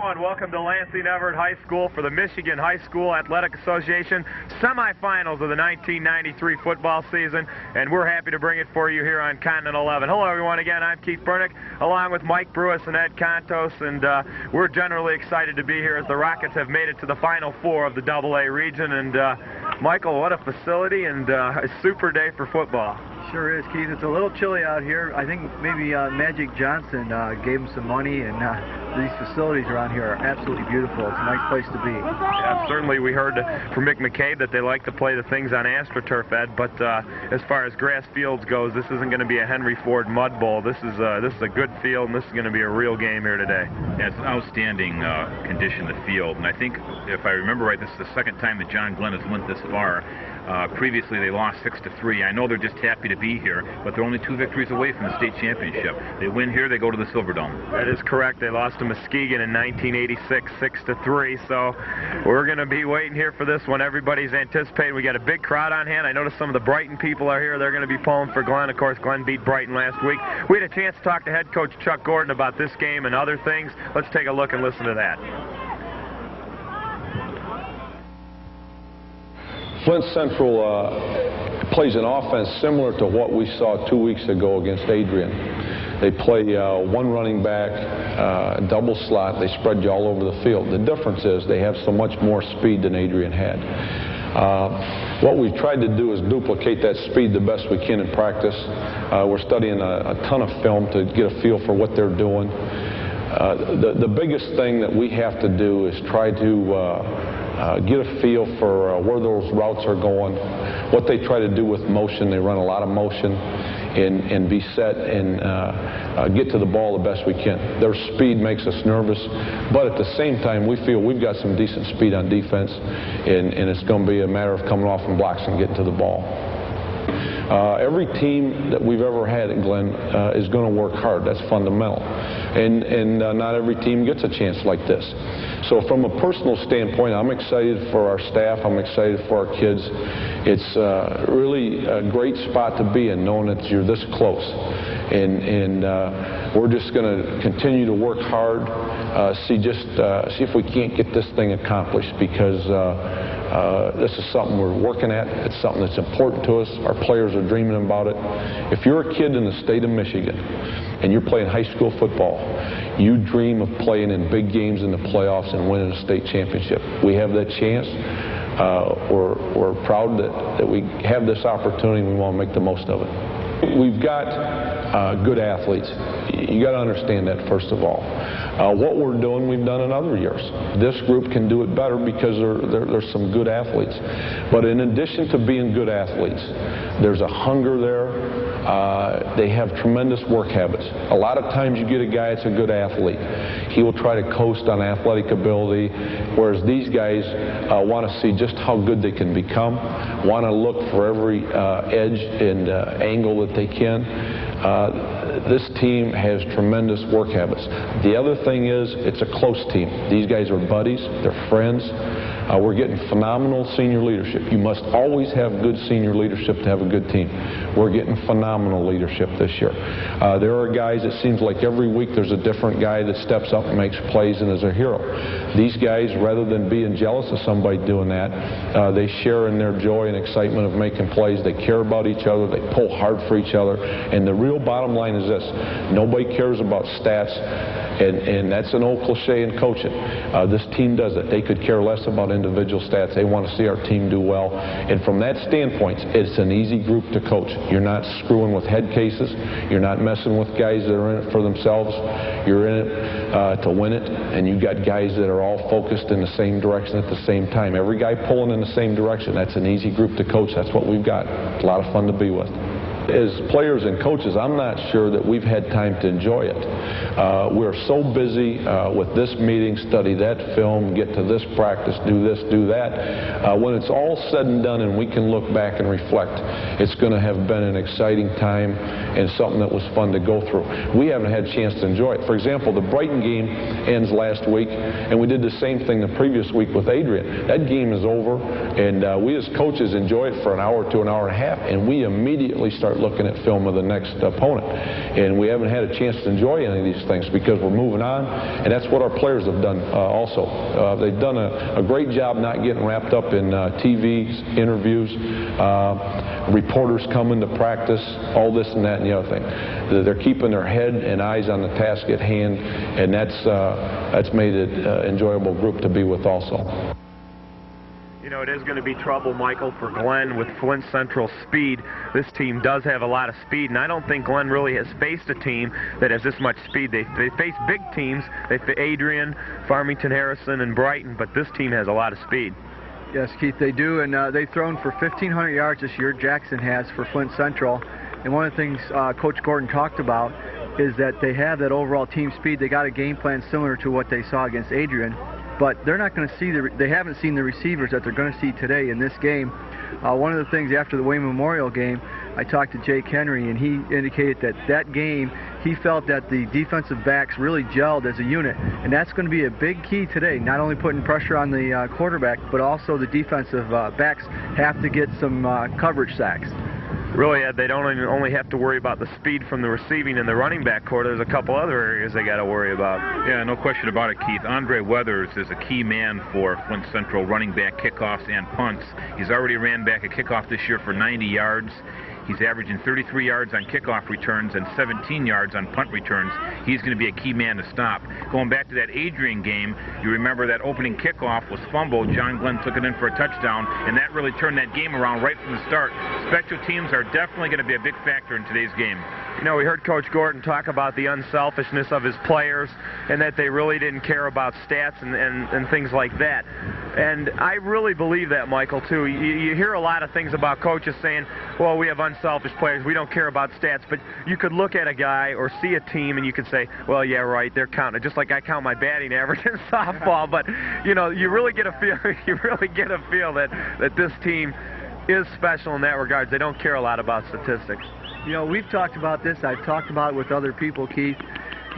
everyone. Welcome to Lansing Everett High School for the Michigan High School Athletic Association semifinals of the 1993 football season, and we're happy to bring it for you here on Continental 11. Hello, everyone. Again, I'm Keith Bernick, along with Mike Brewis and Ed Contos, and we're generally excited to be here as the Rockets have made it to the Final Four of the AA region. And Michael, what a facility and a super day for football. Sure is, Keith. It's a little chilly out here. I think maybe Magic Johnson gave him some money, and these facilities around here are absolutely beautiful. It's a nice place to be. Yeah, certainly we heard from Mick McCabe that they like to play the things on AstroTurf, Ed, but as far as grass fields goes, this isn't going to be a Henry Ford mud bowl. This is a good field, and this is going to be a real game here today. Yeah, it's an outstanding condition of the field, and I think, if I remember right, this is the second time that John Glenn has went this far. Previously, they lost 6-3. I know they're just happy to be here, but they're only 2 victories away from the state championship. They win here, they go to the Silverdome. That is correct. They lost to Muskegon in 1986, 6-3. So we're going to be waiting here for this one. Everybody's anticipating. We got a big crowd on hand. I noticed some of the Brighton people are here. They're going to be pulling for Glenn. Of course, Glenn beat Brighton last week. We had a chance to talk to head coach Chuck Gordon about this game and other things. Let's take a look and listen to that. Flint Central plays an offense similar to what we saw 2 weeks ago against Adrian. They play one running back, double slot. They spread you all over the field. The difference is they have so much more speed than Adrian had. What we've tried to do is duplicate that speed the best we can in practice. We're studying a ton of film to get a feel for what they're doing. The biggest thing that we have to do is try to get a feel for where those routes are going, what they try to do with motion. They run a lot of motion and be set and get to the ball the best we can. Their speed makes us nervous, but at the same time, we feel we've got some decent speed on defense, and it's going to be a matter of coming off from blocks and getting to the ball. Every team that we've ever had at Glenn is going to work hard. That's fundamental. And not every team gets a chance like this. So from a personal standpoint, I'm excited for our staff. I'm excited for our kids. It's really a great spot to be in, knowing that you're this close. And we're just going to continue to work hard, see if we can't get this thing accomplished, because this is something we're working at. It's something that's important to us. Our players are dreaming about it. If you're a kid in the state of Michigan and you're playing high school football, you dream of playing in big games in the playoffs and winning a state championship. We have that chance. We're proud that we have this opportunity, and we want to make the most of it. We've got good athletes. You got to understand that, first of all. What we're doing, we've done in other years. This group can do it better because there's some good athletes. But in addition to being good athletes, there's a hunger there. They have tremendous work habits. A lot of times you get a guy that's a good athlete. He will try to coast on athletic ability, whereas these guys want to see just how good they can become, want to look for every edge and angle that they can. This team has tremendous work habits. The other thing is, it's a close team. These guys are buddies, they're friends. We're getting phenomenal senior leadership. You must always have good senior leadership to have a good team. We're getting phenomenal leadership this year. There are guys, it seems like every week there's a different guy that steps up and makes plays and is a hero. These guys, rather than being jealous of somebody doing that, they share in their joy and excitement of making plays. They care about each other. They pull hard for each other. And the real bottom line is this: nobody cares about stats. And that's an old cliche in coaching. This team does it. They could care less about individual stats. They want to see our team do well. And from that standpoint, it's an easy group to coach. You're not screwing with head cases. You're not messing with guys that are in it for themselves. You're in it to win it. And you've got guys that are all focused in the same direction at the same time. Every guy pulling in the same direction. That's an easy group to coach. That's what we've got. It's a lot of fun to be with. As players and coaches, I'm not sure that we've had time to enjoy it. We're so busy with this meeting, study that film, get to this practice, do this, do that. When it's all said and done and we can look back and reflect, it's going to have been an exciting time and something that was fun to go through. We haven't had a chance to enjoy it. For example, the Brighton game ends last week, and we did the same thing the previous week with Adrian. That game is over, and we as coaches enjoy it for an hour to an hour and a half, and we immediately start start looking at film of the next opponent. And we haven't had a chance to enjoy any of these things because we're moving on, and that's what our players have done also. They've done a great job not getting wrapped up in TV interviews, reporters coming to practice, all this and that and the other thing. They're keeping their head and eyes on the task at hand, and that's made it an enjoyable group to be with also. You know, it is going to be trouble, Michael, for Glenn with Flint Central speed. This team does have a lot of speed, and I don't think Glenn really has faced a team that has this much speed. They face big teams. They face Adrian, Farmington, Harrison, and Brighton, but this team has a lot of speed. Yes, Keith, they do, and they've thrown for 1,500 yards this year. Jackson has for Flint Central, and one of the things Coach Gordon talked about is that they have that overall team speed. They got a game plan similar to what they saw against Adrian, but they're not going to see they haven't seen the receivers that they're going to see today in this game. One of the things after the Wayne Memorial game, I talked to Jake Henry, and he indicated that game he felt that the defensive backs really gelled as a unit, and that's going to be a big key today, not only putting pressure on the quarterback, but also the defensive backs have to get some coverage sacks. Really, they don't only have to worry about the speed from the receiving and the running back core. There's a couple other areas they got to worry about. Yeah, no question about it, Keith. Andre Weathers is a key man for Flint Central, running back kickoffs and punts. He's already ran back a kickoff this year for 90 yards. He's averaging 33 yards on kickoff returns and 17 yards on punt returns. He's going to be a key man to stop. Going back to that Adrian game, you remember that opening kickoff was fumbled. John Glenn took it in for a touchdown, and that really turned that game around right from the start. Special teams are definitely going to be a big factor in today's game. You know, we heard Coach Gordon talk about the unselfishness of his players and that they really didn't care about stats and things like that. And I really believe that, Michael, too. You hear a lot of things about coaches saying, well, we have unselfish players, we don't care about stats, but you could look at a guy or see a team and you could say, well, yeah, right, they're counting it, just like I count my batting average in softball. But, you know, you really get a feel that this team is special in that regard. They don't care a lot about statistics. You know, we've talked about this. I've talked about it with other people, Keith.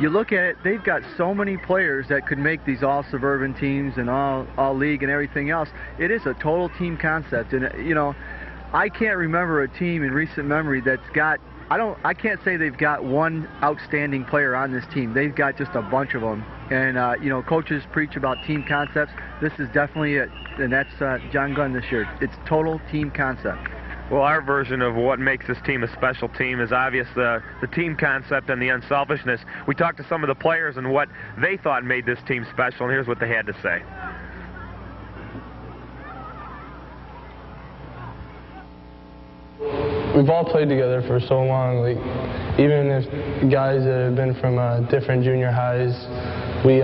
You look at it, they've got so many players that could make these all-suburban teams and all-league and everything else. It is a total team concept. And, you know, I can't remember a team in recent memory that's got, I can't say they've got one outstanding player on this team. They've got just a bunch of them. And, you know, coaches preach about team concepts. This is definitely it. And that's John Glenn this year. It's total team concept. Well, our version of what makes this team a special team is obvious, the team concept and the unselfishness. We talked to some of the players and what they thought made this team special, and here's what they had to say. We've all played together for so long. Like, even if guys that have been from different junior highs, we've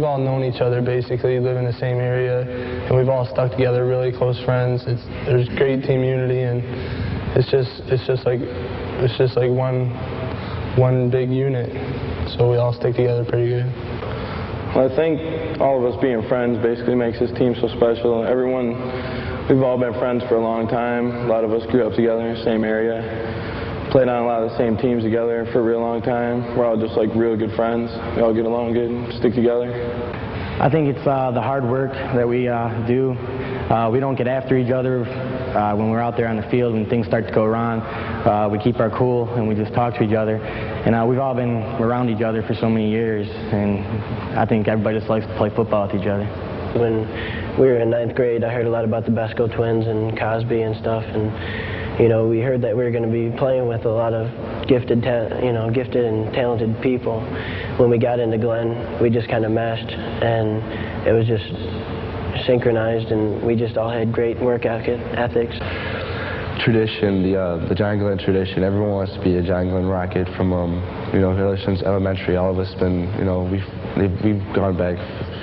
all known each other basically, live in the same area, and we've all stuck together, really close friends. There's great team unity, and it's just like one big unit. So we all stick together pretty good. Well, I think all of us being friends basically makes this team so special. We've all been friends for a long time. A lot of us grew up together in the same area. Played on a lot of the same teams together for a real long time. We're all just like real good friends. We all get along good and stick together. I think it's the hard work that we do. We don't get after each other when we're out there on the field. When things start to go wrong, we keep our cool and we just talk to each other. And we've all been around each other for so many years, and I think everybody just likes to play football with each other. When we were in 9th grade, I heard a lot about the Besco twins and Cosby and stuff, and you know, we heard that we were going to be playing with a lot of gifted and talented people. When we got into Glenn, we just kind of meshed, and it was just synchronized, and we just all had great work ethics. Tradition, the John Glenn tradition. Everyone wants to be a John Glenn Rocket from really since elementary. All of us been, you know, we've gone back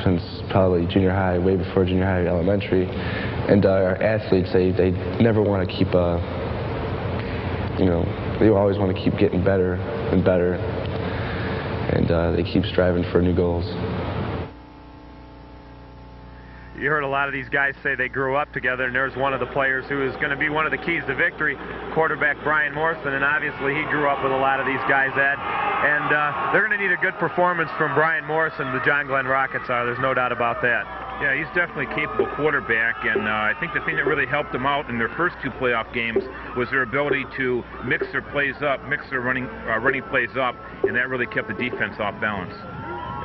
since probably junior high, way before junior high, elementary. And our athletes, they never want to keep they always want to keep getting better and better, and they keep striving for new goals. You heard a lot of these guys say they grew up together, and there's one of the players who is going to be one of the keys to victory, quarterback Brian Morrison, and obviously he grew up with a lot of these guys, Ed. And they're going to need a good performance from Brian Morrison, the John Glenn Rockets are. There's no doubt about that. Yeah, he's definitely a capable quarterback, and I think the thing that really helped them out in their first 2 playoff games was their ability to mix their plays up, mix their running plays up, and that really kept the defense off balance.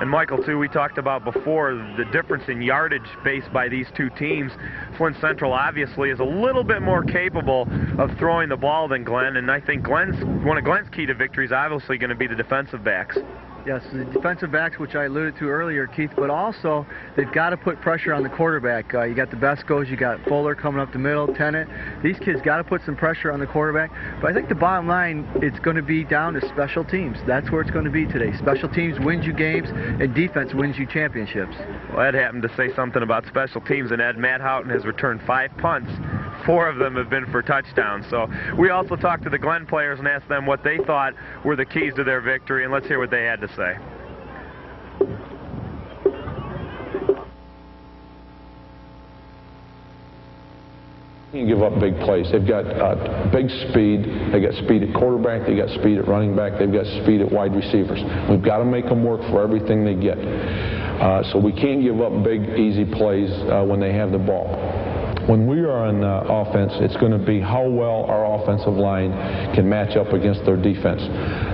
And Michael, too, we talked about before the difference in yardage faced by these two teams. Flint Central obviously is a little bit more capable of throwing the ball than Glenn, and I think one of Glenn's key to victory is obviously going to be the defensive backs. Yes, the defensive backs, which I alluded to earlier, Keith, but also they've got to put pressure on the quarterback. You got the Bescos, you got Fuller coming up the middle, Tennant. These kids got to put some pressure on the quarterback. But I think the bottom line, it's going to be down to special teams. That's where it's going to be today. Special teams wins you games, and defense wins you championships. Well, Ed happened to say something about special teams, and Ed, Matt Houghton has returned 5 punts. 4 of them have been for touchdowns. So we also talked to the Glenn players and asked them what they thought were the keys to their victory, and let's hear what they had to say. You give up big plays. They've got big speed. They got speed at quarterback. They got speed at running back. They've got speed at wide receivers. We've got to make them work for everything they get. So we can't give up big, easy plays when they have the ball. When we are on offense, it's going to be how well our offensive line can match up against their defense.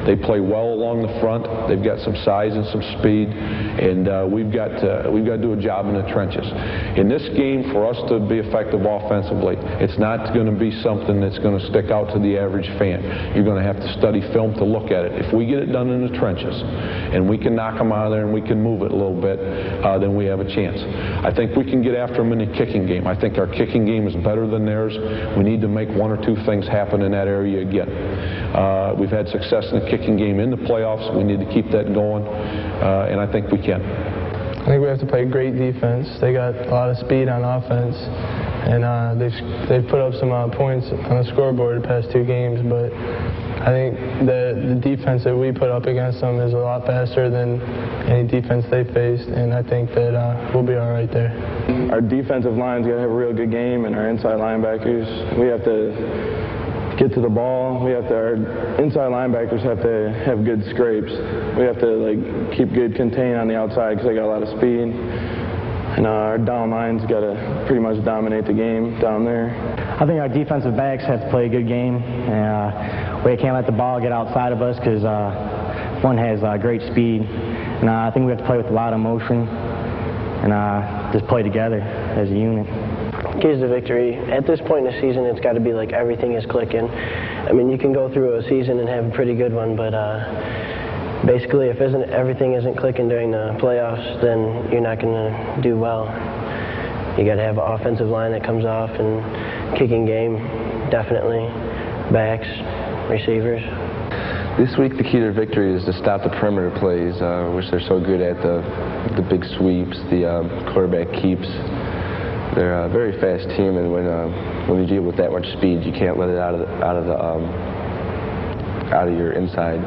They play well along the front. They've got some size and some speed, and we've got to do a job in the trenches. In this game, for us to be effective offensively, it's not going to be something that's going to stick out to the average fan. You're going to have to study film to look at it. If we get it done in the trenches, and we can knock them out of there and we can move it a little bit, then we have a chance. I think we can get after them in the kicking game. I think our kicking game is better than theirs. We need to make 1 or 2 things happen in that area again. We've had success in the kicking game in the playoffs. We need to keep that going, and I think we can. I think we have to play great defense. They got a lot of speed on offense, and they've put up some points on the scoreboard the past 2 games, but I think the defense that we put up against them is a lot faster than any defense they faced, and I think that we'll be all right there. Our defensive line's got to have a real good game, and our inside linebackers, we have to get to the ball. Our inside linebackers have to have good scrapes. We have to keep good contain on the outside because they got a lot of speed. And our down line's got to pretty much dominate the game down there. I think our defensive backs have to play a good game. We can't let the ball get outside of us because one has great speed. And I think we have to play with a lot of motion and just play together as a unit. Keys to victory. At this point in the season, it's got to be like everything is clicking. I mean, you can go through a season and have a pretty good one, but basically, if everything isn't clicking during the playoffs, then you're not going to do well. You got to have an offensive line that comes off, and kicking game, definitely. Backs, receivers. This week, the key to victory is to stop the perimeter plays, which they're so good at, the big sweeps, the quarterback keeps. They're a very fast team, and when you deal with that much speed, you can't let it out of your inside.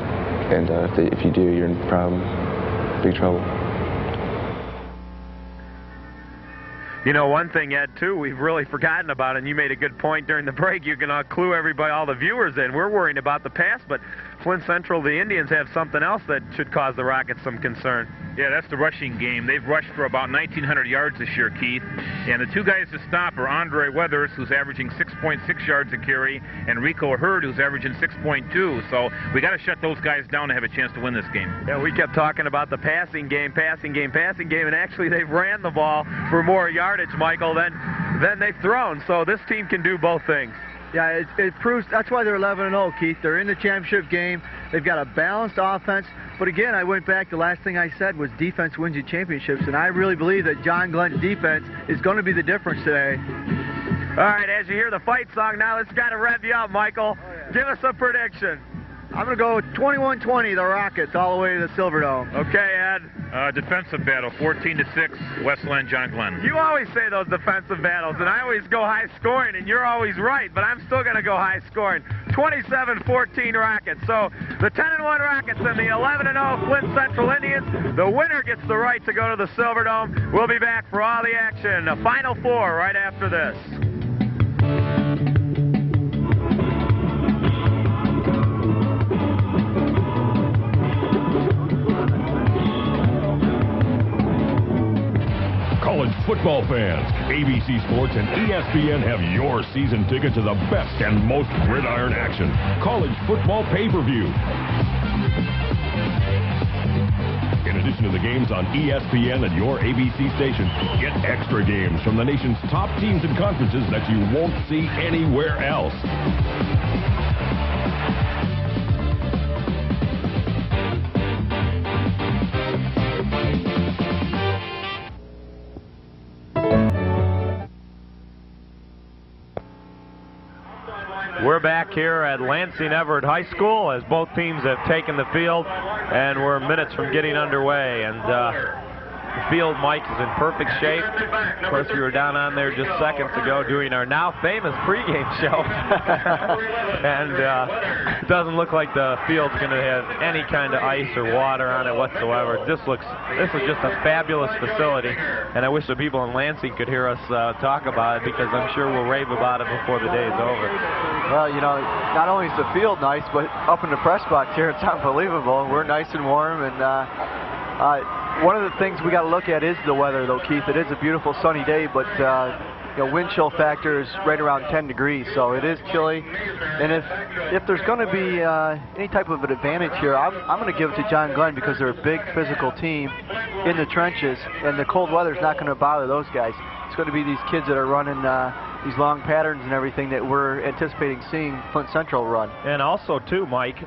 And if you do, you're in big trouble. You know, one thing, Ed, too, we've really forgotten about, and you made a good point during the break. You can clue everybody, all the viewers in. We're worrying about the pass, but Flint Central, the Indians, have something else that should cause the Rockets some concern. Yeah, that's the rushing game. They've rushed for about 1,900 yards this year, Keith. And the 2 guys to stop are Andre Weathers, who's averaging 6.6 yards a carry, and Rico Hurd, who's averaging 6.2. So we got to shut those guys down to have a chance to win this game. Yeah, we kept talking about the passing game, and actually they've ran the ball for more yardage, Michael, than they've thrown. So this team can do both things. Yeah, it proves that's why they're 11-0, Keith. They're in the championship game. They've got a balanced offense. But again, I went back. The last thing I said was defense wins you championships, and I really believe that John Glenn's defense is going to be the difference today. All right, as you hear the fight song, now let's kind of rev you up, Michael. Give us a prediction. I'm going to go 21-20, the Rockets, all the way to the Silverdome. Okay, Ed. Defensive battle, 14-6, Westland John Glenn. You always say those defensive battles, and I always go high scoring, and you're always right, but I'm still going to go high scoring. 27-14 Rockets. So the 10-1 Rockets and the 11-0 Flint Central Indians. The winner gets the right to go to the Silverdome. We'll be back for all the action. The Final Four right after this. College football fans, ABC Sports and ESPN have your season ticket to the best and most gridiron action. College football pay-per-view. In addition to the games on ESPN and your ABC station, get extra games from the nation's top teams and conferences that you won't see anywhere else. We're back here at Lansing Everett High School as both teams have taken the field, and we're minutes from getting underway. And the field, Mike, is in perfect shape. Of course, we were down on there just seconds ago doing our now famous pregame show. And it doesn't look like the field's going to have any kind of ice or water on it whatsoever. This is just a fabulous facility, and I wish the people in Lansing could hear us talk about it, because I'm sure we'll rave about it before the day is over. Well, you know, not only is the field nice, but up in the press box here, it's unbelievable. We're nice and warm, and one of the things we got to look at is the weather, though, Keith. It is a beautiful sunny day, but you know, wind chill factor is right around 10 degrees, so it is chilly. And if there's going to be any type of an advantage here, I'm going to give it to John Glenn, because they're a big physical team in the trenches, and the cold weather is not going to bother those guys. It's going to be these kids that are running these long patterns and everything that we're anticipating seeing Flint Central run. And also, too, Mike,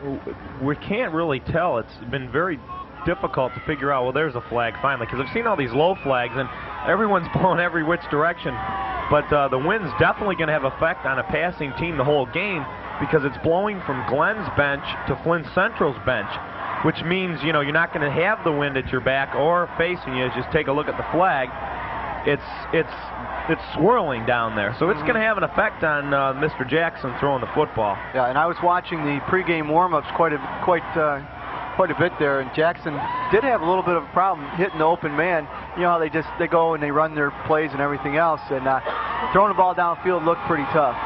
we can't really tell. It's been very difficult to figure out, well, there's a flag finally, because I've seen all these low flags and everyone's blowing every which direction. But the wind's definitely going to have effect on a passing team the whole game, because it's blowing from Glenn's bench to Flint Central's bench, which means, you know, you're not going to have the wind at your back or facing you. Just take a look at the flag. It's swirling down there, so it's going to have an effect on Mr. Jackson throwing the football. Yeah, and I was watching the pregame warm-ups quite a bit there, and Jackson did have a little bit of a problem hitting the open man. You know how they go and they run their plays and everything else, and throwing the ball downfield looked pretty tough.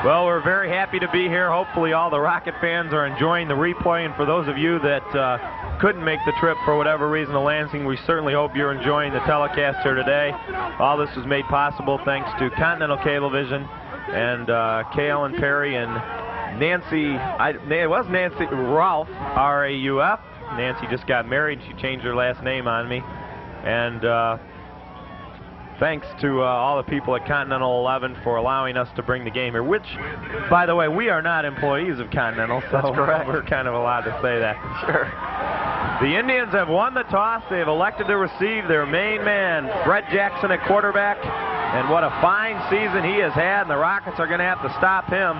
Well, we're very happy to be here. Hopefully all the Rocket fans are enjoying the replay, and for those of you that couldn't make the trip for whatever reason to Lansing, we certainly hope you're enjoying the telecast here today. All this was made possible thanks to Continental Cablevision and Cale and Perry and Nancy, it was Nancy Ralph, R-A-U-F. Nancy just got married. She changed her last name on me. And thanks to all the people at Continental 11 for allowing us to bring the game here, which, by the way, we are not employees of Continental, so that's correct. We're kind of allowed to say that. Sure. The Indians have won the toss. They have elected to receive their main man, Brett Jackson, at quarterback. And what a fine season he has had, and the Rockets are going to have to stop him.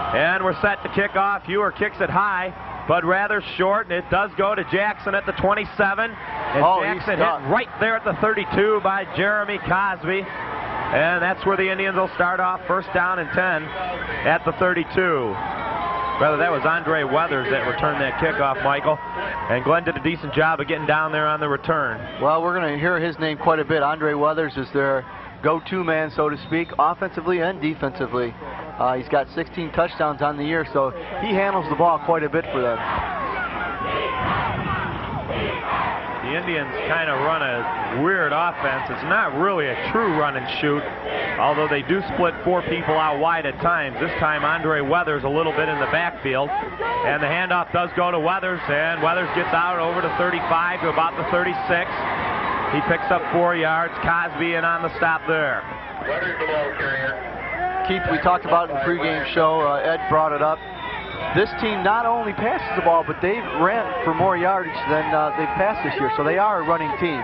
And we're set to kick off. Fewer kicks it high, but rather short, and it does go to Jackson at the 27. And Jackson hit right there at the 32 by Jeremy Cosby. And that's where the Indians will start off, first down and 10 at the 32. Rather, that was Andre Weathers that returned that kickoff, Michael. And Glenn did a decent job of getting down there on the return. Well, we're going to hear his name quite a bit. Andre Weathers is their go-to man, so to speak, offensively and defensively. He's got 16 touchdowns on the year, so he handles the ball quite a bit for them. The Indians kind of run a weird offense. It's not really a true run and shoot, although they do split four people out wide at times. This time, Andre Weathers a little bit in the backfield, and the handoff does go to Weathers, and Weathers gets out over to 35 to about the 36. He picks up 4 yards. Cosby in on the stop there. Keith, we talked about it in the pregame show. Ed brought it up. This team not only passes the ball, but they've ran for more yardage than they've passed this year. So they are a running team.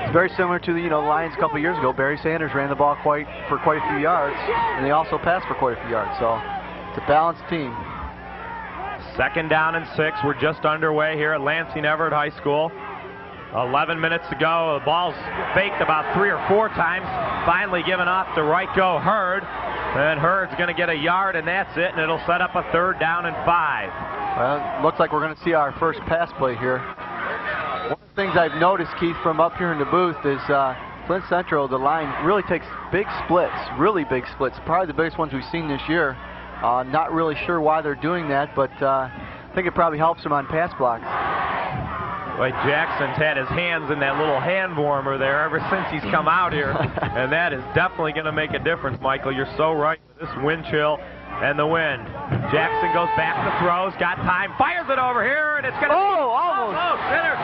It's very similar to the Lions a couple of years ago. Barry Sanders ran the ball for quite a few yards, and they also passed for quite a few yards. So it's a balanced team. Second down and 6. We're just underway here at Lansing Everett High School. 11 minutes to go. The ball's faked about 3 or 4 times. Finally given off to Ryko Hurd. And Hurd's going to get a yard, and that's it. And it'll set up a 3rd down and 5. Well, looks like we're going to see our first pass play here. One of the things I've noticed, Keith, from up here in the booth is Flint Central, the line really takes big splits, really big splits. Probably the biggest ones we've seen this year. Not really sure why they're doing that, but I think it probably helps them on pass blocks. Boy, Jackson's had his hands in that little hand warmer there ever since he's come out here, and that is definitely going to make a difference, Michael. You're so right. This wind chill and the wind. Jackson goes back to throws, got time, fires it over here, and it's going to almost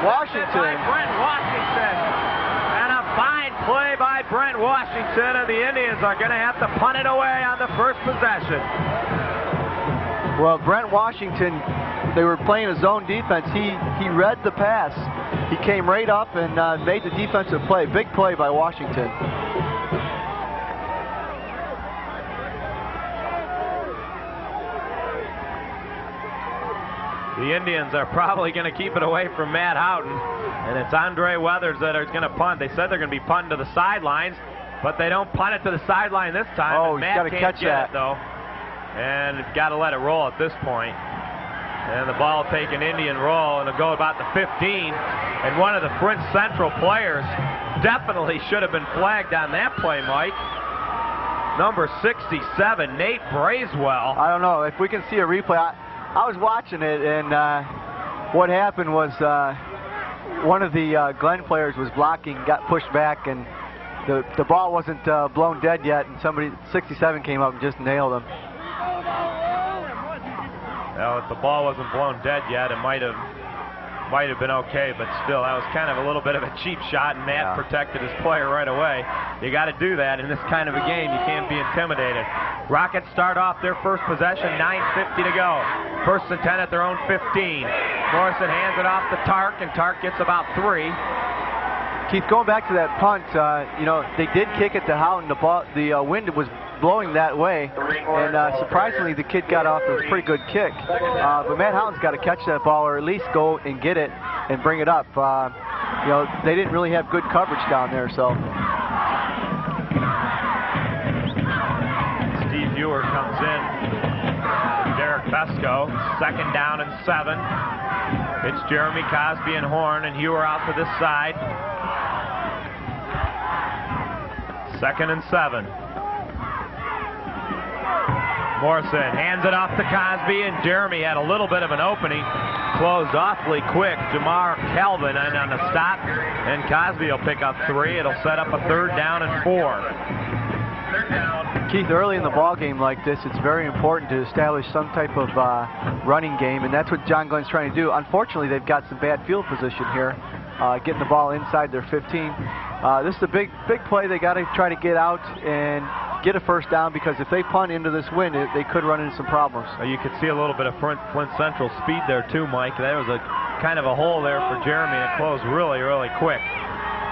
Washington. By Brent Washington. And a fine play by Brent Washington, and the Indians are going to have to punt it away on the first possession. Well, Brent Washington, they were playing a zone defense. He read the pass. He came right up and made the defensive play. Big play by Washington. The Indians are probably going to keep it away from Matt Houghton, and it's Andre Weathers that are going to punt. They said they're going to be punting to the sidelines, but they don't punt it to the sideline this time. Oh, he's got to catch that, though, and got to let it roll at this point. And the ball will take an Indian roll, and it'll go about the 15. And one of the Flint Central players definitely should have been flagged on that play, Mike. Number 67, Nate Bracewell. I don't know if we can see a replay. I was watching it, and what happened was one of the Glenn players was blocking, got pushed back, and the ball wasn't blown dead yet, and 67 came up and just nailed him. Well, if the ball wasn't blown dead yet, it might have been okay, but still, that was kind of a little bit of a cheap shot, and Matt protected his player right away. You got to do that in this kind of a game. You can't be intimidated. Rockets start off their first possession, 9:50 to go. First and 10 at their own 15. Morrison hands it off to Tark, and Tark gets about 3. Keith, going back to that punt, they did kick it to Houghton. The wind was blowing that way, and surprisingly, the kid got off a pretty good kick. But Matt Houghton's got to catch that ball, or at least go and get it and bring it up. They didn't really have good coverage down there, so. Steve Ewer comes in. Derek Pesco, 2nd down and 7. It's Jeremy Cosby and Horn, and Ewer out to this side. 2nd and 7. Morrison hands it off to Cosby, and Jeremy had a little bit of an opening. Closed awfully quick. Jamar Calvin on the stop, and Cosby will pick up 3. It'll set up a 3rd down and 4. Keith, early in the ball game like this, it's very important to establish some type of running game, and that's what John Glenn's trying to do. Unfortunately, they've got some bad field position here, getting the ball inside their 15. This is a big play. They got to try to get out and get a first down, because if they punt into this wind, they could run into some problems. You could see a little bit of Flint Central speed there too, Mike. There was a kind of a hole there for Jeremy, and it closed really, really quick.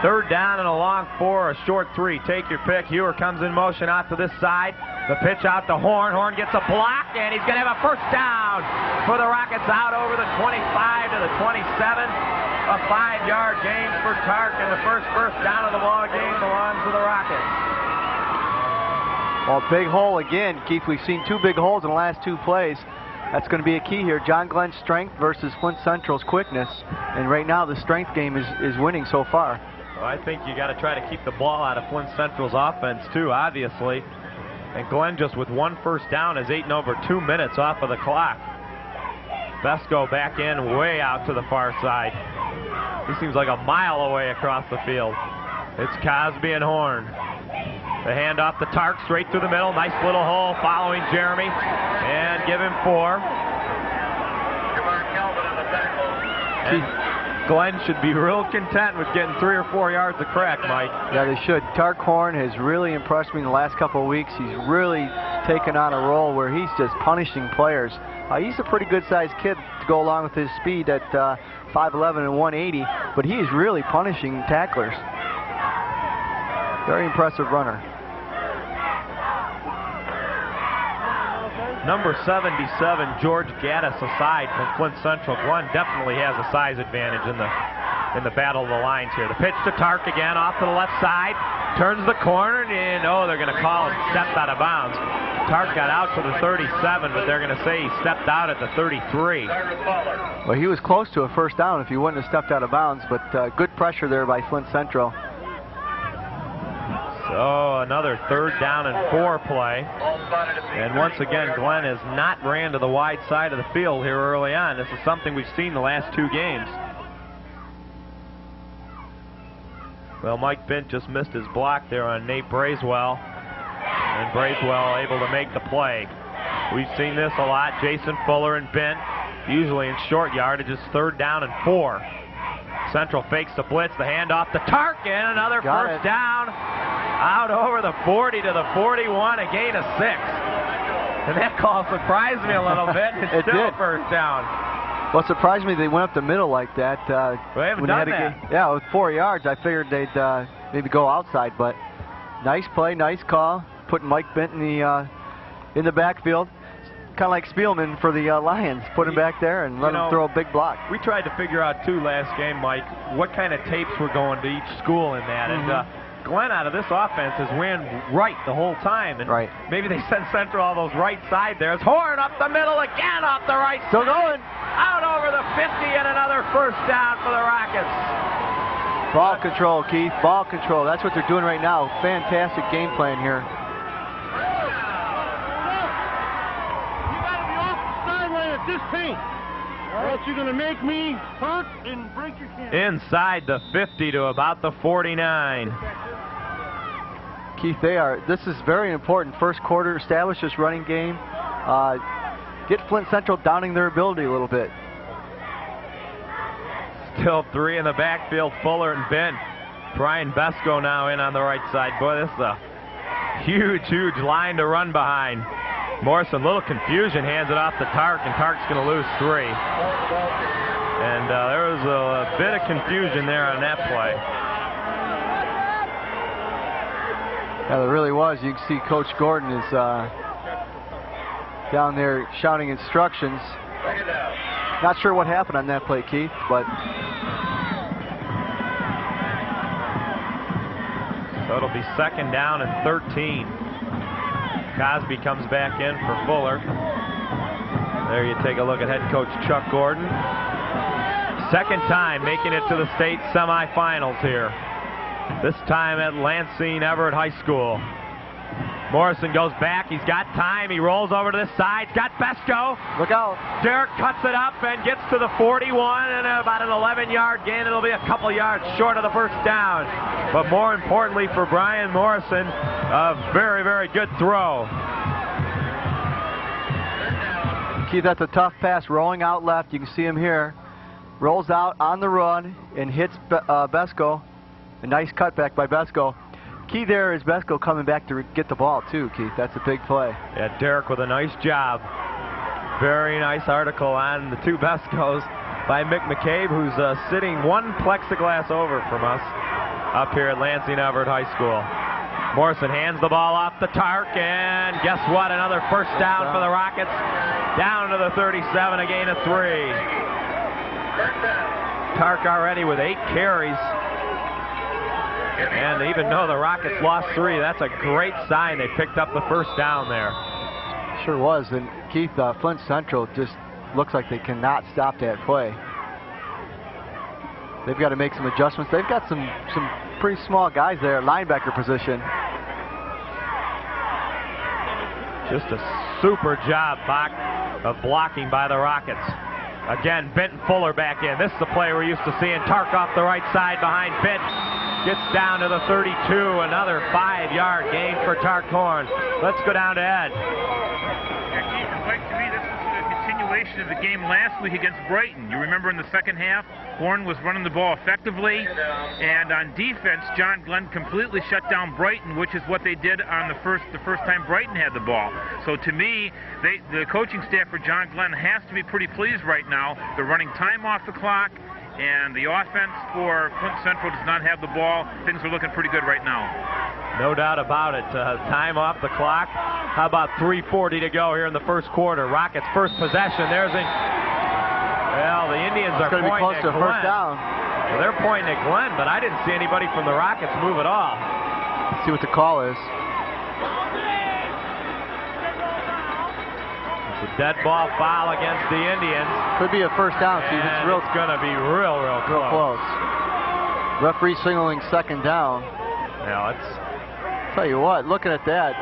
3rd down and a long 4, a short 3. Take your pick. Ewer comes in motion out to this side. The pitch out to Horn. Horn gets a block, and he's going to have a first down for the Rockets out over the 25 to the 27. A 5-yard gain for Tark, and the first down of the ball game belongs to the Rockets. Well, big hole again, Keith. We've seen 2 big holes in the last 2 plays. That's going to be a key here. John Glenn's strength versus Flint Central's quickness. And right now, the strength game is winning so far. Well, I think you got to try to keep the ball out of Flint Central's offense, too, obviously. And Glenn, just with 1 first down, is 8 and over 2 minutes off of the clock. Besco back in, way out to the far side. He seems like a mile away across the field. It's Cosby and Horn. The handoff to Tark, straight through the middle. Nice little hole following Jeremy. And give him 4. And Glenn should be real content with getting 3 or 4 yards of crack, Mike. Yeah, they should. Tark Horn has really impressed me in the last couple of weeks. He's really taken on a role where he's just punishing players. He's a pretty good-sized kid to go along with his speed at 5'11" and 180, but he is really punishing tacklers. Very impressive runner. Number 77, George Gaddis, aside from Flint Central. Glenn definitely has a size advantage in the battle of the lines here. The pitch to Tark again, off to the left side, turns the corner, and they're going to call him stepped out of bounds. Tark got out to the 37, but they're going to say he stepped out at the 33. Well, he was close to a first down if he wouldn't have stepped out of bounds, but good pressure there by Flint Central. So another 3rd down and 4 play. And once again, Glenn has not ran to the wide side of the field here early on. This is something we've seen the last 2 games. Well, Mike Bint just missed his block there on Nate Bracewell, and Bracewell able to make the play. We've seen this a lot. Jason Fuller and Bint, usually in short yardage, is 3rd down and 4. Central fakes the blitz, the handoff to Tarkin, another first down, out over the 40 to the 41, a gain of 6. And that call surprised me a little bit. It's still a first down. What surprised me, they went up the middle like that. We haven't done that. Yeah, with 4 yards, I figured they'd maybe go outside, but nice play, nice call, putting Mike Bint in the backfield. Kind of like Spielman for the Lions, put him back there and let him throw a big block. We tried to figure out, too, last game, Mike, what kind of tapes were going to each school in that. And Glenn out of this offense has ran right the whole time. And maybe they sent Central all those right side there. It's Horn up the middle again off the right. Still going. Out over the 50 and another first down for the Rockets. Ball control, Keith. Ball control. That's what they're doing right now. Fantastic game plan here. This paint, or else you're going to make me hurt and break your camera. Inside the 50 to about the 49. Keith, this is very important. First quarter, establish this running game. Get Flint Central downing their ability a little bit. Still 3 in the backfield, Fuller and Bint. Brian Besco now in on the right side. Boy, this is a huge line to run behind. Morrison, little confusion, hands it off to Tark, and Tark's going to lose 3. And there was a bit of confusion there on that play. Yeah, there really was. You can see Coach Gordon is down there shouting instructions. Not sure what happened on that play, Keith, but... So it'll be 2nd down and 13. Cosby comes back in for Fuller. There you take a look at head coach Chuck Gordon. 2nd time making it to the state semifinals here. This time at Lansing Everett High School. Morrison goes back. He's got time. He rolls over to this side. He's got Besco. Look out. Derek cuts it up and gets to the 41, and about an 11-yard gain. It'll be a couple yards short of the first down. But more importantly for Brian Morrison, a very good throw. Keith, that's a tough pass. Rolling out left. You can see him here. Rolls out on the run and hits Besco. A nice cutback by Besco. Key there is Besco coming back to get the ball too, Keith. That's a big play. Yeah, Derek with a nice job. Very nice article on the 2 Bescos by Mick McCabe, who's sitting 1 plexiglass over from us up here at Lansing Everett High School. Morrison hands the ball off to Tark, and guess what? Another first down for the Rockets. Down to the 37, a gain of 3. Tark already with 8 carries. And even though the Rockets lost 3, that's a great sign. They picked up the first down there. Sure was. And Keith, Flint Central just looks like they cannot stop that play. They've got to make some adjustments. They've got some pretty small guys there at linebacker position. Just a super job of blocking by the Rockets. Again, Benton Fuller back in. This is the play we're used to seeing. Tark off the right side behind Bint. Gets down to the 32. Another 5-yard gain for Tark Horn. Let's go down to Ed. To me, this is a continuation of the game last week against Brighton. You remember in the second half, Horn was running the ball effectively, and on defense, John Glenn completely shut down Brighton, which is what they did on the first time Brighton had the ball. So to me, the coaching staff for John Glenn has to be pretty pleased right now. They're running time off the clock, and the offense for Flint Central does not have the ball. Things are looking pretty good right now. No doubt about it. Time off the clock. How about 3:40 to go here in the first quarter? Rockets first possession. Well, the Indians are pointing close at to Glenn. First down. Well, they're pointing at Glenn, but I didn't see anybody from the Rockets move at all. Let's see what the call is. It's a dead ball foul against the Indians. Could be a first down. See, it's going to be real close. Referee signaling 2nd down. Yeah, Tell you what, looking at that,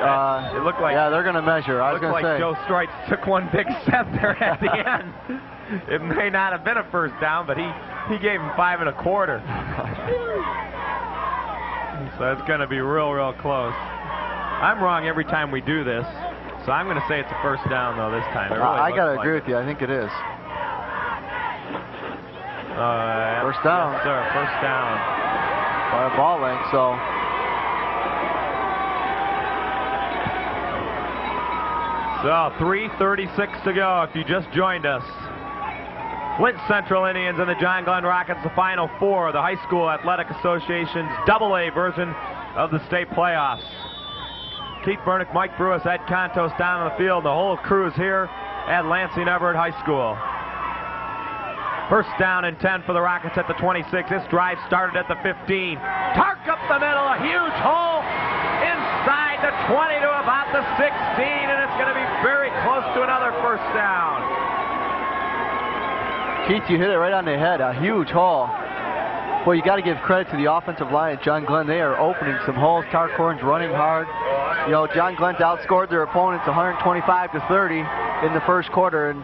it looked like, yeah, they're going to measure. I was going to say, Joe Streitz took one big step there at the end. It may not have been a first down, but he gave him 5 1/4. So it's going to be real close. I'm wrong every time we do this, so I'm going to say it's a first down, though, this time. Really I got to agree with you. I think it is. First down. Yes, sir, first down. By a ball length, so. So 3:36 to go if you just joined us. Flint Central Indians and the John Glenn Rockets, the Final Four of the High School Athletic Association's AA version of the state playoffs. Keith Burnick, Mike Brewis, Ed Contos down on the field. The whole crew's here at Lansing Everett High School. First down and 10 for the Rockets at the 26. This drive started at the 15. Tark up the middle, a huge hole inside the 20 to about the 16, and it's going to be very close to another first down. Keith, you hit it right on the head. A huge hole. Well, you got to give credit to the offensive line at John Glenn. They are opening some holes. Tarkhorn's running hard. You know, John Glenn's outscored their opponents 125 to 30 in the first quarter, and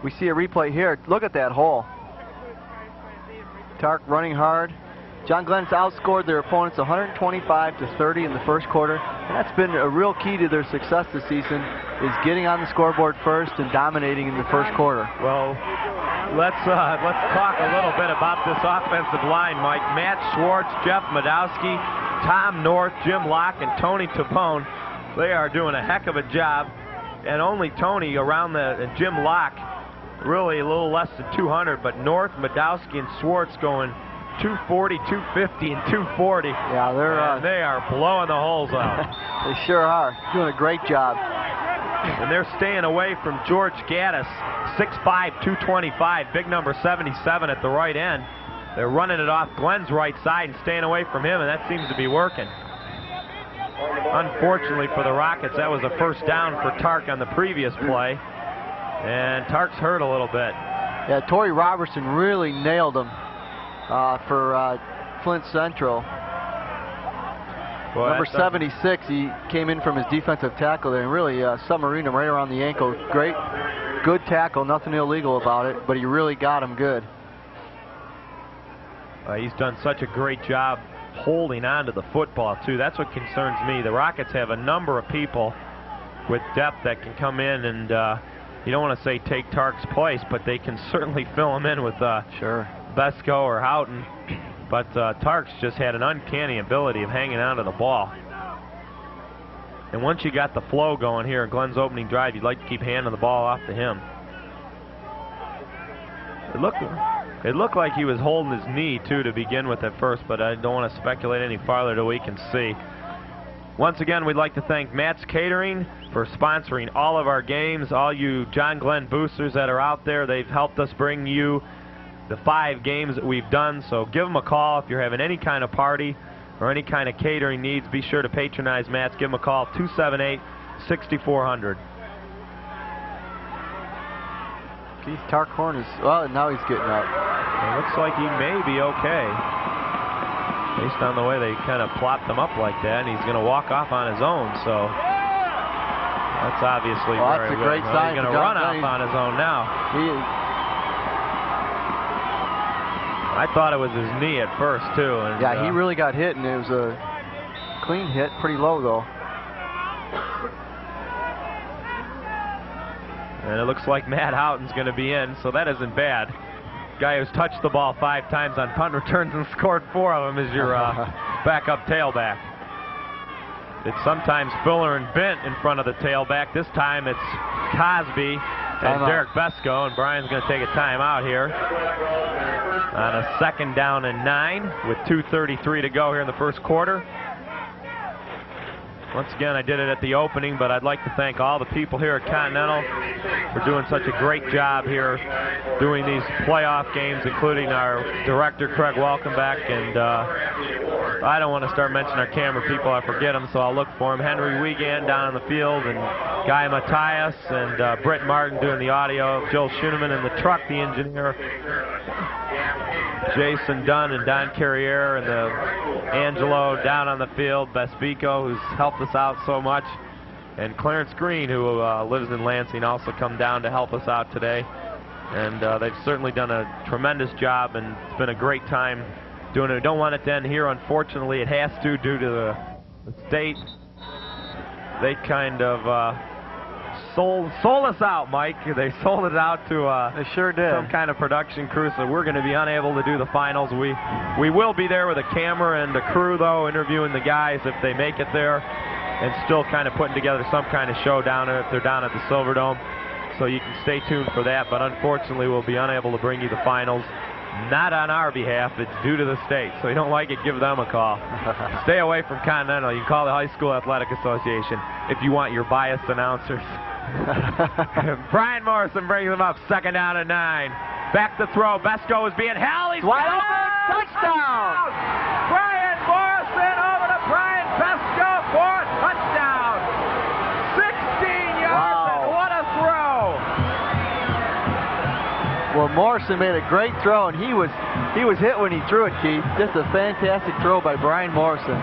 we see a replay here. Look at that hole. Tark running hard. John Glenn's outscored their opponents 125 to 30 in the first quarter, and that's been a real key to their success this season, is getting on the scoreboard first and dominating in the first quarter. Well, let's talk a little bit about this offensive line, Mike. Matt Schwartz, Jeff Madowski, Tom North, Jim Locke, and Tony Tabone. They are doing a heck of a job, and only Tony around and Jim Locke really a little less than 200, but North, Madowski, and Schwartz going 240, 250, and 240. Yeah, they are blowing the holes out. They sure are. Doing a great job. And they're staying away from George Gaddis, 6'5", 225, big number 77 at the right end. They're running it off Glenn's right side and staying away from him, and that seems to be working. Unfortunately for the Rockets, that was a first down for Tark on the previous play. And Tark's hurt a little bit. Yeah, Torrey Robertson really nailed him for Flint Central. Boy, number 76, he came in from his defensive tackle there and really submarined him right around the ankle. Great, good tackle, nothing illegal about it, but he really got him good. He's done such a great job holding on to the football, too. That's what concerns me. The Rockets have a number of people with depth that can come in and you don't want to say take Tark's place, but they can certainly fill him in with sure. Besko or Houghton. But Tark's just had an uncanny ability of hanging on to the ball. And once you got the flow going here in Glenn's opening drive, you'd like to keep handing the ball off to him. It looked like he was holding his knee, too, to begin with at first, but I don't want to speculate any farther till we can see. Once again, we'd like to thank Matt's Catering for sponsoring all of our games. All you John Glenn boosters that are out there, they've helped us bring you the 5 games that we've done. So give them a call if you're having any kind of party or any kind of catering needs. Be sure to patronize Matt's. Give them a call, 278-6400. Keith Tarkhorn is, well, now he's getting up. It looks like he may be okay. Based on the way they kind of plopped him up like that, and he's going to walk off on his own, so that's obviously that's a great sign. He's going to run off on his own now. I thought it was his knee at first, too. And, yeah, he really got hit, and it was a clean hit, pretty low, though. And it looks like Matt Houghton's going to be in, so that isn't bad. Guy who's touched the ball 5 times on punt returns and scored 4 of them is your backup tailback. It's sometimes Fuller and Bent in front of the tailback. This time it's Cosby and Derek Besko, and Brian's going to take a timeout here on a 2nd down and 9 with 2:33 to go here in the first quarter. Once again, I did it at the opening, but I'd like to thank all the people here at Continental for doing such a great job here doing these playoff games, including our director, Craig Welkenbeck, and I don't want to start mentioning our camera people. I forget them, so I'll look for them. Henry Wiegand down on the field, and Guy Matthias, and Britt Martin doing the audio, Joel Schoeneman in the truck, the engineer, Jason Dunn and Don Carriere, and Angelo down on the field, Bespico, who's helped us out so much, and Clarence Green, who lives in Lansing, also come down to help us out today. And they've certainly done a tremendous job, and it's been a great time doing it. We don't want it to end here. Unfortunately, it has to due to the state. They kind of sold us out, Mike. They sold it out to they sure did. Some kind of production crew, so we're going to be unable to do the finals. We will be there with a camera and a crew, though, interviewing the guys if they make it there, and still kind of putting together some kind of show down there if they're down at the Silverdome. So you can stay tuned for that, but unfortunately we'll be unable to bring you the finals. Not on our behalf, it's due to the state. So you don't like it, give them a call. Stay away from Continental. You can call the High School Athletic Association if you want your biased announcers. Brian Morrison brings them up, 2nd down and 9. Back to throw. Besko is being held. He's wide open. Touchdown! Brian Morrison over to Brian Besko for a touchdown. 16 yards, and what a throw! Well, Morrison made a great throw, and he was hit when he threw it, Keith. Just a fantastic throw by Brian Morrison.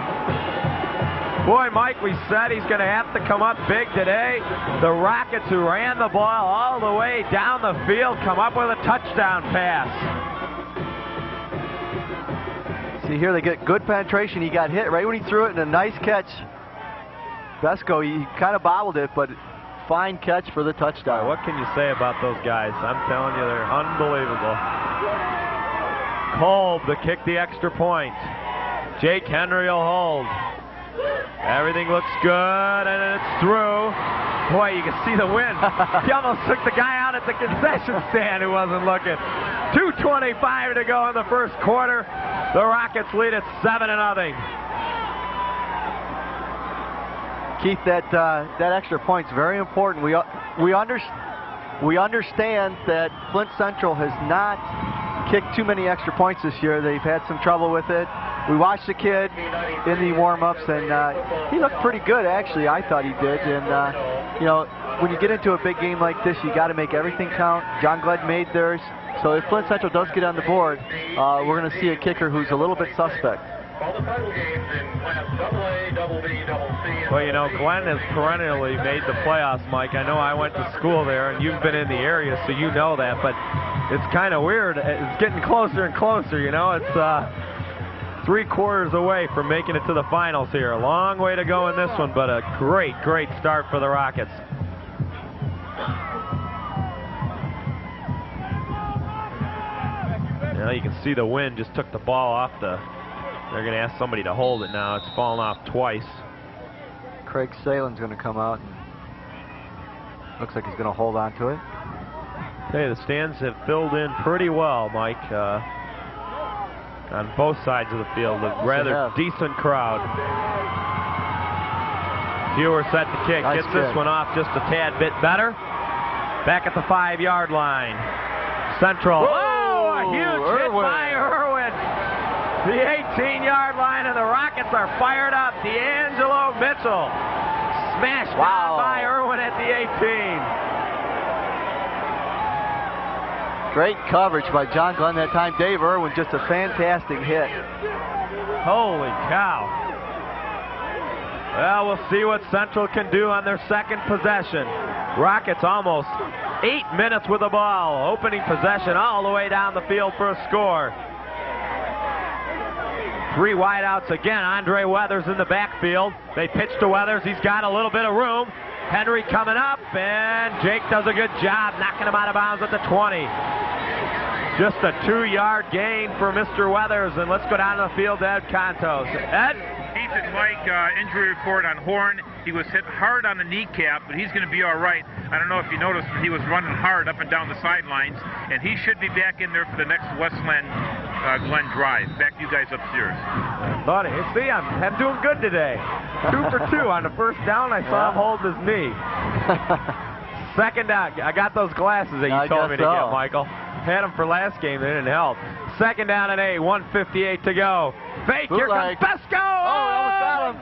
Boy, Mike, we said he's going to have to come up big today. The Rockets, who ran the ball all the way down the field, come up with a touchdown pass. See here, they get good penetration. He got hit right when he threw it, and a nice catch. Besko, he kind of bobbled it, but fine catch for the touchdown. What can you say about those guys? I'm telling you, they're unbelievable. Kolb to kick the extra point. Jake Henry will hold. Everything looks good, and it's through. Boy, you can see the wind. He almost took the guy out at the concession stand who wasn't looking. 2:25 to go in the first quarter. The Rockets lead at 7-0. Keith, that extra point's very important. We understand that Flint Central has not kicked too many extra points this year. They've had some trouble with it. We watched the kid in the warm-ups, and he looked pretty good, actually. I thought he did. And, you know, when you get into a big game like this, you got to make everything count. John Glenn made theirs. So if Flint Central does get on the board, we're going to see a kicker who's a little bit suspect. Well, you know, Glenn has perennially made the playoffs, Mike. I know I went to school there, and you've been in the area, so you know that. But it's kind of weird. It's getting closer and closer, you know. It's 3 quarters away from making it to the finals here. A long way to go in this one, but a great, great start for the Rockets. Now you can see the wind just took the ball off the... They're going to ask somebody to hold it now. It's fallen off twice. Craig Salen's going to come out. Looks like he's going to hold on to it. Hey, the stands have filled in pretty well, Mike. On both sides of the field, a rather decent crowd. Fewer set to kick. Nice Gets this kick. one off just a tad bit better. Back at the 5-yard line. Central. Whoa, a huge hit by Irwin. The 18-yard line, and the Rockets are fired up. D'Angelo Mitchell smashed down by Irwin at the 18. Great coverage by John Glenn that time. Dave Irwin, just a fantastic hit. Holy cow. Well, we'll see what Central can do on their second possession. Rockets almost 8 minutes with the ball. Opening possession all the way down the field for a score. 3 wideouts again. Andre Weathers in the backfield. They pitch to Weathers. He's got a little bit of room. Henry coming up, and Jake does a good job knocking him out of bounds at the 20. Just a 2-yard gain for Mr. Weathers, and let's go down to the field to Ed Contos. Ed? Keith and Mike, injury report on Horn. He was hit hard on the kneecap, but he's going to be all right. I don't know if you noticed, but he was running hard up and down the sidelines, and he should be back in there for the next Westland Glenn drive. Back to you guys upstairs. Buddy, see, I'm doing good today. 2 for 2 on the first down. I saw him hold his knee. Second down. I got those glasses that you told me to get, Michael. Had them for last game. They didn't help. Second down and 8. 1:58 to go. Fake. Here comes Besko. Almost got him.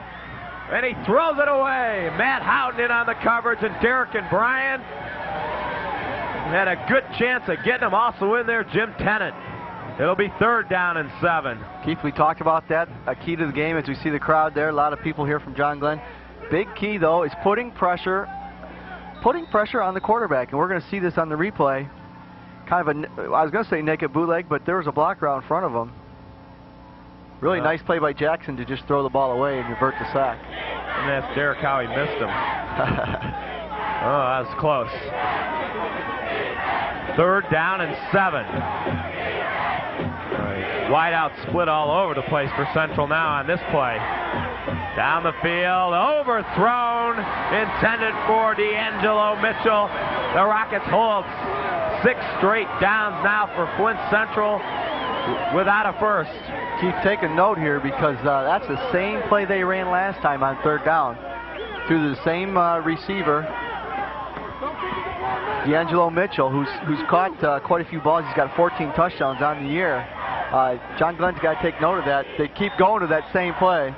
And he throws it away. Matt Houghton in on the coverage, and Derek and Bryan had a good chance of getting him. Also in there, Jim Tennant. It'll be 3rd down and 7. Keith, we talked about that. A key to the game as we see the crowd there. A lot of people here from John Glenn. Big key, though, is putting pressure on the quarterback. And we're going to see this on the replay. Kind of I was going to say naked bootleg, but there was a blocker out in front of him. Really nice play by Jackson to just throw the ball away and revert the sack. And that's Derek how he missed him. Oh, that was close. 3rd down and 7. Wide out split all over the place for Central now on this play. Down the field, overthrown, intended for D'Angelo Mitchell. The Rockets hold 6 straight downs now for Flint Central without a first. Keith, take a note here because that's the same play they ran last time on 3rd down. Through the same receiver, D'Angelo Mitchell, who's caught quite a few balls. He's got 14 touchdowns on the year. John Glenn's got to take note of that. They keep going to that same play.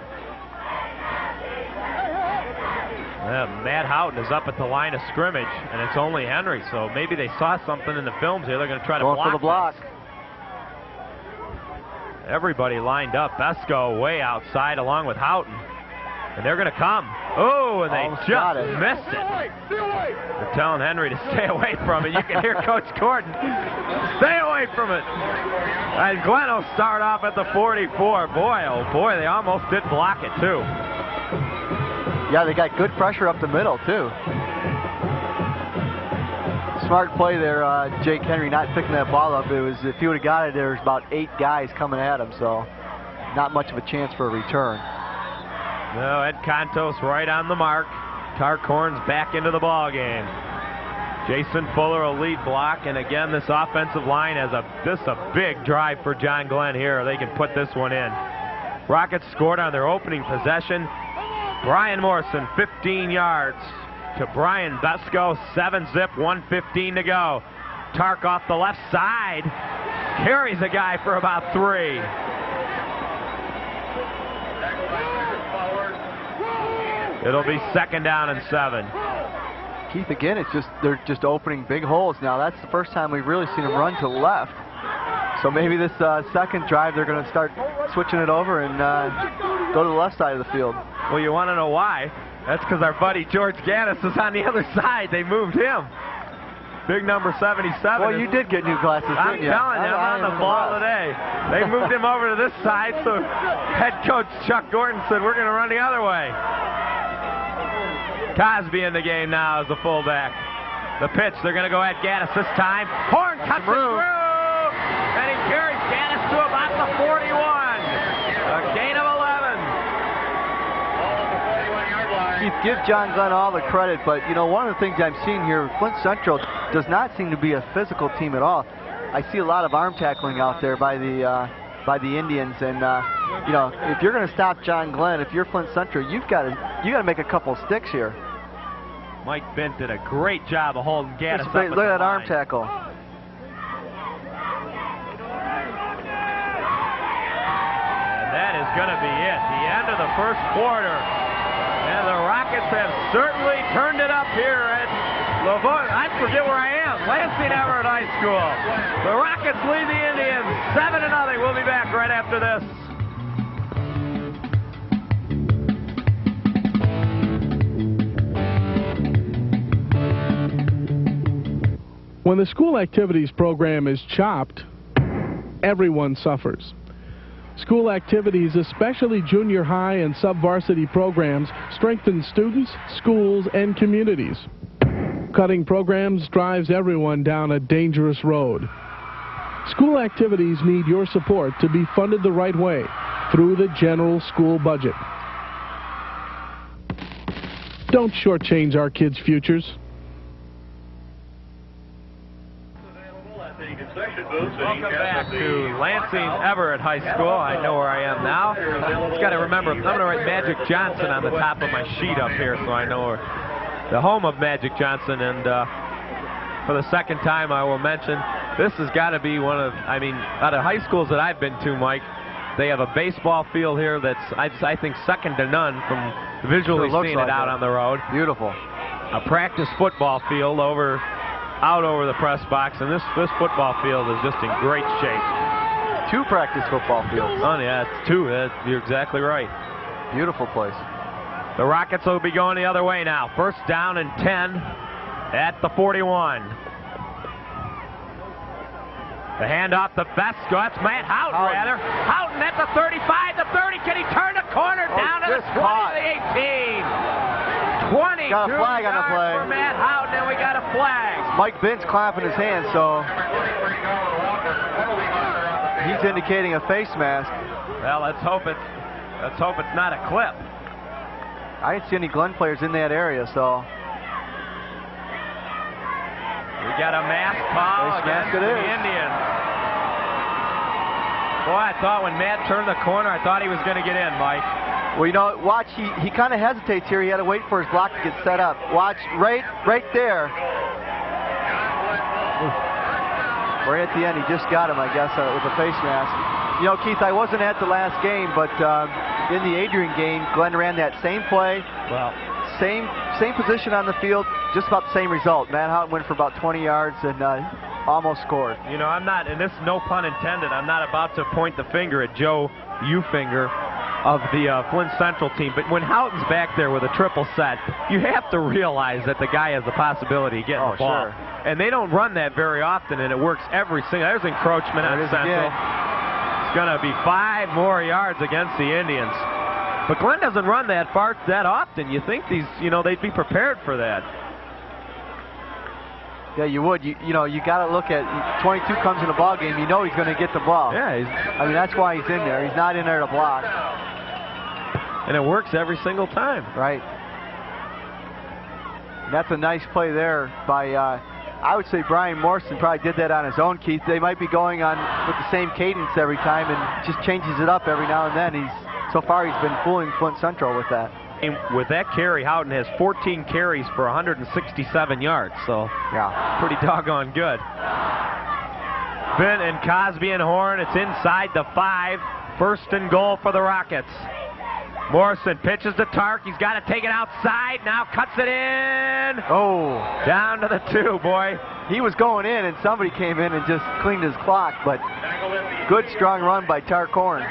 Matt Houghton is up at the line of scrimmage, and it's only Henry, so maybe they saw something in the films here. They're going to try to block. Going for the block. Everybody lined up. Besco way outside along with Houghton. And they're going to come. Oh, and they just missed it. They're telling Henry to stay away from it. You can hear Coach Gordon. Stay away from it. And Glenn will start off at the 44. Boy, oh boy, they almost did block it too. Yeah, they got good pressure up the middle too. Smart play there, Jake Henry not picking that ball up. It was, if he would have got it, there was about 8 guys coming at him, so not much of a chance for a return. No, Ed Contos right on the mark. Tarcorn's back into the ball game. Jason Fuller a lead block, and again this offensive line has a big drive for John Glenn here. They can put this one in. Rockets scored on their opening possession. Brian Morrison 15 yards to Brian Besco, 7-zip, 1:15 to go. Tark off the left side, carries a guy for about 3. It'll be 2nd down and 7. Keith, again, they're just opening big holes now. That's the first time we've really seen them run to the left. So maybe this second drive they're going to start switching it over and go to the left side of the field. Well, you want to know why? That's because our buddy George Gaddis is on the other side. They moved him. Big number 77. Well, you did get new glasses, I'm didn't you? telling you, I'm on the ball today. They moved him over to this side, so head coach Chuck Gordon said, we're going to run the other way. Cosby in the game now as the fullback. The pitch, they're going to go at Gaddis this time. Horn cuts it through, and he carries Gaddis to about the 41. A gain of 11. Keith, give John Glenn all the credit, but you know, one of the things I'm seeing here, Flint Central does not seem to be a physical team at all. I see a lot of arm tackling out there by the Indians, and you know, if you're going to stop John Glenn, if you're Flint Central, you got to make a couple sticks here. Mike Bent did a great job of holding Gaddis up. Look at that arm tackle. And that is going to be it. The end of the first quarter. And the Rockets have certainly turned it up here at I forget where I am. Lansing Everett High School. The Rockets lead the Indians 7-0. We'll be back right after this. When the school activities program is chopped, everyone suffers. School activities, especially junior high and sub-varsity programs, strengthen students, schools, and communities. Cutting programs drives everyone down a dangerous road. School activities need your support to be funded the right way through the general school budget. Don't shortchange our kids' futures. Welcome back to Lansing Everett High School. I know where I am now. Just got to remember, I'm going to write Magic Johnson on the top of my sheet up here so I know where the home of Magic Johnson. And for the second time, I will mention this has got to be one of, I mean, out of high schools that I've been to, Mike, they have a baseball field here that's, I think, second to none from visually seeing it out on the road. Beautiful. A practice football field out over the press box, and this football field is just in great shape. 2 practice football fields. Oh yeah, it's 2. You're exactly right. Beautiful place. The Rockets will be going the other way now. 1st down and 10 at the 41. The handoff to Fesco. That's Matt Houghton, rather. Houghton at the 35, the 30. Can he turn the corner down to the 20, the 18? 20. Got a flag on the play for Matt Houghton, and we got a flag. Mike Bint's clapping his hands, so he's indicating a face mask. Well, let's hope it's not a clip. I didn't see any Glenn players in that area, so we got a mask call against the Indians. Boy, I thought when Matt turned the corner, I thought he was going to get in, Mike. Well, you know, watch, he kind of hesitates here. He had to wait for his block to get set up. Watch, right there. Right at the end, he just got him, I guess, with a face mask. You know, Keith, I wasn't at the last game, but in the Adrian game, Glenn ran that same play. Well, same position on the field, just about the same result. Matt Houghton went for about 20 yards and almost scored. You know, I'm not, and this is no pun intended, I'm not about to point the finger at Joe Ufinger of the Flint Central team, but when Houghton's back there with a triple set, you have to realize that the guy has the possibility of getting the ball. Sure. And they don't run that very often, and it works every single. There's encroachment on Central. It's going to be 5 more yards against the Indians. But Glenn doesn't run that far that often. You think these, you know, they'd be prepared for that. Yeah, you would. You know, you got to look at 22 comes in the ball game. You know he's going to get the ball. Yeah, I mean, that's why he's in there. He's not in there to block. And it works every single time. Right. And that's a nice play there by, I would say Brian Morrison probably did that on his own, Keith. They might be going on with the same cadence every time and just changes it up every now and then. So far he's been fooling Flint Central with that. And with that carry, Houghton has 14 carries for 167 yards. So yeah, pretty doggone good. Finn and Cosby and Horn. It's inside the 5. First and goal for the Rockets. Morrison pitches to Tark. He's got to take it outside. Now cuts it in. Oh. Down to the 2, boy. He was going in, and somebody came in and just cleaned his clock. But good, strong run by Tark Horn.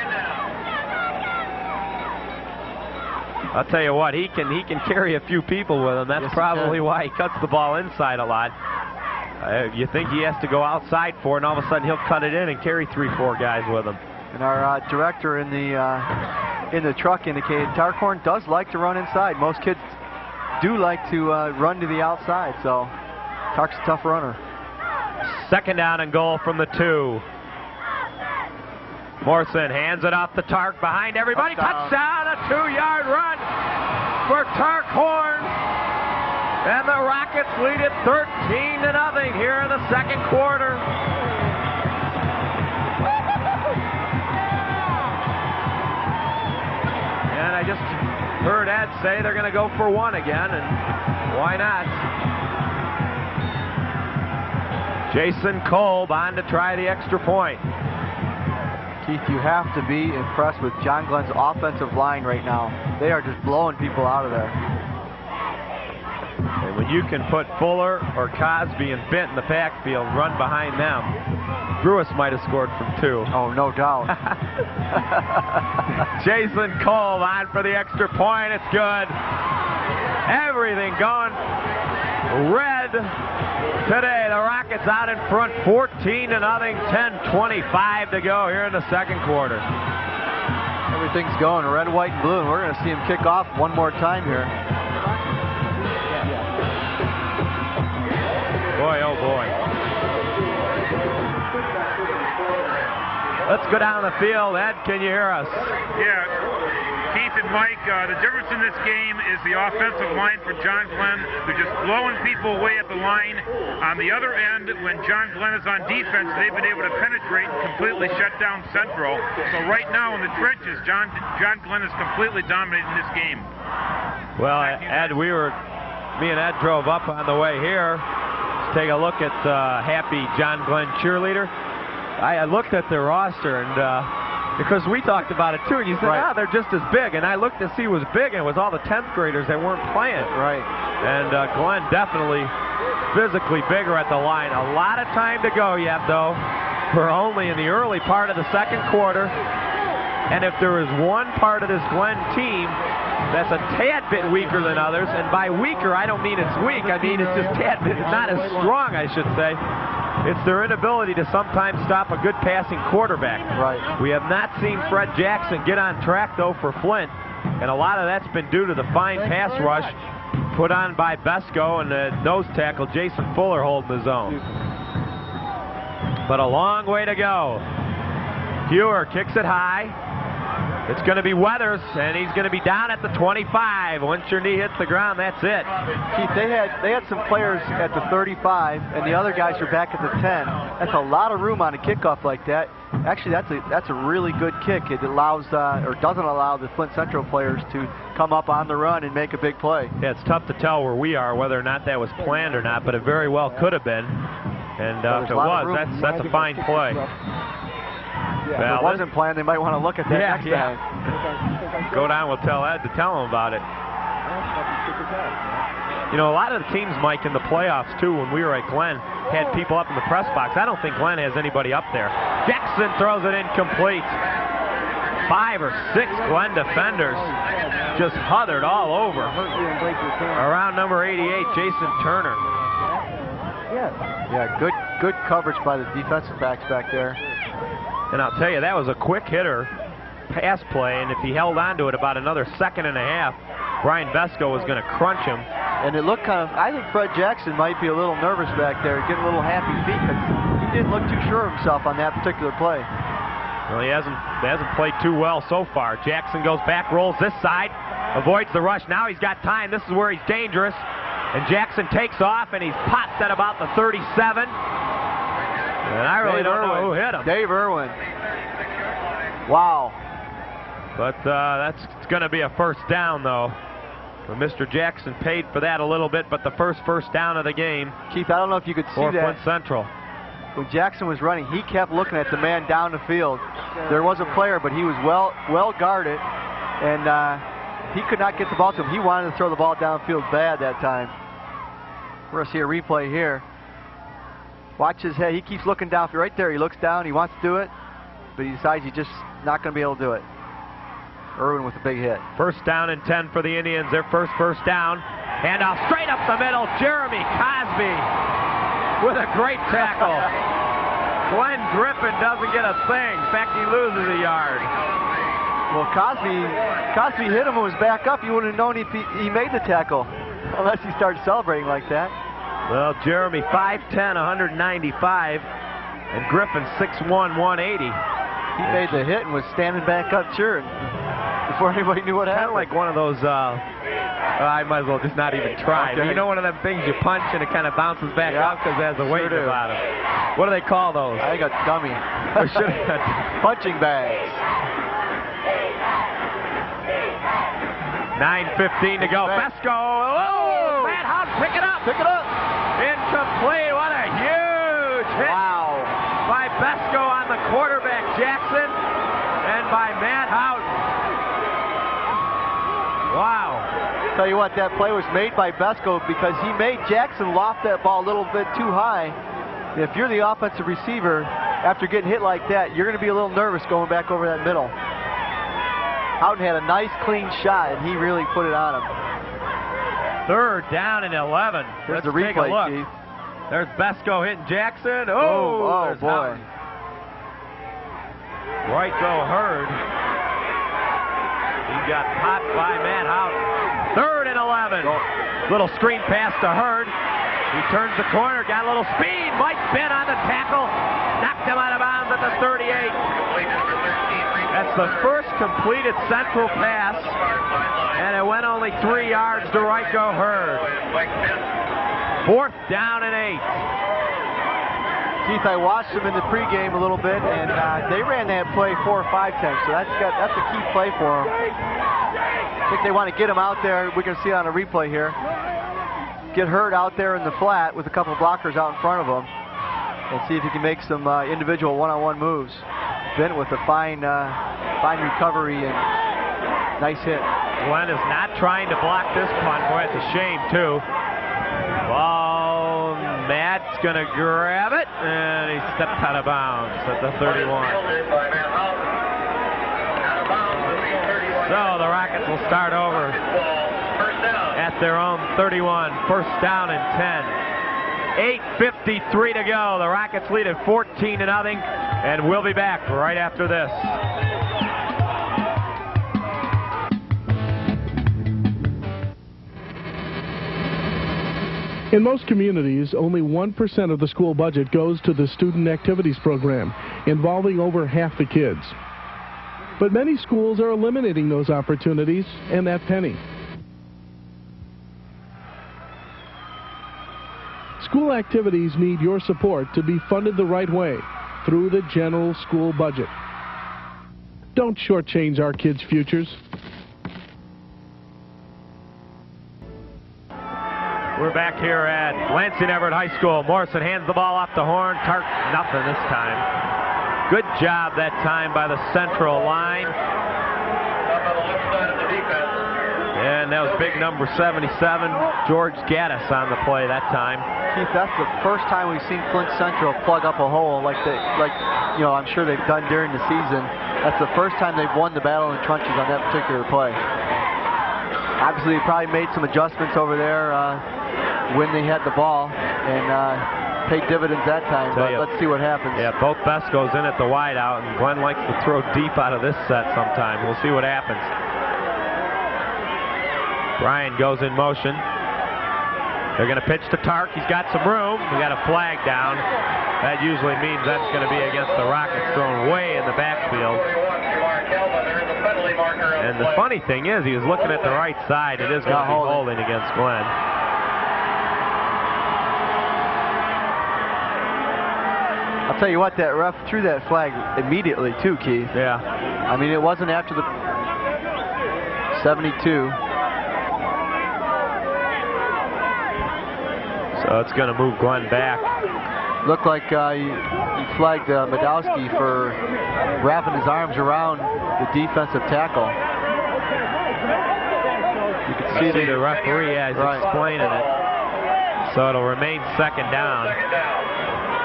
I'll tell you what, he can carry a few people with him. That's probably why he cuts the ball inside a lot. You think he has to go outside for it, and all of a sudden he'll cut it in and carry 3-4 guys with him. And our director in the truck indicated Tarkhorn does like to run inside. Most kids do like to run to the outside, so Tark's a tough runner. Second down and goal from the 2. Morrison hands it off to Tark behind everybody. Touchdown, a 2-yard run for Tark Horn. And the Rockets lead it 13-0 here in the second quarter. And I just heard Ed say they're going to go for 1 again, and why not? Jason Kolb on to try the extra point. Keith, you have to be impressed with John Glenn's offensive line right now. They are just blowing people out of there. And when you can put Fuller or Cosby and Bint in the backfield, run behind them, Brewis might have scored from 2. Oh, no doubt. Jason Kolb on for the extra point. It's good. Everything going red today. The Rockets out in front 14-0, 10:25 to go here in the second quarter. Everything's going red, white, and blue, and we're going to see him kick off one more time here. Boy, oh boy. Let's go down the field. Ed, can you hear us? Yeah. Keith and Mike, the difference in this game is the offensive line for John Glenn. They're just blowing people away at the line. On the other end, when John Glenn is on defense, they've been able to penetrate and completely shut down Central. So right now in the trenches, John Glenn is completely dominating this game. Well, Ed, me and Ed drove up on the way here to take a look at happy John Glenn cheerleader. I looked at their roster, and because we talked about it too, and you said, they're just as big. And I looked to see who was big, and it was all the 10th graders that weren't playing. Right. And Glenn definitely physically bigger at the line. A lot of time to go yet, though. We're only in the early part of the second quarter. And if there is one part of this Glenn team that's a tad bit weaker than others, and by weaker, I don't mean it's weak. I mean it's just tad bit, not as strong, I should say. It's their inability to sometimes stop a good passing quarterback. Right. We have not seen Fred Jackson get on track, though, for Flint, and a lot of that's been due to the fine pass rush put on by Besko and the nose tackle, Jason Fuller, holding his own. But a long way to go. Hewer kicks it high. It's going to be Weathers, and he's going to be down at the 25. Once your knee hits the ground, that's it. Keith, they had some players at the 35, and the other guys are back at the 10. That's a lot of room on a kickoff like that. Actually, that's a really good kick. It allows or doesn't allow the Flint Central players to come up on the run and make a big play. Yeah, it's tough to tell where we are whether or not that was planned or not, but it very well could have been. And if it was, that's a fine play. Yeah, if it wasn't planned, they might want to look at that next time. Go down, we'll tell Ed to tell him about it. You know, a lot of the teams, Mike, in the playoffs, too, when we were at Glenn, had people up in the press box. I don't think Glenn has anybody up there. Jackson throws it incomplete. 5 or 6 Glenn defenders just huddled all over. Around number 88, Jason Turner. Yeah, good coverage by the defensive backs back there. And I'll tell you, that was a quick hitter pass play, and if he held on to it about another second and a half, Brian Besko was going to crunch him. And it looked I think Fred Jackson might be a little nervous back there, getting a little happy feet, because he didn't look too sure of himself on that particular play. Well, he hasn't played too well so far. Jackson goes back, rolls this side, avoids the rush. Now he's got time. This is where he's dangerous. And Jackson takes off, and he's popped at about the 37. And I really don't know who hit him. Dave Irwin. Wow. But that's going to be a first down, though. But Mr. Jackson paid for that a little bit, but the first down of the game. Keith, I don't know if you could see that. For Flint Central. When Jackson was running, he kept looking at the man down the field. There was a player, but he was well guarded, and he could not get the ball to him. He wanted to throw the ball downfield bad that time. We're going to see a replay here. Watch his head. He keeps looking down. Right there, he looks down. He wants to do it, but he decides he's just not going to be able to do it. Irwin with a big hit. First down and 10 for the Indians. Their first down. Handoff straight up the middle. Jeremy Cosby with a great tackle. Glenn Griffin doesn't get a thing. In fact, he loses a yard. Well, Cosby hit him and was back up. You wouldn't have known he made the tackle unless he started celebrating like that. Well, Jeremy 5'10", 195, and Griffin 6'1", 180. He made the hit and was standing back up cheering before anybody knew what happened. Kind of like one of those, I might as well just not even try. Okay. You know, one of them things you punch and it kind of bounces back up because it has a weight about it. What do they call those? I think a dummy. Punching bags. 9:15 to go. Besko. Oh, Matt Hout, pick it up. Incomplete. What a huge hit. Wow. By Besko on the quarterback, Jackson, and by Matt Hout. Wow. Tell you what, that play was made by Besko because he made Jackson loft that ball a little bit too high. If you're the offensive receiver, after getting hit like that, you're going to be a little nervous going back over that middle. Houghton had a nice clean shot, and he really put it on him. Third down and 11. There's Let's the replay, take a look. Keith. There's Besko hitting Jackson. Oh boy. Right go Hurd. He got popped by Matt Houghton. Third and 11. Little screen pass to Hurd. He turns the corner, got a little speed. Mike Bent on the tackle. Knocked him out of bounds at the 38. That's the first completed Central pass. And it went only 3 yards to right go Hurd. Fourth down and 8. Keith, I watched them in the pregame a little bit, and they ran that play 4 or 5 times, so that's a key play for them. I think they want to get him out there. We can see it on a replay here. Get Hurd out there in the flat with a couple of blockers out in front of him, and see if he can make some individual one-on-one moves. Bent with a fine recovery and nice hit. Glenn is not trying to block this punt. Boy, it's a shame, too. Ball, Matt's going to grab it, and he stepped out of bounds at the 31. So the Rockets will start over at their own 31. First down and 10. 8:53 to go. The Rockets lead at 14-0, and we'll be back right after this. In most communities, only 1% of the school budget goes to the Student Activities Program, involving over half the kids. But many schools are eliminating those opportunities and that penny. School activities need your support to be funded the right way, through the general school budget. Don't shortchange our kids' futures. We're back here at Lansing Everett High School. Morrison hands the ball off the horn. Tark, nothing this time. Good job that time by the central line. And that was big number 77, George Gaddis, on the play that time. Keith, that's the first time we've seen Flint Central plug up a hole like I'm sure they've done during the season. That's the first time they've won the battle in the trenches on that particular play. Obviously, they probably made some adjustments over there when they had the ball and paid dividends that time, but let's see what happens. Yeah, both best goes in at the wide out, and Glenn likes to throw deep out of this set sometime. We'll see what happens. Bryan goes in motion. They're going to pitch to Tark. He's got some room. We got a flag down. That usually means that's going to be against the Rockets, thrown way in the backfield. And the funny thing is, he was looking at the right side. It is going to be holding against Glenn. I'll tell you what, that ref threw that flag immediately too, Keith. Yeah. I mean, it wasn't after the 72. So it's going to move Glenn back. Looked like he flagged Medowski for wrapping his arms around the defensive tackle. You can see the referee as explaining it. So it'll remain second down.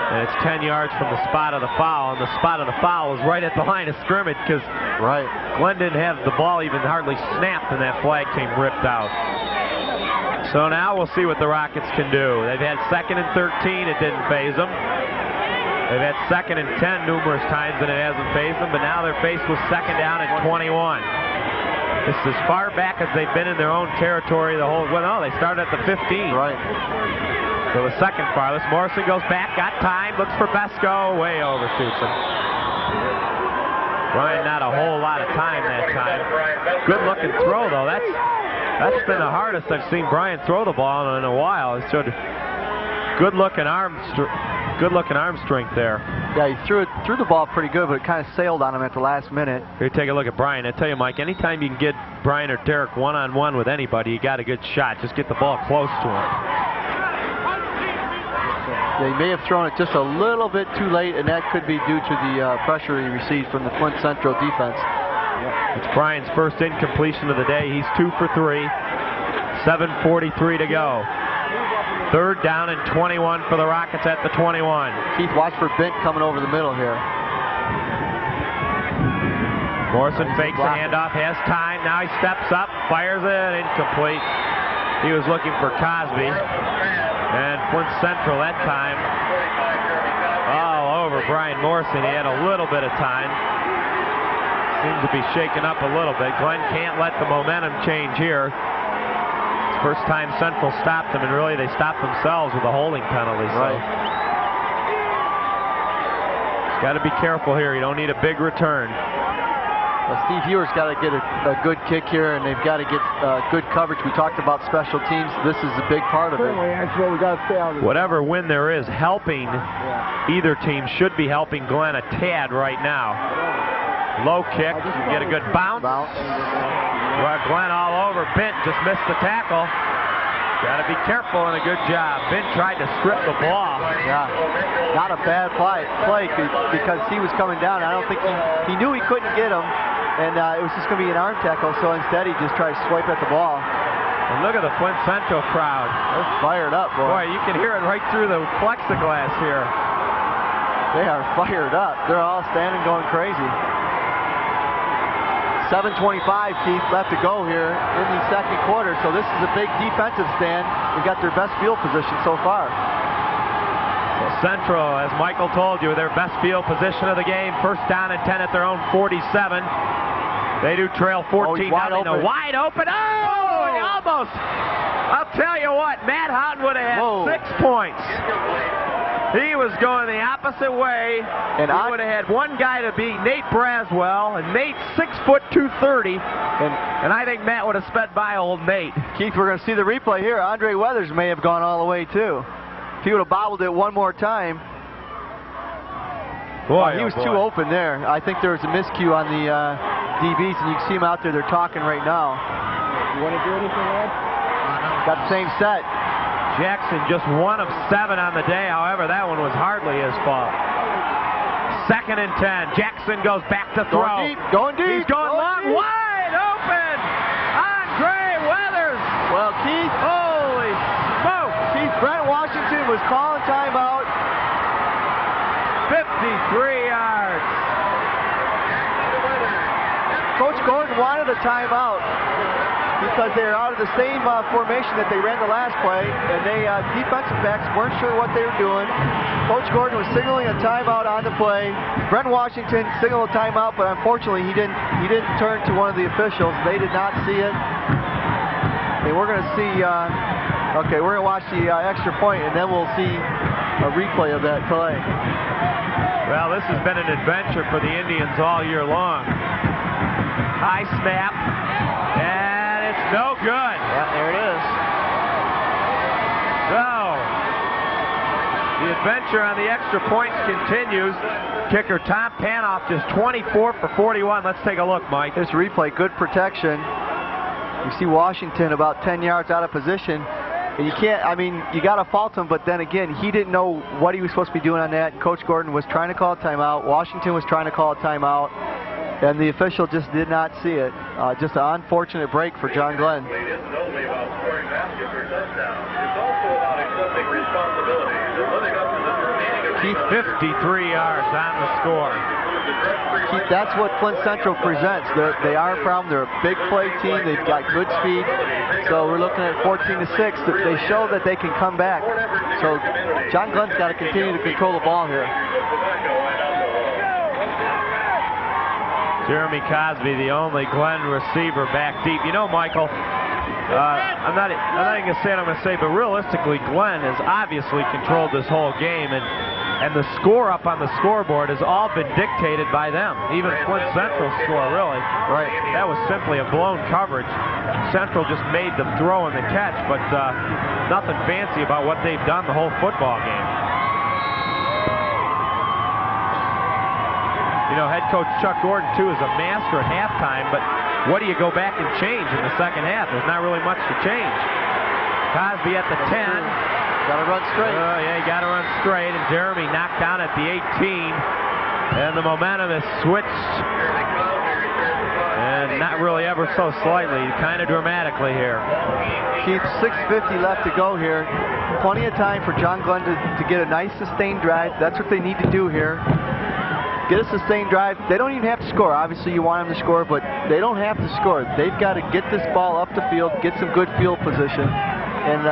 And it's 10 yards from the spot of the foul, and the spot of the foul is right at the line of scrimmage because Glenn didn't have the ball even hardly snapped, and that flag came ripped out. So now we'll see what the Rockets can do. They've had 2nd and 13, it didn't faze them. They've had 2nd and 10 numerous times, and it hasn't fazed them, but now they're faced with 2nd down and 21. This is as far back as they've been in their own territory the whole, well, no, they started at the 15. So the second farthest. Morrison goes back, got time, looks for Besko, way overshoots him. Bryan not a whole lot of time that time. Good looking throw though. That's been the hardest I've seen Bryan throw the ball in a while. It showed good looking arm strength there. Yeah, he threw the ball pretty good, but it kind of sailed on him at the last minute. Here, take a look at Bryan. I tell you, Mike, anytime you can get Bryan or Derek one-on-one with anybody, you got a good shot. Just get the ball close to him. Yeah, he may have thrown it just a little bit too late, and that could be due to the pressure he received from the Flint Central defense. It's Bryan's first incompletion of the day. He's 2 for 3. 7:43 to go. 3rd down and 21 for the Rockets at the 21. Keith, watch for Bint coming over the middle here. Morrison fakes the handoff, has time. Now he steps up, fires it, incomplete. He was looking for Cosby. And Flint Central that time all over Bryan Morrison. He had a little bit of time. Seems to be shaken up a little bit. Glenn can't let the momentum change here. It's the first time Central stopped them, and really they stopped themselves with a holding penalty. So. He's got to be careful here. You don't need a big return. Well, Steve Ewer's got to get a good kick here, and they've got to get good coverage. We talked about special teams. This is a big part of it. Whatever win there is, helping either team should be helping Glenn a tad right now. Low kick, get a good bounce. Glenn all over. Bint just missed the tackle. Got to be careful, and a good job. Bint tried to strip the ball. Yeah, not a bad play because he was coming down. I don't think he knew he couldn't get him. And it was just going to be an arm tackle, so instead he just tried to swipe at the ball. And look at the Flint Central crowd. They're fired up, boy. Boy, you can hear it right through the plexiglass here. They are fired up. They're all standing going crazy. 7:25, Keith, left to go here in the second quarter, so this is a big defensive stand. They've got their best field position so far. Central, as Michael told you, their best field position of the game. First down and 10 at their own 47. They do trail 14. Wide open. Wide open. Oh, he almost. I'll tell you what, Matt Houghton would have had 6 points. He was going the opposite way, and he would have had one guy to beat, Nate Braswell, and Nate's 6 foot 230, and I think Matt would have sped by old Nate. Keith, we're going to see the replay here. Andre Weathers may have gone all the way too. If he would have bobbled it one more time. Boy, he was too open there. I think there was a miscue on the DBs, and you can see them out there. They're talking right now. You want to do anything else? Got the same set. Jackson just 1 of 7 on the day. However, that one was hardly his fault. 2nd and 10. Jackson goes back to throw. Going deep. He's going long. Deep. Wide open. Andre Weathers. Well, Keith. Holy smoke. Keith, Brent Washington was calling timeout. 53 yards. Coach Gordon wanted a timeout because they're out of the same formation that they ran the last play, and they defensive backs weren't sure what they were doing. Coach Gordon was signaling a timeout on the play. Brent Washington signaled a timeout, but unfortunately he didn't turn to one of the officials. They did not see it. And we're going to see. Okay, we're going to watch the extra point, and then we'll see a replay of that play. Well, this has been an adventure for the Indians all year long. High snap, and it's no good. Yeah, there it is. So, the adventure on the extra points continues. Kicker Tom Panoff just 24 for 41. Let's take a look, Mike. This replay, good protection. You see Washington about 10 yards out of position. And you can't, I mean, you got to fault him, but then again, he didn't know what he was supposed to be doing on that. Coach Gordon was trying to call a timeout. Washington was trying to call a timeout. And the official just did not see it. Just an unfortunate break for John Glenn. It isn't only about scoring baskets or touchdowns. It's also about accepting responsibility and living up to the remaining of 53 yards on the score. Keith, that's what Flint Central presents. They are a problem. They're a big play team. They've got good speed. So we're looking at 14-6. They show that they can come back. So John Glenn's got to continue to control the ball here. Jeremy Cosby, the only Glenn receiver back deep. You know, Michael, I'm not even going to say what I'm going to say, but realistically, Glenn has obviously controlled this whole game, and the score up on the scoreboard has all been dictated by them. Even Flint Central's score, really. Right. That was simply a blown coverage. Central just made them throw in the catch, but nothing fancy about what they've done the whole football game. You know, head coach Chuck Gordon, too, is a master at halftime, but what do you go back and change in the second half? There's not really much to change. Cosby at the 10. Got to run straight. Yeah, you got to run straight, and Jeremy knocked down at the 18, and the momentum is switched, and not really ever so slightly, kind of dramatically here. Keith, 6:50 left to go here. Plenty of time for John Glenn to get a nice sustained drive. That's what they need to do here. Get a sustained drive. They don't even have to score. Obviously, you want them to score, but they don't have to score. They've got to get this ball up the field, get some good field position, and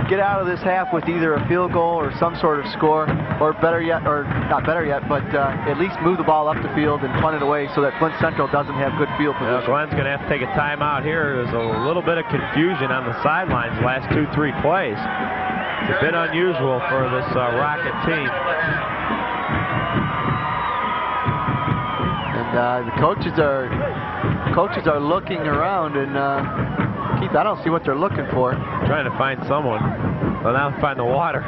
get out of this half with either a field goal or some sort of score, or better yet, or not better yet, but at least move the ball up the field and punt it away so that Flint Central doesn't have good field position. Glenn's going to have to take a timeout here. There's a little bit of confusion on the sidelines last 2-3 plays. It's a bit unusual for this Rocket team. The coaches are looking around, and Keith, I don't see what they're looking for. Trying to find someone. Well, now find the water.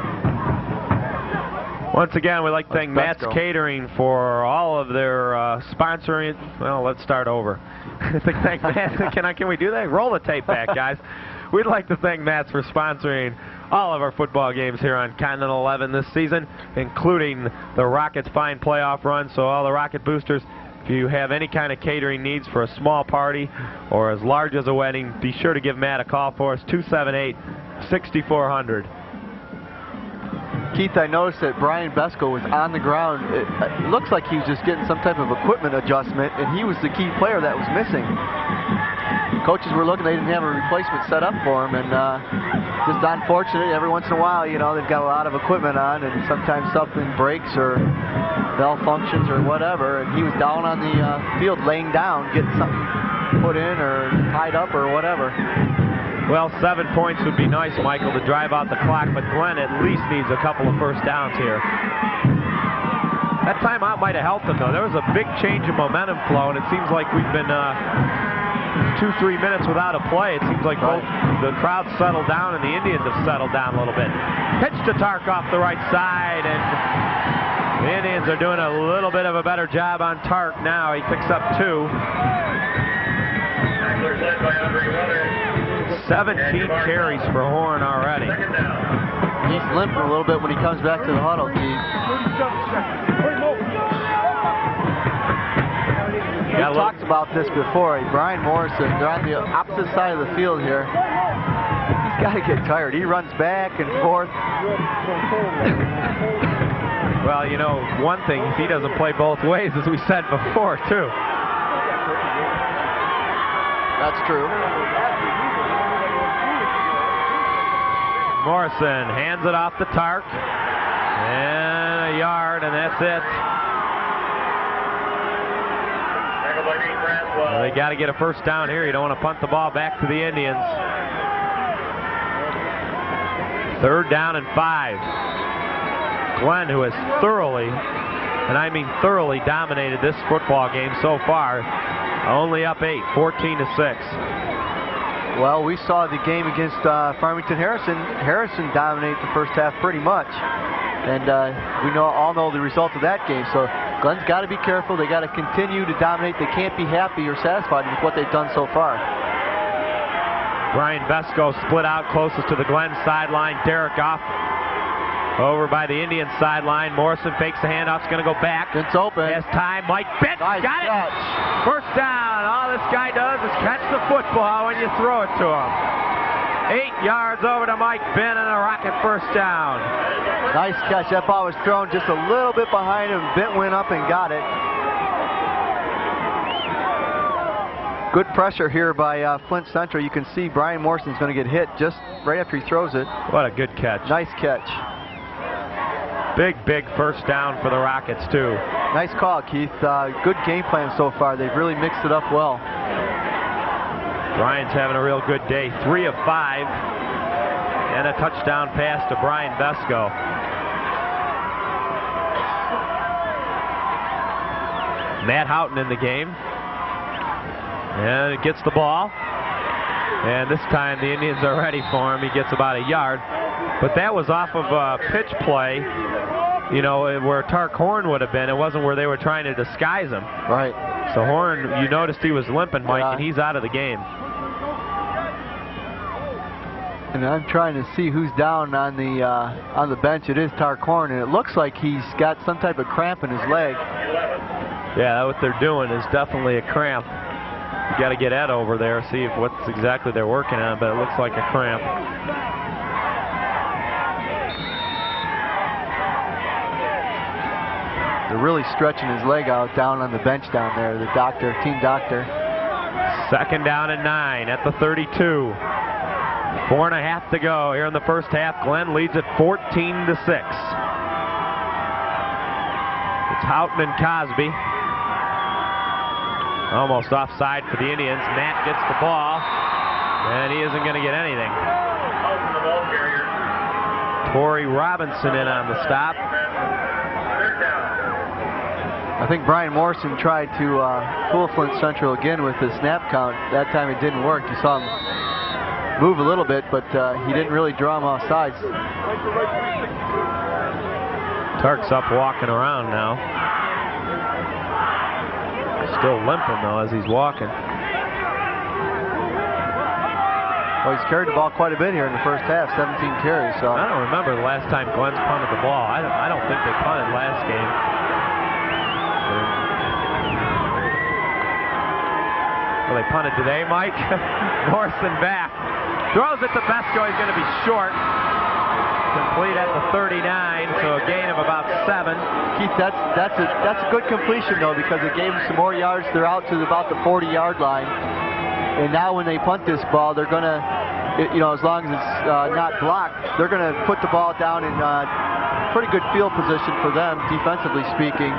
Once again, we'd like to thank Matt's Catering for all of their sponsoring. Well, let's start over. Thank Matt. Can we do that? Roll the tape back, guys. We'd like to thank Matt's for sponsoring all of our football games here on Continental 11 this season, including the Rockets' fine playoff run. So all the Rocket boosters, if you have any kind of catering needs for a small party or as large as a wedding, be sure to give Matt a call for us, 278-6400. Keith, I noticed that Brian Besko was on the ground. It looks like he was just getting some type of equipment adjustment, and he was the key player that was missing. coaches were looking, they didn't have a replacement set up for him, and just unfortunate. Every once in a while, you know, they've got a lot of equipment on, and sometimes something breaks or malfunctions or whatever, and he was down on the field laying down, getting something put in or tied up or whatever. Well, 7 points would be nice, Michael, to drive out the clock, but Glenn at least needs a couple of first downs here. That timeout might have helped them, though. There was a big change in momentum flow, and it seems like we've been 2-3 minutes without a play. It seems like both the crowd settled down and the Indians have settled down a little bit. Pitch to Tark off the right side, and the Indians are doing a little bit of a better job on Tark now. He picks up 2. 17 carries for Horn already. He's limping a little bit when he comes back to the huddle, Keith. We talked about this before. Brian Morrison, they're on the opposite side of the field here. He's got to get tired. He runs back and forth. Well, you know, one thing, he doesn't play both ways, as we said before, too. That's true. Morrison hands it off to Tark. And a yard, and that's it. Well, they got to get a first down here. You don't want to punt the ball back to the Indians. 3rd down and 5. Glenn, who has thoroughly, and I mean thoroughly, dominated this football game so far, only up 8, 14-6. Well, we saw the game against Farmington Harrison. Harrison dominated the first half pretty much, and we all know the result of that game. So Glenn's got to be careful. They got to continue to dominate. They can't be happy or satisfied with what they've done so far. Brian Vesco split out closest to the Glenn sideline. Derek off over by the Indian sideline. Morrison fakes the handoff. It's going to go back. It's open. Has time. Mike Bent nice got catch. It. First down. All this guy does is catch the football when you throw it to him. 8 yards over to Mike Bent and a Rocket first down. Nice catch. That ball was thrown just a little bit behind him. Bent went up and got it. Good pressure here by Flint Central. You can see Brian Morrison's going to get hit just right after he throws it. What a good catch. Nice catch. Big first down for the Rockets, too. Nice call, Keith. Good game plan so far. They've really mixed it up well. Brian's having a real good day. 3 of 5. And a touchdown pass to Brian Vesco. Matt Houghton in the game. And it gets the ball. And this time the Indians are ready for him. He gets about a yard. But that was off of a pitch play, you know, where Tark Horn would have been. It wasn't where they were trying to disguise him. Right. So Horn, you noticed he was limping, Mike, and he's out of the game. And I'm trying to see who's down on the bench. It is Tark Horn, and it looks like he's got some type of cramp in his leg. Yeah, what they're doing is definitely a cramp. You got to get Ed over there, see if what's exactly they're working on, but it looks like a cramp. They're really stretching his leg out down on the bench down there, the doctor, team doctor. 2nd down and 9 at the 32. 4.5 to go here in the first half. Glenn leads at 14-6. It's Houghton and Cosby. Almost offside for the Indians. Matt gets the ball, and he isn't going to get anything. Torrey Robinson in on the stop. I think Brian Morrison tried to fool Flint Central again with the snap count. That time it didn't work. You saw him move a little bit, but he didn't really draw him off sides. Tark's up walking around now. Still limping, though, as he's walking. Well, he's carried the ball quite a bit here in the first half, 17 carries. So I don't remember the last time Glenn's punted the ball. I don't think they punted last game. Well, they punted today, Mike. Morrison back. Throws it to Vesco. He's going to be short. Complete at the 39, so a gain of about 7. Keith, that's a good completion, though, because it gave him some more yards. They're out to about the 40-yard line. And now when they punt this ball, they're going to, as long as it's not blocked, they're going to put the ball down in pretty good field position for them, defensively speaking.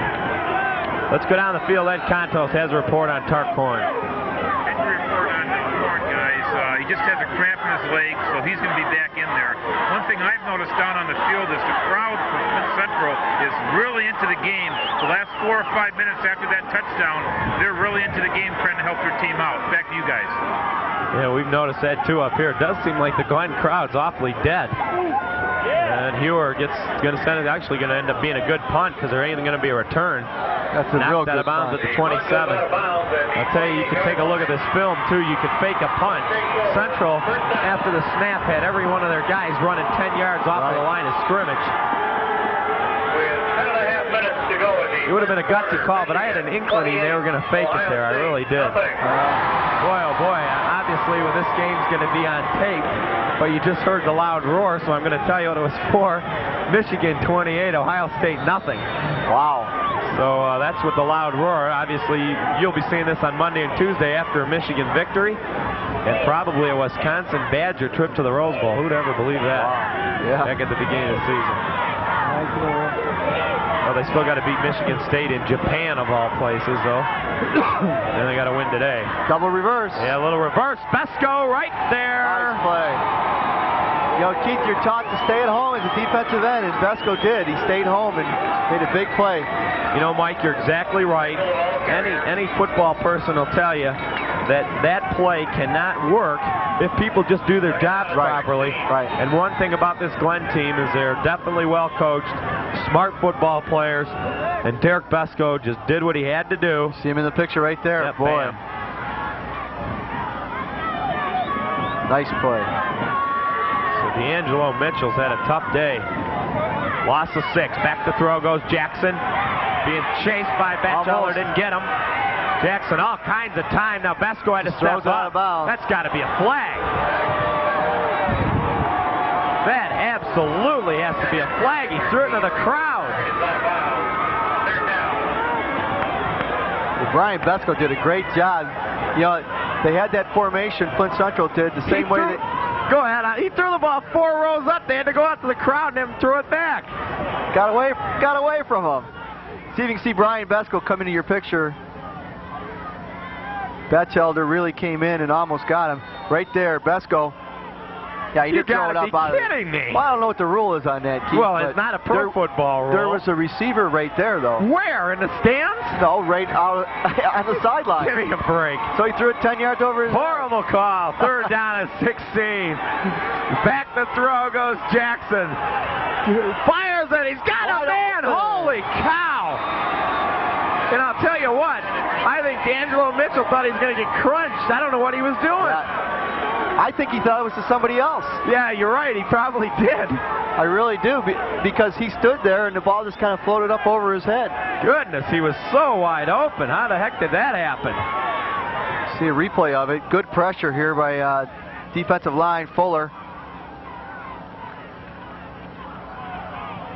Let's go down the field. Ed Contos has a report on Tarcorn. Injury report on Tarcorn, guys. He just has a cramp in his leg, so he's going to be back in there. One thing I've noticed down on the field is the crowd for Flint Central is really into the game. The last 4 or 5 minutes after that touchdown, they're really into the game trying to help their team out. Back to you guys. Yeah, we've noticed that too up here. It does seem like the Glenn crowd's awfully dead. And Hewer going to send it, actually going to end up being a good punt because there ain't going to be a return. That's a real good out of bounds punt. at the 27. I'll tell you, you can take a look at this film too. You could fake a punt. Central, after the snap, had every one of their guys running 10 yards off of the line of scrimmage. It would have been a gutsy call, but I had an inkling they were going to fake it there. I really did. Boy, oh boy, obviously when this game's going to be on tape, but you just heard the loud roar, so I'm going to tell you what it was for. Michigan 28, Ohio State nothing. Wow. So that's with the loud roar. Obviously, you'll be seeing this on Monday and Tuesday after a Michigan victory, and probably a Wisconsin Badger trip to the Rose Bowl. Who'd ever believe that? Wow. Yeah. Back at the beginning of the season. Well, they still got to beat Michigan State in Japan, of all places, though. And they got to win today. Double reverse. Yeah, a little reverse. Besko right there. Nice play. Keith, you're taught to stay at home as a defensive end, and Besko did. He stayed home and made a big play. Mike, you're exactly right. Any football person will tell you that play cannot work if people just do their jobs properly. Right. And one thing about this Glenn team is they're definitely well coached, smart football players, and Derek Besko just did what he had to do. See him in the picture right there. Yep, boy. bam. Nice play. So D'Angelo Mitchell's had a tough day. Loss of 6. Back to throw goes Jackson. Being chased by Batchelder, didn't get him. Jackson all kinds of time. Now Besko had to step up. That's got to be a flag. That absolutely has to be a flag. He threw it into the crowd. Brian Besko did a great job. They had that formation, Flint Central did, the same way that... Go ahead. He threw the ball 4 rows up. They had to go out to the crowd and threw it back. Got away from him. See if you can see Brian Besko come into your picture. Batchelder really came in and almost got him. Right there, Besko. Yeah, he did throw it up out of it. You gotta be kidding me. Well, I don't know what the rule is on that, Keith. Well, it's not a pro football rule. There was a receiver right there, though. Where? In the stands? No, right out on the sideline. Give me a break. So he threw it 10 yards over his head. Horrible call. 3rd down at 16. Back the throw goes Jackson. Fires it. He's got a man. Holy cow. And I'll tell you what, I think D'Angelo Mitchell thought he was going to get crunched. I don't know what he was doing. I think he thought it was to somebody else. Yeah, you're right. He probably did. I really do, because he stood there and the ball just kind of floated up over his head. Goodness, he was so wide open. How the heck did that happen? See a replay of it. Good pressure here by defensive line Fuller.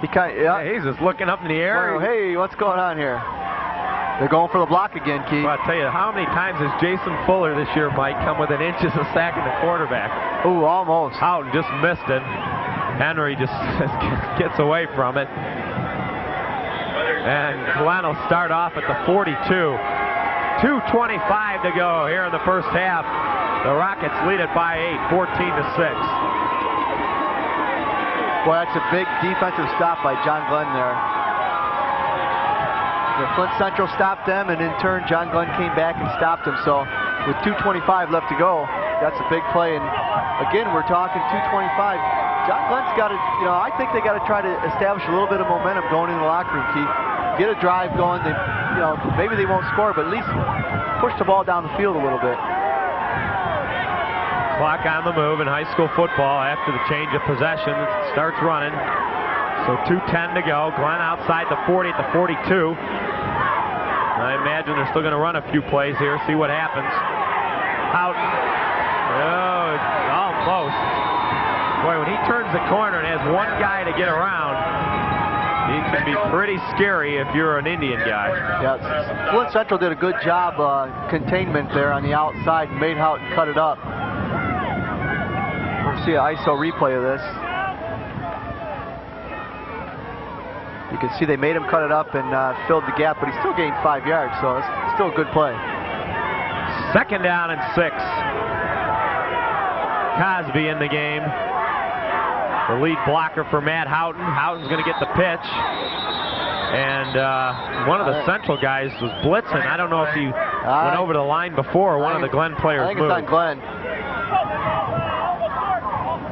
He's just looking up in the air. Well, hey, what's going on here? They're going for the block again, Keith. Well, I'll tell you, how many times has Jason Fuller this year, Mike, come within inches of sacking the quarterback? Ooh, almost. Out and just missed it. Henry just gets away from it. And Glenn will start off at the 42. 2:25 to go here in the first half. The Rockets lead it by 8, 14-6. Boy, that's a big defensive stop by John Glenn there. Flint Central stopped them, and in turn, John Glenn came back and stopped them. So with 2:25 left to go, that's a big play. And again, we're talking 2:25. John Glenn's got to, I think they got to try to establish a little bit of momentum going into the locker room, Keith. Get a drive going. They, maybe they won't score, but at least push the ball down the field a little bit. Clock on the move in high school football after the change of possession. It starts running. So 2:10 to go. Glenn outside the 40 at the 42. I imagine they're still going to run a few plays here, see what happens. Houghton. Oh, almost. Boy, when he turns the corner and has one guy to get around, He can be pretty scary if you're an Indian guy. Yeah, Flint Central did a good job containment there on the outside and made Houghton cut it up. We'll see an ISO replay of this. You can see they made him cut it up and filled the gap, but he still gained 5 yards, so it's still a good play. 2nd down and 6. Cosby in the game. The lead blocker for Matt Houghton. Houghton's going to get the pitch. And one of the Central guys was blitzing. I don't know if he went over the line before or one of the Glenn players moved. I think it's on Glenn.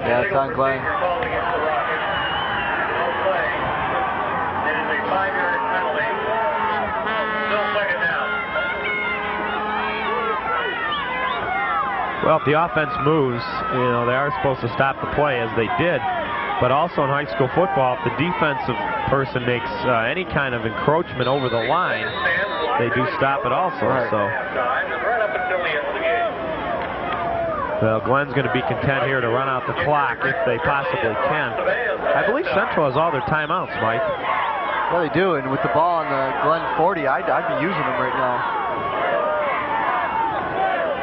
Yeah, it's on Glenn. Well, if the offense moves, you know, they are supposed to stop the play, as they did. But also in high school football, if the defensive person makes any kind of encroachment over the line, they do stop it also. Right. So, well, Glenn's going to be content here to run out the clock if they possibly can. I believe Central has all their timeouts, Mike. Well, they do, and with the ball on the Glenn 40, I'd be using them right now.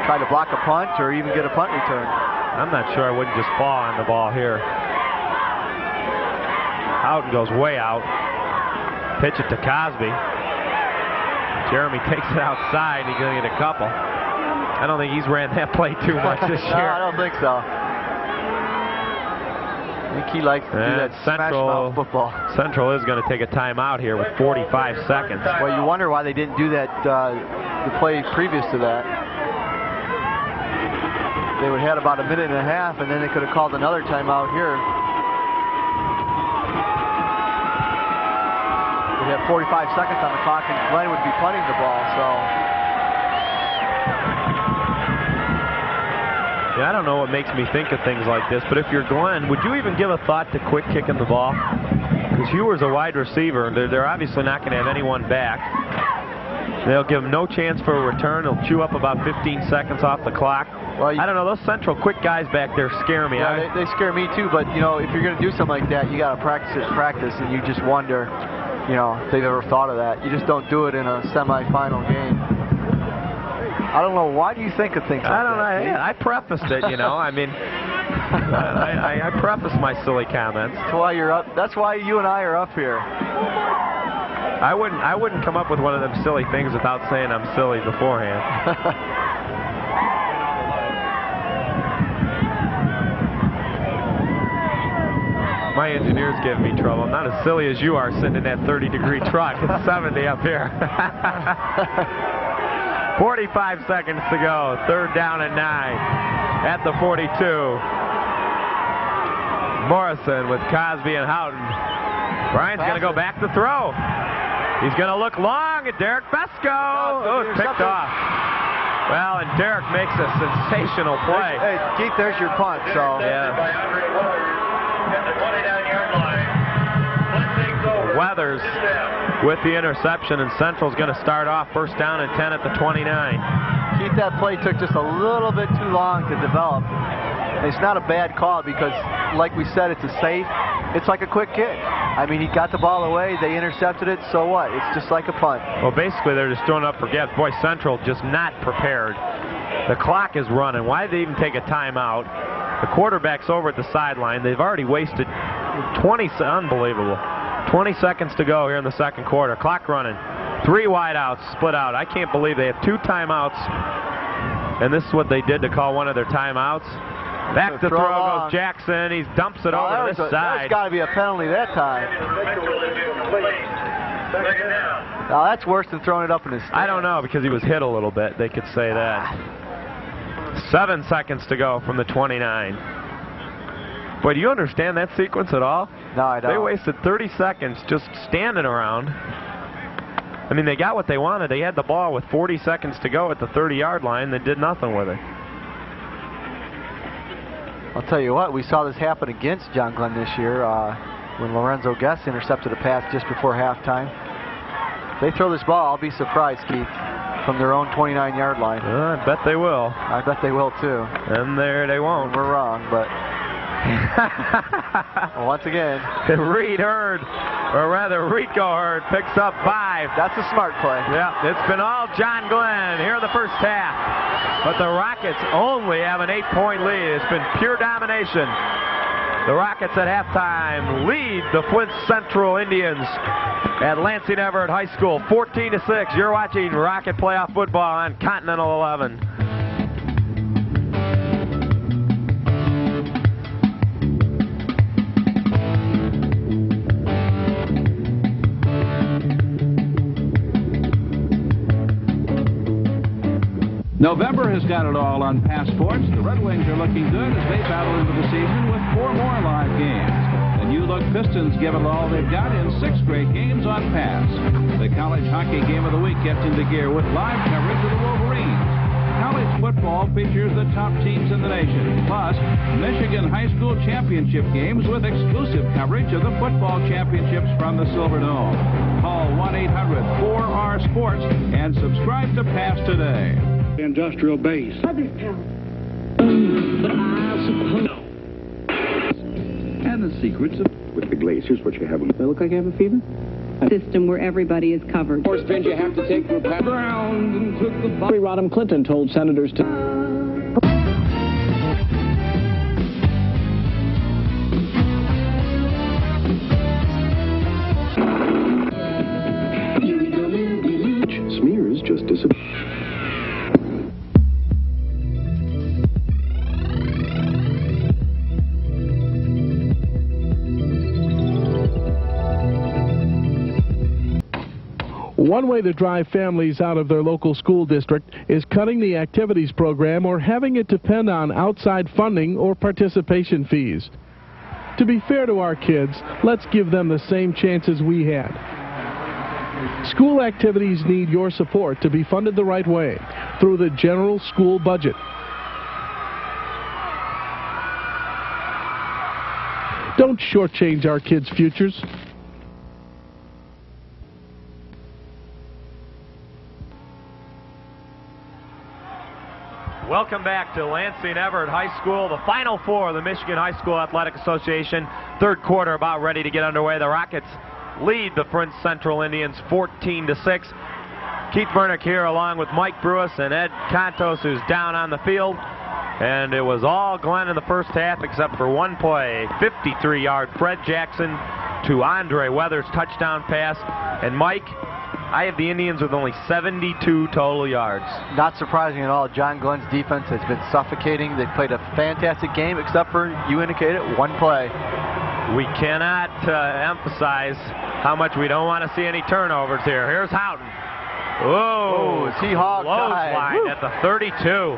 Try to block a punt or even get a punt return. I'm not sure I wouldn't just fall on the ball here. Houghton goes way out. Pitch it to Cosby. Jeremy takes it outside. He's going to get a couple. I don't think he's ran that play too much this year. No, I don't think so. I think he likes to do that Central football. Central is going to take a timeout here with 45 seconds. Well, you wonder why they didn't do that the play previous to that. They would have had about a minute and a half, and then they could have called another timeout here. They have 45 seconds on the clock, and Glenn would be punting the ball. So, yeah, I don't know what makes me think of things like this, but if you're Glenn, would you even give a thought to quick kicking the ball? Because Hewer's a wide receiver, and they're obviously not going to have anyone back. They'll give him no chance for a return. They'll chew up about 15 seconds off the clock. Well, I don't know, those Central quick guys back there scare me. Yeah, they scare me too, but, you know, if you're going to do something like that, you got to practice, and you just wonder, you know, if they've ever thought of that. You just don't do it in a semifinal game. I don't know, why do you think of things like that? I don't know, yeah, I prefaced it, you know, I mean, I prefaced my silly comments. That's why you're up, that's why you and I are up here. I wouldn't come up with one of them silly things without saying I'm silly beforehand. My engineer's giving me trouble. I'm not as silly as you are sitting in that 30-degree truck. It's 70 up here. 45 seconds to go. 3rd down and 9 at the 42. Morrison with Cosby and Houghton. Bryant's going to go back to throw. He's going to look long at Derek Besco. Oh, it's picked off. Well, and Derek makes a sensational play. Hey, Keith, there's your punt. So yeah. Weathers with the interception, and Central's going to start off 1st down and 10 at the 29. Keith, that play took just a little bit too long to develop. It's not a bad call because, like we said, it's a safe. It's like a quick kick. I mean, he got the ball away, they intercepted it, so what? It's just like a punt. Well, basically, they're just throwing up for grabs. Boy, Central just not prepared. The clock is running. Why did they even take a timeout? The quarterback's over at the sideline. They've already wasted 20, unbelievable. 20 seconds to go here in the 2nd quarter. Clock running. 3 wideouts split out. I can't believe they have 2 timeouts, and this is what they did to call one of their timeouts. Back to throw goes Jackson. He dumps it over to this side. That's got to be a penalty that time. Now that's worse than throwing it up in his stand. I don't know, because he was hit a little bit. They could say that. 7 seconds to go from the 29. Boy, do you understand that sequence at all? No, I don't. They wasted 30 seconds just standing around. I mean, they got what they wanted. They had the ball with 40 seconds to go at the 30-yard line. They did nothing with it. I'll tell you what, we saw this happen against John Glenn this year when Lorenzo Guest intercepted a pass just before halftime. They throw this ball, I'll be surprised, Keith, from their own 29-yard line. I bet they will. I bet they will, too. And there they won't. We're wrong, but Once again. Rico Hurd picks up 5. That's a smart play. Yeah, it's been all John Glenn here in the first half. But the Rockets only have an 8-point lead. It's been pure domination. The Rockets at halftime lead the Flint Central Indians at Lansing Everett High School 14-6. You're watching Rocket Playoff Football on Continental 11. November has got it all on passports. The Red Wings are looking good as they battle into the season with 4 more live games. The New Look Pistons give it all they've got in 6 great games on Pass. The College Hockey Game of the Week gets into gear with live coverage of the Wolverines. College football features the top teams in the nation, plus Michigan High School Championship games with exclusive coverage of the football championships from the Silver Dome. Call 1-800-4R-SPORTS and subscribe to Pass today. Industrial base. And the secrets of with the glaciers, what you have. They look like you have a fever? System where everybody is covered. Horse bench you have to take the ground and took the body. Rodham Clinton told senators to. Smears just disappear. One way to drive families out of their local school district is cutting the activities program or having it depend on outside funding or participation fees. To be fair to our kids, let's give them the same chances we had. School activities need your support to be funded the right way, through the general school budget. Don't shortchange our kids' futures. Welcome back to Lansing Everett High School, the Final Four of the Michigan High School Athletic Association. Third quarter about ready to get underway. The Rockets lead the Flint Central Indians 14-6. Keith Bernick here along with Mike Brewis and Ed Contos, who's down on the field. And it was all Glenn in the first half except for one play. 53-yard Fred Jackson to Andre Weathers touchdown pass. And Mike, I have the Indians with only 72 total yards. Not surprising at all. John Glenn's defense has been suffocating. They played a fantastic game, except for, you indicated, one play. We cannot emphasize how much we don't want to see any turnovers here. Here's Houghton. Oh, T-Hawk line at the 32.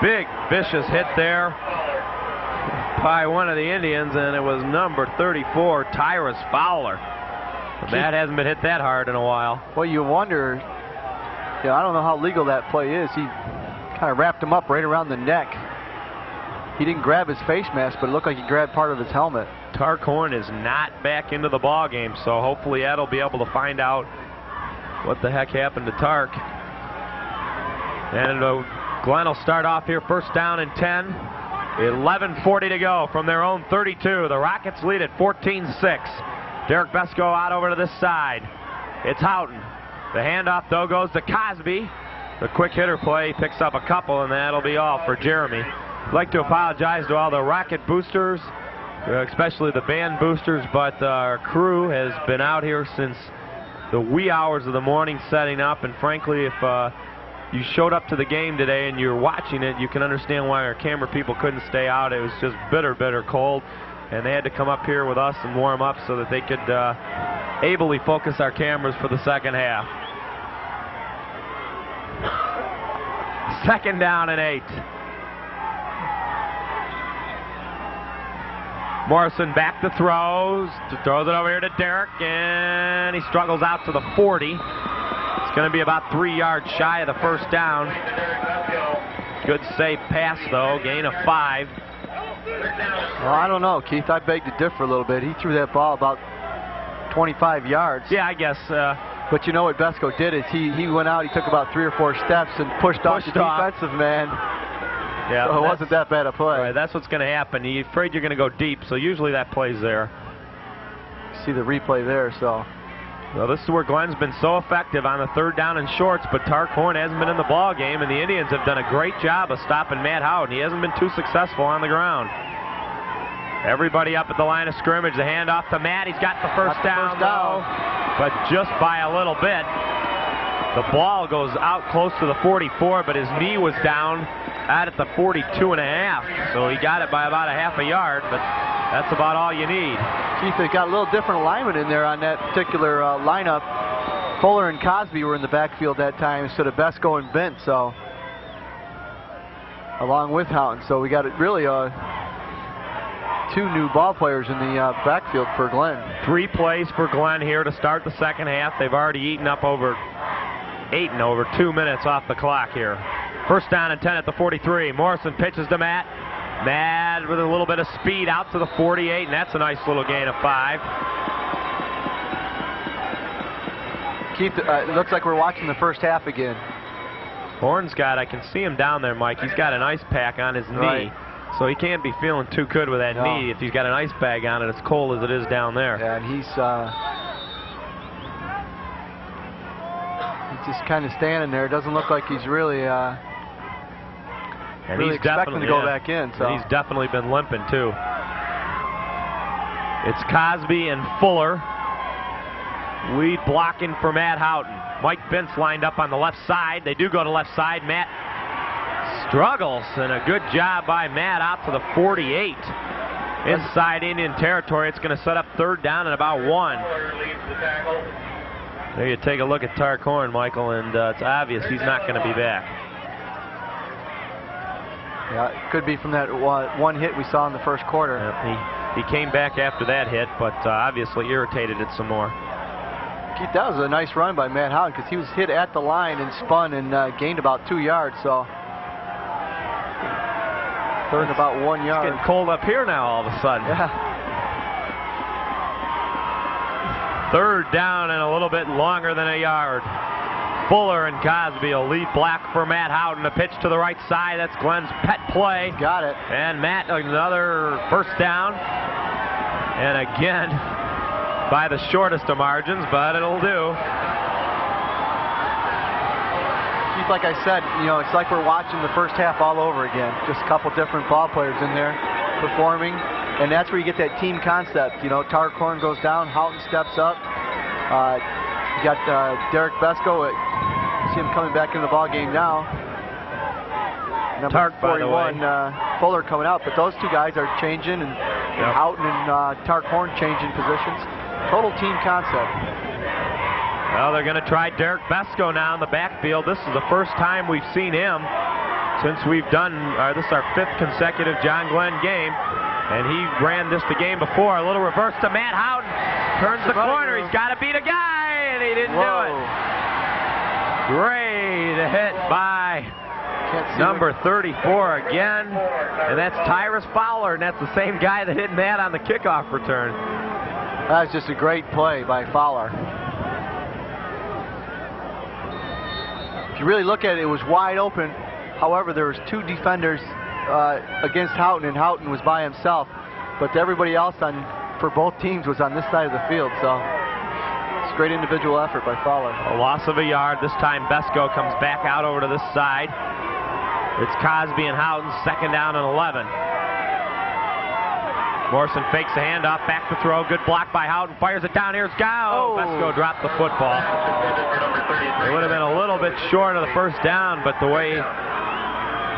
Big, vicious hit there by one of the Indians, and it was number 34, Tyrus Fowler. That hasn't been hit that hard in a while. Well, you wonder, I don't know how legal that play is. He kind of wrapped him up right around the neck. He didn't grab his face mask, but it looked like he grabbed part of his helmet. Tarcorn is not back into the ball game, so hopefully Ed will be able to find out what the heck happened to Tark. And Glenn will start off here, first down and 10. 11:40 to go from their own 32. The Rockets lead at 14-6. Derek Besko out over to this side. It's Houghton. The handoff, though, goes to Cosby. The quick hitter play picks up a couple, and that'll be all for Jeremy. I'd like to apologize to all the Rocket boosters, especially the band boosters, but our crew has been out here since the wee hours of the morning setting up, and frankly, if you showed up to the game today and you're watching it, you can understand why our camera people couldn't stay out. It was just bitter, bitter cold. And they had to come up here with us and warm up so that they could ably focus our cameras for the second half. Second down and 8. Morrison back to throws it over here to Derek, and he struggles out to the 40. It's going to be about 3 yards shy of the first down. Good safe pass, though, gain of 5. Well, I don't know, Keith. I beg to differ a little bit. He threw that ball about 25 yards. Yeah, I guess. But you know what Besko did is he went out, he took about 3 or 4 steps and pushed off the defensive man. Yeah, so it wasn't that bad a play. Right, that's what's going to happen. You're afraid you're going to go deep, so usually that play's there. See the replay there, so. Well, this is where Glenn's been so effective on the third down and shorts, but Tarcorn hasn't been in the ball game, and the Indians have done a great job of stopping Matt Howden. He hasn't been too successful on the ground. Everybody up at the line of scrimmage. The handoff to Matt. He's got the first down, though, but just by a little bit. The ball goes out close to the 44, but his knee was down out at the 42.5, so he got it by about a half a yard, but that's about all you need. Keith, they got a little different alignment in there on that particular lineup. Fuller and Cosby were in the backfield that time instead of Besko and Bent, so along with Houghton. So we got really two new ball players in the backfield for Glenn. 3 plays for Glenn here to start the second half. They've already eaten over 2 minutes off the clock here. First down and 10 at the 43. Morrison pitches to Matt. Matt with a little bit of speed out to the 48, and that's a nice little gain of 5. Keith, it looks like we're watching the first half again. Horn's got, I can see him down there, Mike. He's got an ice pack on his knee, so he can't be feeling too good with that knee if he's got an ice bag on it as cold as it is down there. Yeah, and he's just kind of standing there. It doesn't look like he's really he's expecting to go back in. So. And he's definitely been limping, too. It's Cosby and Fuller. Lead blocking for Matt Houghton. Mike Bent's lined up on the left side. They do go to left side. Matt struggles, and a good job by Matt out to the 48. Inside Indian territory. It's going to set up third down and about 1. There you take a look at Tarcorn, Michael, and it's obvious he's not going to be back. Yeah, it could be from that one hit we saw in the first quarter. Yep, he came back after that hit, but obviously irritated it some more. Keith, that was a nice run by Matt Howden because he was hit at the line and spun and gained about 2 yards. So third and about 1 yard. It's getting cold up here now all of a sudden. Yeah. Third down and a little bit longer than a yard. Fuller and Cosby will lead black for Matt Howden. A pitch to the right side. That's Glenn's pet play. Got it. And Matt, another first down. And again, by the shortest of margins, but it'll do. Keith, like I said, it's like we're watching the first half all over again. Just a couple different ball players in there performing. And that's where you get that team concept. Tarcorn goes down, Houghton steps up. You got Derek Besko. See him coming back in the ball game now. Number 41, Fuller coming out. But those two guys are changing, and Houghton and Tarcorn changing positions. Total team concept. Well, they're going to try Derek Besko now in the backfield. This is the first time we've seen him since we've done, this is our 5th consecutive John Glenn game. And he ran the game before. A little reverse to Matt Houghton. Turns the corner. He's got to beat a guy, and he didn't do it. Great hit by number 34 again. And that's Tyrus Fowler, and that's the same guy that hit Matt on the kickoff return. That was just a great play by Fowler. If you really look at it, it was wide open. However, there was 2 defenders against Houghton, and Houghton was by himself. But everybody else for both teams was on this side of the field. So it's a great individual effort by Fowler. A loss of a yard. This time Besko comes back out over to this side. It's Cosby and Houghton, second down and 11. Morrison fakes the handoff, back to throw. Good block by Houghton. Fires it down. Here's Gow. Besko dropped the football. It would have been a little bit short of the first down, but the way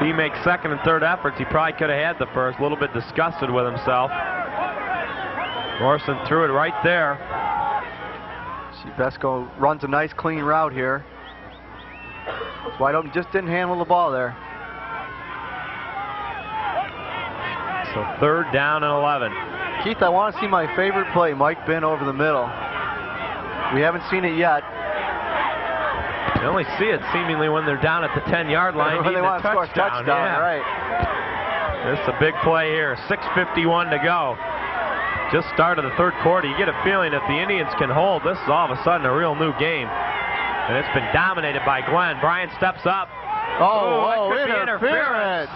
he makes second and third efforts, he probably could have had the first. A little bit disgusted with himself. Morrison threw it right there. See, Besko runs a nice clean route here. It's wide open, just didn't handle the ball there. So third down and 11. Keith, I want to see my favorite play, Mike Bent over the middle. We haven't seen it yet. You only see it seemingly when they're down at the 10-yard line. When they want to score a touchdown, right. This is a big play here. 6:51 to go. Just started the third quarter. You get a feeling if the Indians can hold, this is all of a sudden a real new game. And it's been dominated by Glenn. Bryant steps up. Oh, interference.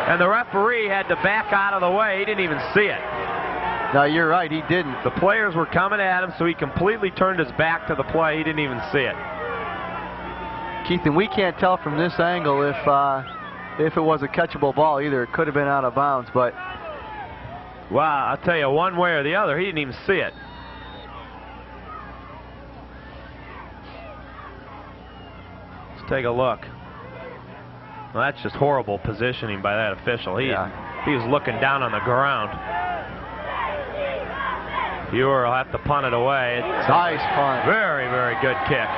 And the referee had to back out of the way. He didn't even see it. No, you're right. He didn't. The players were coming at him, so he completely turned his back to the play. He didn't even see it. Keith, and we can't tell from this angle if it was a catchable ball either. It could have been out of bounds, but... Wow, I'll tell you, one way or the other, he didn't even see it. Let's take a look. Well, that's just horrible positioning by that official. He was looking down on the ground. Ewer will have to punt it away. Nice punt. Very, very good kick.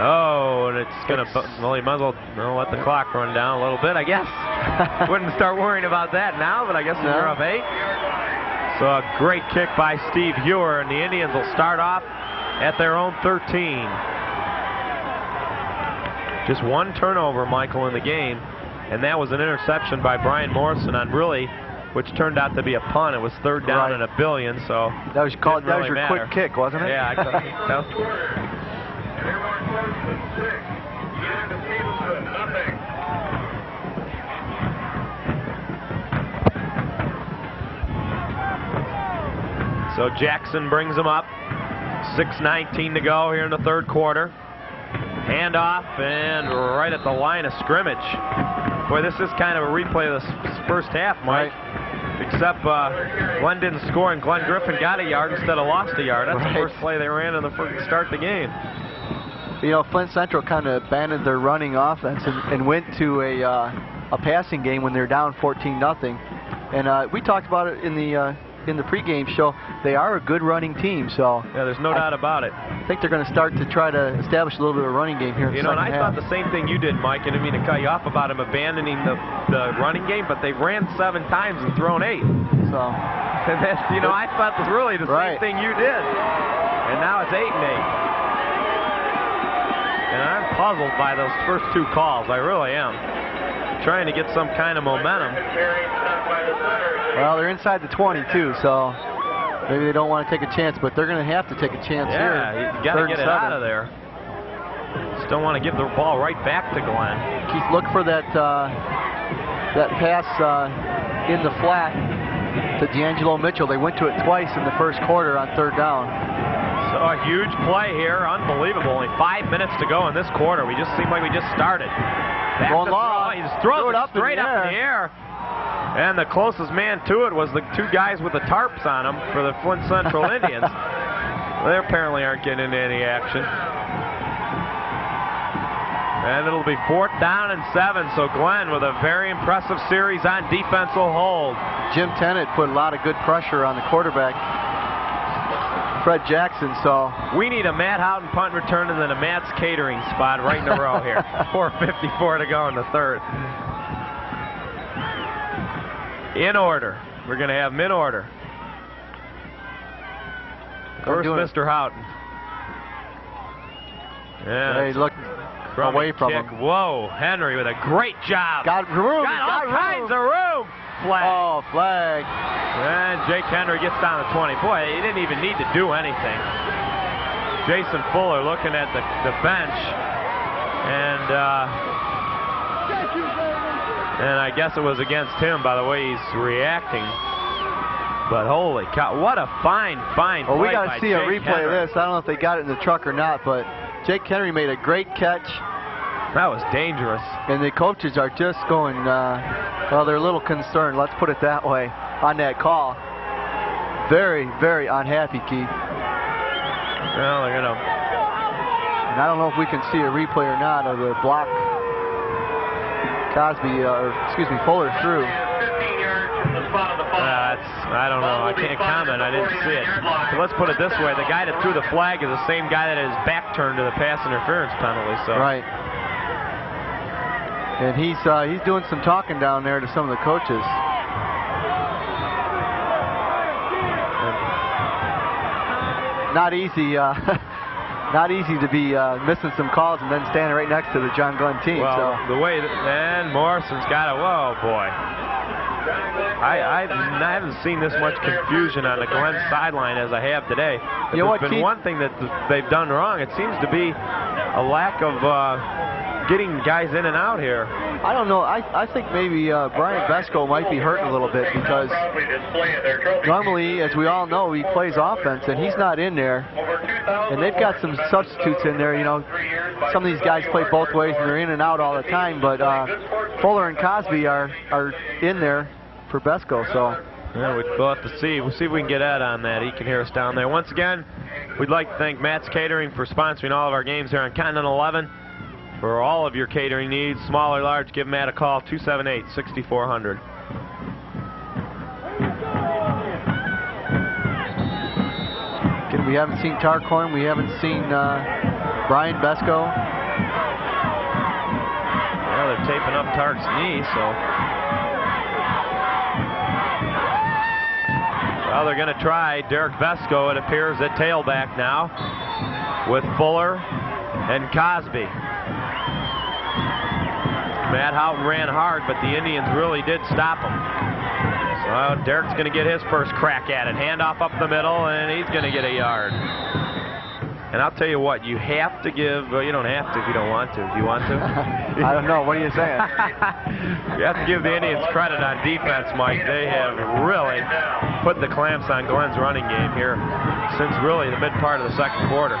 Oh, and it's going to, well, he might as well let the clock run down a little bit, I guess. Wouldn't start worrying about that now, but I guess we're up 8. So a great kick by Steve Ewer, and the Indians will start off at their own 13. Just one turnover, Michael, in the game, and that was an interception by Brian Morrison on really, which turned out to be a punt. It was 3rd down and a billion, so that was called. That was your quick kick, wasn't it? Yeah, that was. So Jackson brings him up. 6:19 to go here in the 3rd quarter. Handoff and right at the line of scrimmage. Boy, this is kind of a replay of the first half, Mike. Except Glenn didn't score and Glenn Griffin got a yard instead of lost a yard. That's the first play they ran in the first start of the game. You know, Flint Central kind of abandoned their running offense and went to a passing game when they're down 14-0. And we talked about it in the pregame show. They are a good running team, so yeah, there's no doubt about it. I think they're going to start to try to establish a little bit of a running game here in the second half. And I thought the same thing you did, Mike. And I didn't mean to cut you off about them abandoning the running game, but they've ran 7 times and thrown 8. So, and that's, I thought was really the same thing you did. And now it's 8 and 8. And I'm puzzled by those first 2 calls. I really am. Trying to get some kind of momentum. Well, they're inside the 20 too, so maybe they don't want to take a chance, but they're going to have to take a chance here. Yeah, you got to get it out of there. Just don't want to give the ball right back to Glenn. Keith, look for that pass in the flat to D'Angelo Mitchell. They went to it twice in the first quarter on 3rd down. So a huge play here, unbelievable. Only 5 minutes to go in this quarter. We just seemed like we just started. Going long. He just throws it up straight up in the air. And the closest man to it was the 2 guys with the tarps on them for the Flint Central Indians. They apparently aren't getting into any action. And it'll be 4th down and 7, so Glenn with a very impressive series on defense will hold. Jim Tennant put a lot of good pressure on the quarterback, Fred Jackson, so... We need a Matt Houghton punt return and then a Matt's catering spot right in a row here. 4:54 to go in the 3rd. In order. We're going to have them in order. First, Mr. Houghton. Yeah, hey, look away from him. Whoa, Henry with a great job. Got room. Got all kinds of room. Flag. Oh, flag. And Jake Henry gets down to 20. Boy, he didn't even need to do anything. Jason Fuller looking at the bench. And I guess it was against him by the way he's reacting. But holy cow, what a fine play. Well, we got to see Jake a replay Henry. of this. I don't know if they got it in the truck or not, but Jake Henry made a great catch. That was dangerous. And the coaches are just going, well, they're a little concerned, let's put it that way, on that call. Very, very unhappy, Keith. Well, they're going to... And I don't know if we can see a replay or not of the block Fuller threw. I don't know. I can't comment. I didn't see it. So let's put it this way. The guy that threw the flag is the same guy that had his back turned to the pass interference penalty. So. Right. And he's doing some talking down there to some of the coaches. Not easy. Not easy to be missing some calls and then standing right next to the John Glenn team. Well, so. the way and Morrison's got it. Whoa, boy. I haven't seen this much confusion on the Glenn sideline as I have today. If there's been one thing that they've done wrong, it seems to be a lack of getting guys in and out here. I don't know. I think maybe Brian Besco might be hurting a little bit because normally, as we all know, he plays offense, and he's not in there. And they've got some substitutes in there. You know, some of these guys play both ways, and they're in and out all the time. But Fuller and Cosby are in there for Besco. So yeah, we'll have to see. We'll see if we can get Ed on that. He can hear us down there. Once again, we'd like to thank Matt's Catering for sponsoring all of our games here on Continental 11. For all of your catering needs, small or large, give Matt a call, 278-6400. Again, we haven't seen Tarcorn. We haven't seen Brian Besco. Well, they're taping up Tark's knee, so. Well, they're going to try Derek Besco, it appears, at tailback now with Fuller and Cosby. Matt Houghton ran hard, but the Indians really did stop him. So Derek's going to get his first crack at it. Handoff up the middle, and he's going to get a yard. And I'll tell you what, you have to give, you don't have to if you don't want to. Do you want to? I don't know. What are you saying? You have to give the Indians credit on defense, Mike. They have really put the clamps on Glenn's running game here since really the mid part of the second quarter.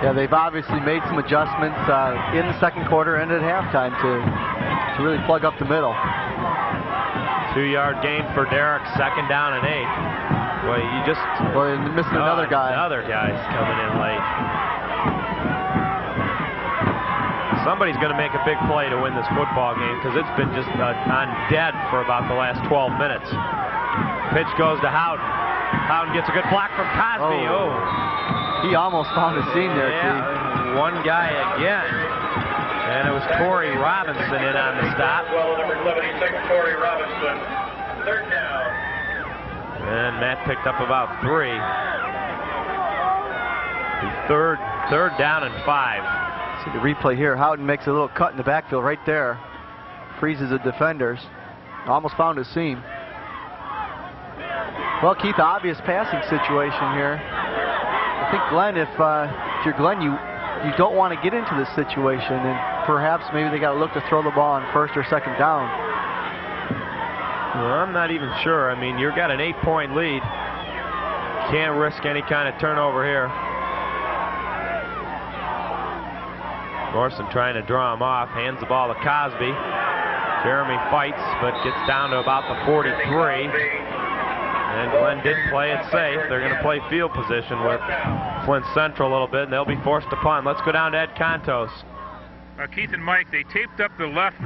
Yeah, they've obviously made some adjustments in the second quarter and at halftime to really plug up the middle. 2-yard gain for Derek, 2nd down and 8. Well, you just... Well, you're missing another guy. Another guy's coming in late. Somebody's going to make a big play to win this football game because it's been just on dead for about the last 12 minutes. Pitch goes to Houghton. Houghton gets a good block from Cosby. Oh. He almost found a seam there, yeah, one guy again. And it was Corey Robinson in on the stop. Well, number 76, Corey Robinson. 3rd down. And Matt picked up about 3. Third down and 5. See the replay here. Houghton makes a little cut in the backfield right there. Freezes the defenders. Almost found a seam. Well, Keith, obvious passing situation here. I think, Glenn, if you're Glenn, you don't want to get into this situation, and perhaps maybe they got to look to throw the ball on 1st or 2nd down. Well, I'm not even sure. I mean, you've got an 8-point lead. Can't risk any kind of turnover here. Morrison trying to draw him off, hands the ball to Cosby. Jeremy fights, but gets down to about the 43. And Glenn did play it safe. They're going to play field position with Flint Central a little bit, and they'll be forced to punt. Let's go down to Ed Contos. Keith and Mike, they taped up the left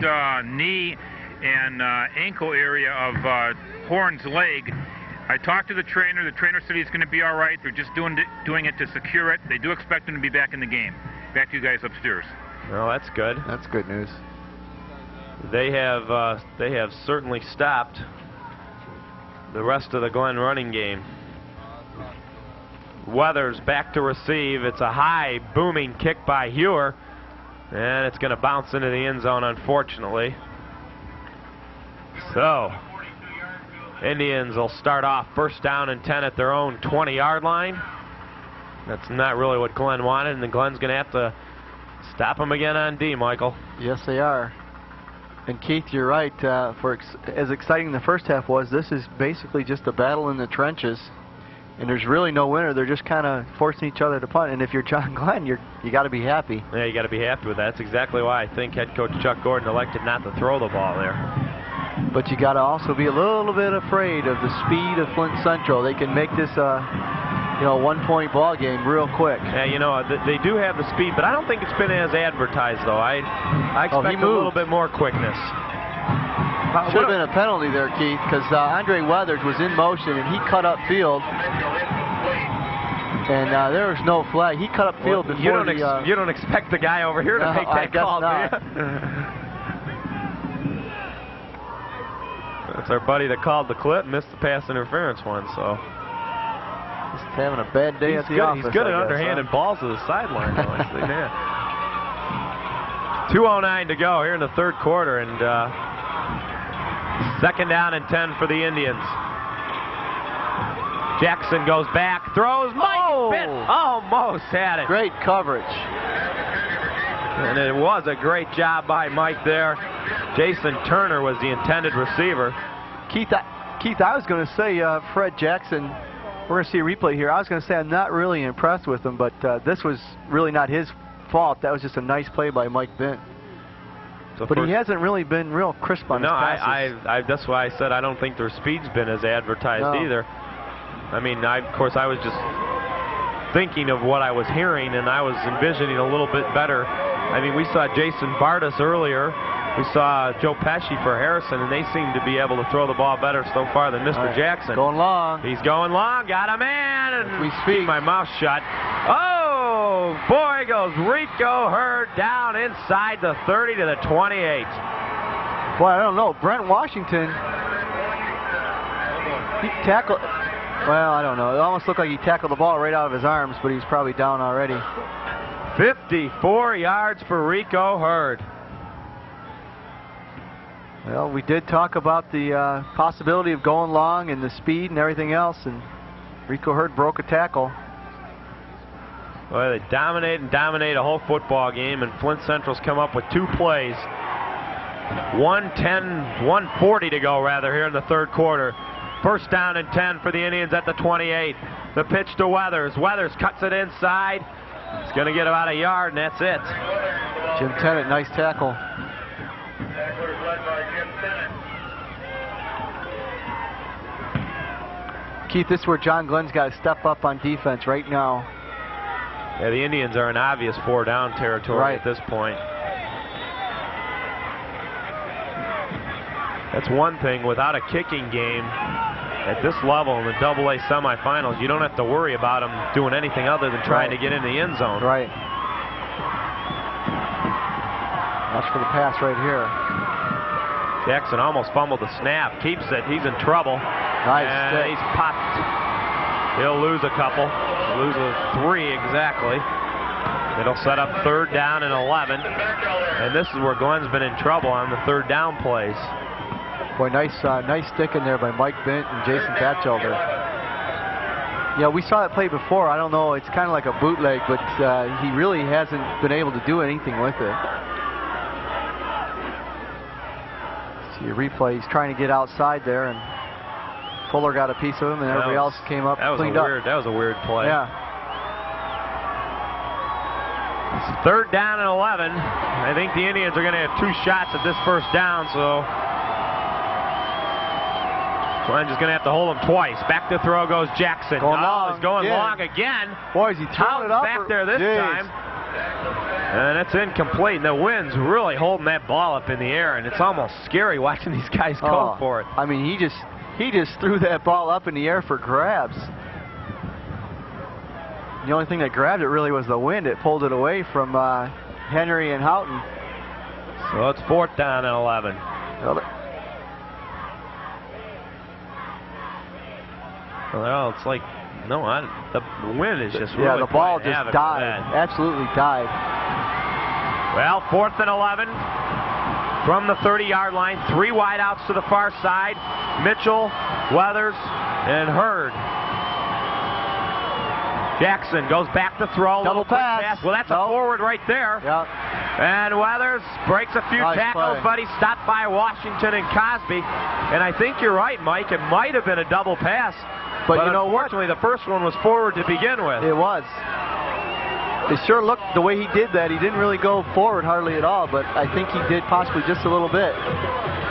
knee and ankle area of Horn's leg. I talked to the trainer. The trainer said he's going to be all right. They're just doing it to secure it. They do expect him to be back in the game. Back to you guys upstairs. Well, that's good. That's good news. They have certainly stopped the rest of the Glenn running game. Weathers back to receive. It's a high, booming kick by Hewer, and it's going to bounce into the end zone, unfortunately. So, Indians will start off 1st down and 10 at their own 20-yard line. That's not really what Glenn wanted, and then Glenn's going to have to stop him again on D, Michael. Yes, they are. And Keith, you're right. As exciting the first half was, this is basically just a battle in the trenches, and there's really no winner. They're just kind of forcing each other to punt. And if you're John Glenn, you got to be happy. Yeah, you got to be happy with that. That's exactly why I think head coach Chuck Gordon elected not to throw the ball there. But you got to also be a little bit afraid of the speed of Flint Central. They can make this one-point ball game real quick. Yeah, they do have the speed, but I don't think it's been as advertised, though. I expect a little bit more quickness. Should have been a penalty there, Keith, because Andre Weathers was in motion, and he cut upfield. And there was no flag. He cut upfield before you don't expect the guy over here to make that call, do you? That's our buddy that called the clip, missed the pass interference one, so. He's having a bad day at the office. He's good at underhanded balls to the sideline, though. 2:09 to go here in the 3rd quarter, and 2nd down and 10 for the Indians. Jackson goes back, throws, Mike Bit almost had it. Great coverage. And it was a great job by Mike there. Jason Turner was the intended receiver. Keith, I was going to say Fred Jackson, we're going to see a replay here. I was going to say I'm not really impressed with him, but this was really not his fault. That was just a nice play by Mike Bent. So but he hasn't really been real crisp on his passes. That's why I said I don't think their speed's been as advertised either. I mean, of course, I was just thinking of what I was hearing, and I was envisioning a little bit better. I mean, we saw Jason Bardis earlier. We saw Joe Pesci for Harrison, and they seem to be able to throw the ball better so far than Mr. Jackson. Going long. He's going long. Got a man. And we speak. My mouth shut. Oh, boy, goes Rico Hurd down inside the 30 to the 28. Boy, I don't know. Brent Washington, he tackled. Well, I don't know. It almost looked like he tackled the ball right out of his arms, but he's probably down already. 54 yards for Rico Hurd. Well, we did talk about the possibility of going long and the speed and everything else, and Rico Hurd broke a tackle. Well, they dominate and dominate a whole football game, and Flint Central's come up with 2 plays. 1:40 to go, rather, here in the third quarter. First down and 10 for the Indians at the 28. The pitch to Weathers. Weathers cuts it inside. It's going to get about a yard, and that's it. Jim Tennant, nice tackle. Keith, this is where John Glenn's got to step up on defense right now. Yeah, the Indians are in obvious 4-down territory at this point. That's one thing. Without a kicking game at this level in the AA semifinals, you don't have to worry about them doing anything other than trying to get in the end zone. Right. Watch for the pass right here. Jackson almost fumbled the snap. Keeps it. He's in trouble. Nice. And he's popped. He'll lose a couple. Loses 3 exactly. It'll set up 3rd down and 11. And this is where Glenn's been in trouble on the 3rd down plays. Boy, nice stick in there by Mike Bent and Jason Batchelder. Yeah, we saw that play before. I don't know. It's kind of like a bootleg, but he really hasn't been able to do anything with it. See a replay. He's trying to get outside there, and Fuller got a piece of him, and everybody else came up, cleaned up. That was a weird play. Yeah. It's 3rd down and 11. I think the Indians are going to have 2 shots at this first down, so Glenn's just going to have to hold him twice. Back to throw goes Jackson. Going long. He's going long again. Boy, is he throwing it up back there this time. And it's incomplete. And the wind's really holding that ball up in the air, and it's almost scary watching these guys go for it. I mean, he just threw that ball up in the air for grabs. The only thing that grabbed it really was the wind. It pulled it away from Henry and Houghton. So it's 4th down and 11. Well, it's like, no, the wind is just really the ball just died. Absolutely died. Well, 4th and 11 from the 30-yard line. 3 wideouts to the far side. Mitchell, Weathers, and Hurd. Jackson goes back to throw. Double pass. Well, that's a forward right there. Yep. And Weathers breaks a few tackles, but he's stopped by Washington and Cosby. And I think you're right, Mike. It might have been a double pass. But you know what? Unfortunately, the first one was forward to begin with. It was. It sure looked, the way he did that, he didn't really go forward hardly at all, but I think he did possibly just a little bit.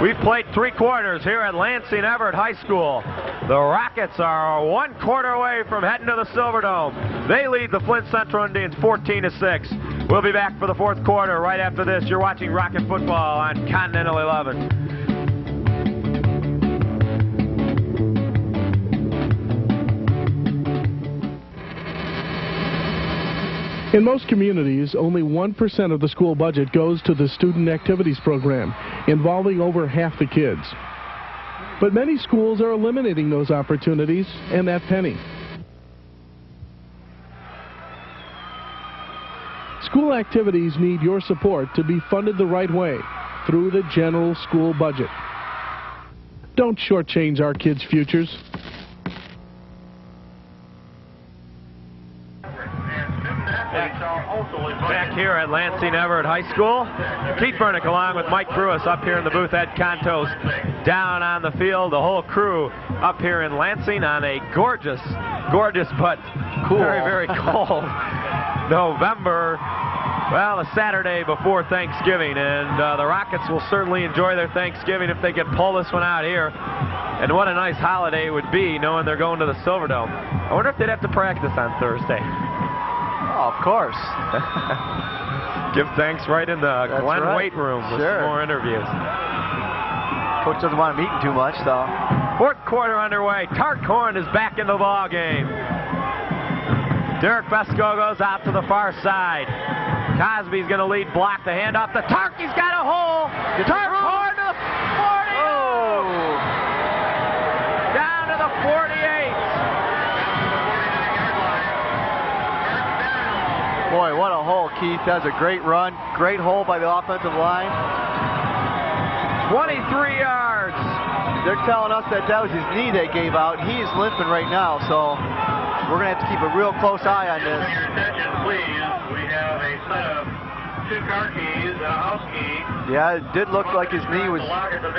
We've played 3 quarters here at Lansing Everett High School. The Rockets are 1 quarter away from heading to the Silverdome. They lead the Flint Central Indians 14-6. We'll be back for the 4th quarter right after this. You're watching Rocket Football on Continental 11. In most communities, only 1% of the school budget goes to the student activities program, involving over half the kids. But many schools are eliminating those opportunities and that penny. School activities need your support to be funded the right way, through the general school budget. Don't shortchange our kids' futures. Back here at Lansing Everett High School, Keith Bernick along with Mike Brewis up here in the booth. Ed Contos down on the field. The whole crew up here in Lansing on a gorgeous but cool, very cold November. Well, a Saturday before Thanksgiving, and the Rockets will certainly enjoy their Thanksgiving if they can pull this one out here. And what a nice holiday it would be, knowing they're going to the Silverdome. I wonder if they'd have to practice on Thursday. Oh, of course. Give thanks right in the Glenn weight room with some more interviews. Coach doesn't want them eating too much, though. Fourth quarter underway. Tarcorn is back in the ball game. Derek Vesco goes out to the far side. Cosby's going to lead block. The handoff to Tark. He's got a hole. Tarcorn to the 40. Oh. Down to the 48. Boy, what a hole, Keith. That's a great run. Great hole by the offensive line. 23 yards. They're telling us that was his knee they gave out. He's limping right now, so we're going to have to keep a real close eye on this. Your attention, please. We have a set of 2 car keys and a house key. Yeah, it did look like his knee was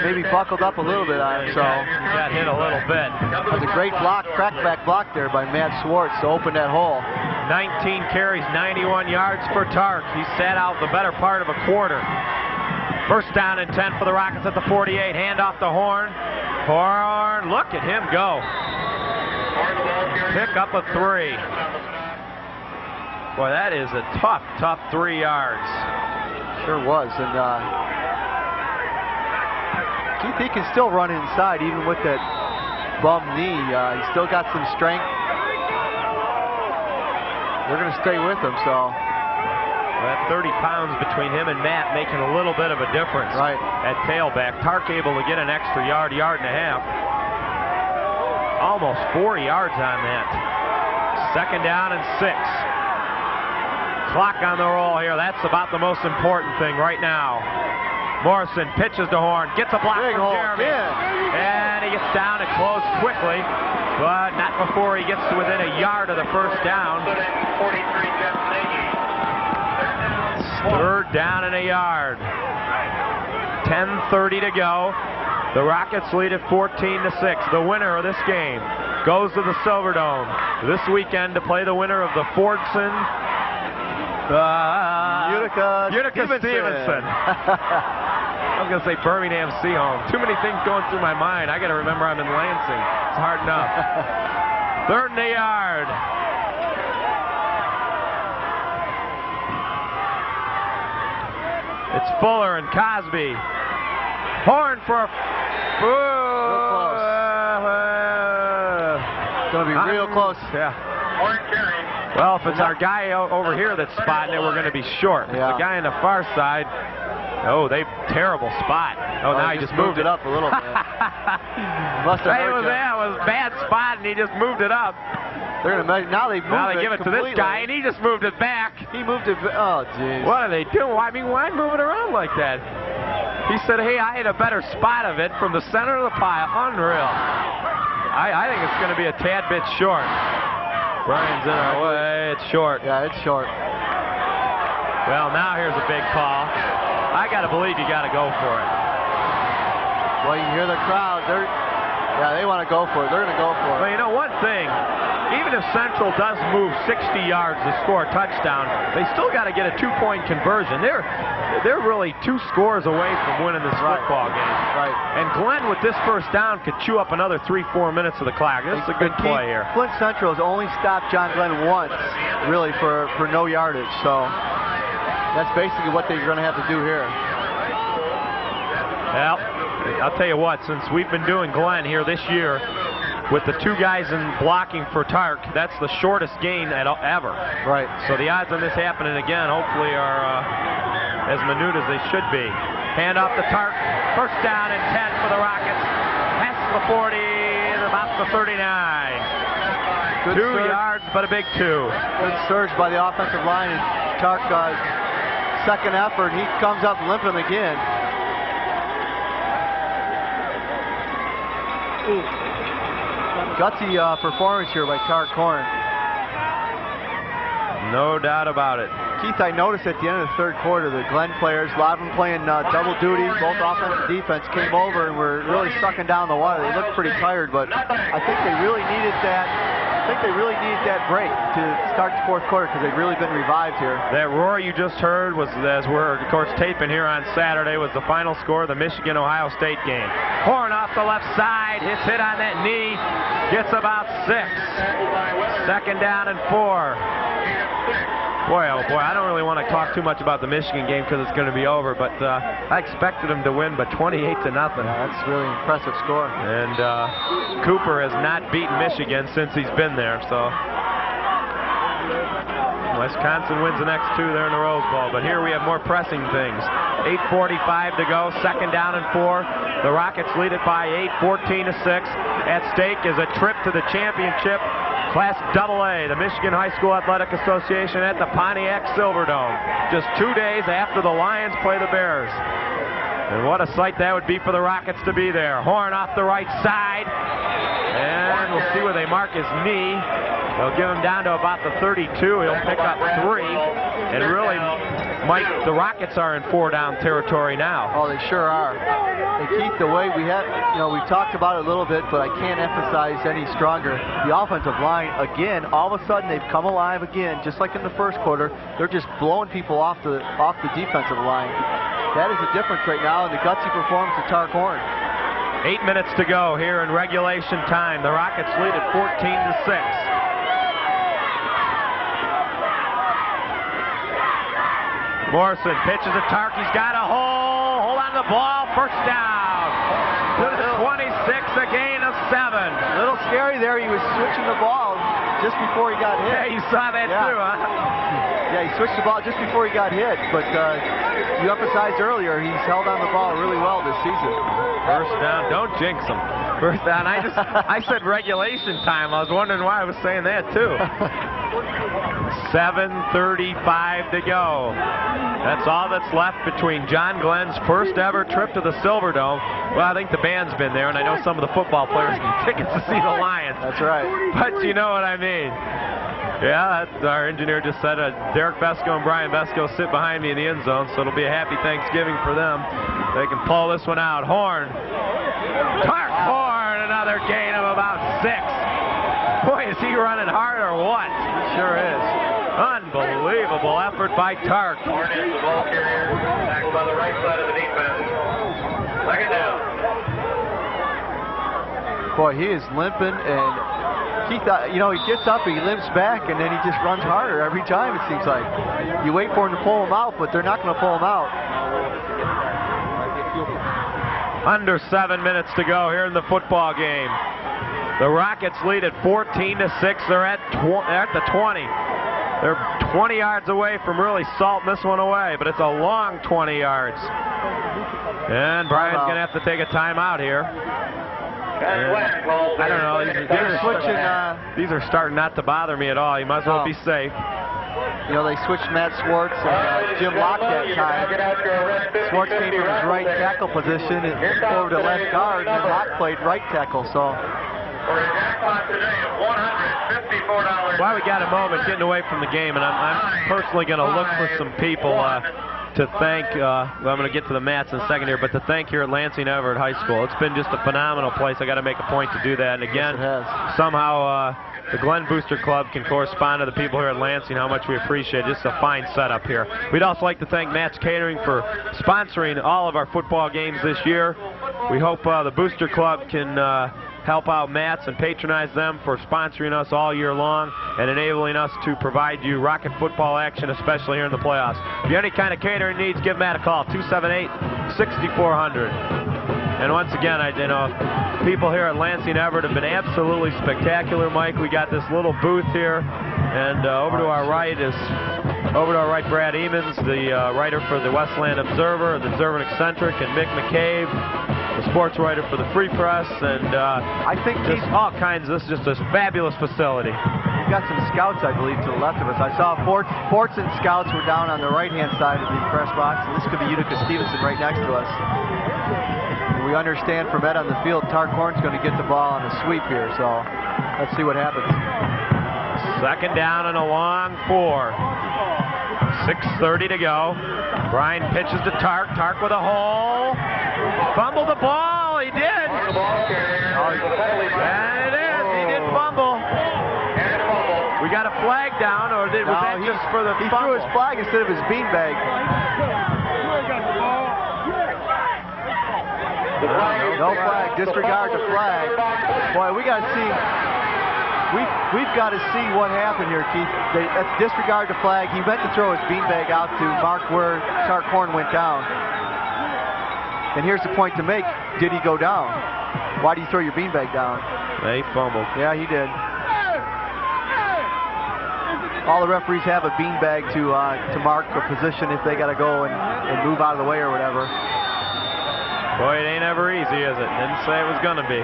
maybe buckled up a little bit on him, so. He got hit a little bit. That was a great block, crackback block there by Matt Swartz to open that hole. 19 carries, 91 yards for Tark. He sat out the better part of a quarter. First down and 10 for the Rockets at the 48. Hand off to Horn. Horn, look at him go. Pick up a 3. Boy, that is a tough 3 yards. Sure was. And Keith, he can still run inside even with that bum knee. He's still got some strength. They're going to stay with him, so. That 30 pounds between him and Matt making a little bit of a difference at tailback. Tark able to get an extra yard and a half. Almost 4 yards on that. Second down and 6. Clock on the roll here. That's about the most important thing right now. Morrison pitches to Horn. Gets a block from Jeremy. And he gets down and close quickly. But not before he gets to within a yard of the first down. Third down and a yard. 10:30 to go. The Rockets lead at 14-6. The winner of this game goes to the Silverdome this weekend to play the winner of the Fordson Utica Stevenson. I was going to say Birmingham Seahome. Too many things going through my mind. I got to remember I'm in Lansing. It's hard enough. Third and a yard. It's Fuller and Cosby. Horn for a... It's going to be real close. Yeah. Well, if it's our guy over here that's spotting it, we're going to be short. Yeah. The guy on the far side, terrible spot. Now he just moved it up a little bit. It was a bad spot, and he just moved it up. They're gonna now they give it completely to this guy, and he just moved it back. He moved it. Oh, jeez. What are they doing? I mean, why move it around like that? He said, "Hey, I had a better spot of it from the center of the pile." Unreal. I think it's going to be a tad bit short. Brian's in our way. It's short. Yeah, it's short. Well, now here's a big call. I got to believe you got to go for it. Well, you can hear the crowd. They want to go for it. They're going to go for it. Well, you know one thing. Even if Central does move 60 yards to score a touchdown, they still got to get a 2-point conversion. They're really 2 scores away from winning this football game. Right. And Glenn, with this first down, could chew up another 3-4 minutes of the clock. This is a good play here. Flint Central has only stopped John Glenn once, really, for no yardage. So that's basically what they're going to have to do here. Well, I'll tell you what, since we've been doing Glenn here this year, with the 2 guys in blocking for Tark, that's the shortest gain ever. Right. So the odds on this happening again, hopefully, are as minute as they should be. Hand off to Tark. First down and 10 for the Rockets. Past the 40, about the 39. Good 2 surge. yards, but a big 2. Good surge by the offensive line, and Tark, second effort, he comes up limping again. Gutsy performance here by Tark Horn. No doubt about it. Keith, I noticed at the end of the third quarter, the Glenn players, a lot of them playing double duty, both offense and defense, came over and were really sucking down the water. They looked pretty tired, but I think they really needed that. I think they really needed that break to start the fourth quarter because they've really been revived here. That roar you just heard was, as we're of course taping here on Saturday, was the final score of the Michigan-Ohio State game. Horn off the left side, hits hit on that knee, gets about 6. Second down and 4. Boy, oh boy, I don't really want to talk too much about the Michigan game because it's going to be over, but I expected them to win, but 28-0. Yeah, that's a really impressive score. And Cooper has not beaten Michigan since he's been there, so Wisconsin wins the next 2 there in the Rose Bowl. But here we have more pressing things. 8:45 to go, second down and 4. The Rockets lead it by 8, 14-6. At stake is a trip to the championship. Class AA, the Michigan High School Athletic Association at the Pontiac Silverdome, just 2 days after the Lions play the Bears. And what a sight that would be for the Rockets to be there. Horn off the right side, and we'll see where they mark his knee. They'll give him down to about the 32. He'll pick up 3, and really, Mike, the Rockets are in 4-down territory now. Oh, they sure are. And Keith, the way we've talked about it a little bit, but I can't emphasize any stronger. The offensive line, again, all of a sudden they've come alive again, just like in the first quarter. They're just blowing people off the defensive line. That is the difference right now in the gutsy performance of Tark Horn. 8 minutes to go here in regulation time. The Rockets lead at 14-6. Morrison pitches to Tark. He's got a hole. Hold on to the ball. First down. To the 26, a gain of 7. A little scary there. He was switching the ball just before he got hit. Yeah, you saw that too, huh? Yeah, he switched the ball just before he got hit. But you emphasized earlier, he's held on the ball really well this season. First down. Don't jinx him. First down. I said regulation time. I was wondering why I was saying that too. 7:35 to go. That's all that's left between John Glenn's first ever trip to the Silverdome. Well, I think the band's been there, and I know some of the football players get tickets to see the Lions. That's right. But you know what I mean. Yeah, that's, our engineer just said Derek Vesco and Brian Vesco sit behind me in the end zone, so it'll be a happy Thanksgiving for them. They can pull this one out. Horn. Tark Horn, another gain of about 6. Boy, is he running hard or what? He sure is. Unbelievable effort by Tark. Horn is the ball carrier, tackled by the right side of the defense. Second down. Boy, he is limping, and he gets up, he limps back, and then he just runs harder every time, it seems like. You wait for him to pull him out, but they're not going to pull him out. Under 7 minutes to go here in the football game. The Rockets lead at 14-6. They're at the 20. They're 20 yards away from really salting this one away, but it's a long 20 yards. And Brian's going to have to take a timeout here. I don't know. These are starting not to bother me at all. You might as well be safe. You know, they switched Matt Swartz and Jim Locke that time. Swartz came from his right tackle position and over to left guard, and Locke played right tackle. So. While we got a moment getting away from the game, and I'm personally going to look for some people to thank. I'm going to get to the mats in a second here, but to thank here at Lansing Everett High School. It's been just a phenomenal place. I got to make a point to do that. And again, somehow the Glenn Booster Club can correspond to the people here at Lansing how much we appreciate it. Just a fine setup here. We'd also like to thank Matt's Catering for sponsoring all of our football games this year. We hope the Booster Club can help out Matt's and patronize them for sponsoring us all year long and enabling us to provide you Rocket football action, especially here in the playoffs. If you have any kind of catering needs, give Matt a call, 278-6400. And once again, people here at Lansing Everett have been absolutely spectacular, Mike. We got this little booth here, and over to our right, Brad Emons, the writer for the Westland Observer, the Observer and Eccentric, and Mick McCabe, the sports writer for the Free Press, and I think just all kinds. This is just a fabulous facility. We've got some scouts, I believe, to the left of us. I saw Forts and scouts were down on the right-hand side of the press box, and this could be Utica Stevenson right next to us. We understand from Ed on the field, Tark Horn's going to get the ball on a sweep here, so let's see what happens. So Second down and a long 4. 6:30 to go. Brian pitches to Tark. Tark with a hole. Fumbled the ball. He did. And it is. He did fumble. We got a flag down, or was that just for the He fumble? threw his flag instead of his beanbag. No flag. Disregard the flag. Boy, we got to see. We've got to see what happened here, Keith. That's disregard the flag. He meant to throw his beanbag out to mark where Tark Horn went down. And here's the point to make. Did he go down? Why do you throw your beanbag down? He fumbled. Yeah, he did. All the referees have a beanbag to mark a position if they got to go and move out of the way or whatever. Boy, it ain't ever easy, is it? Didn't say it was going to be.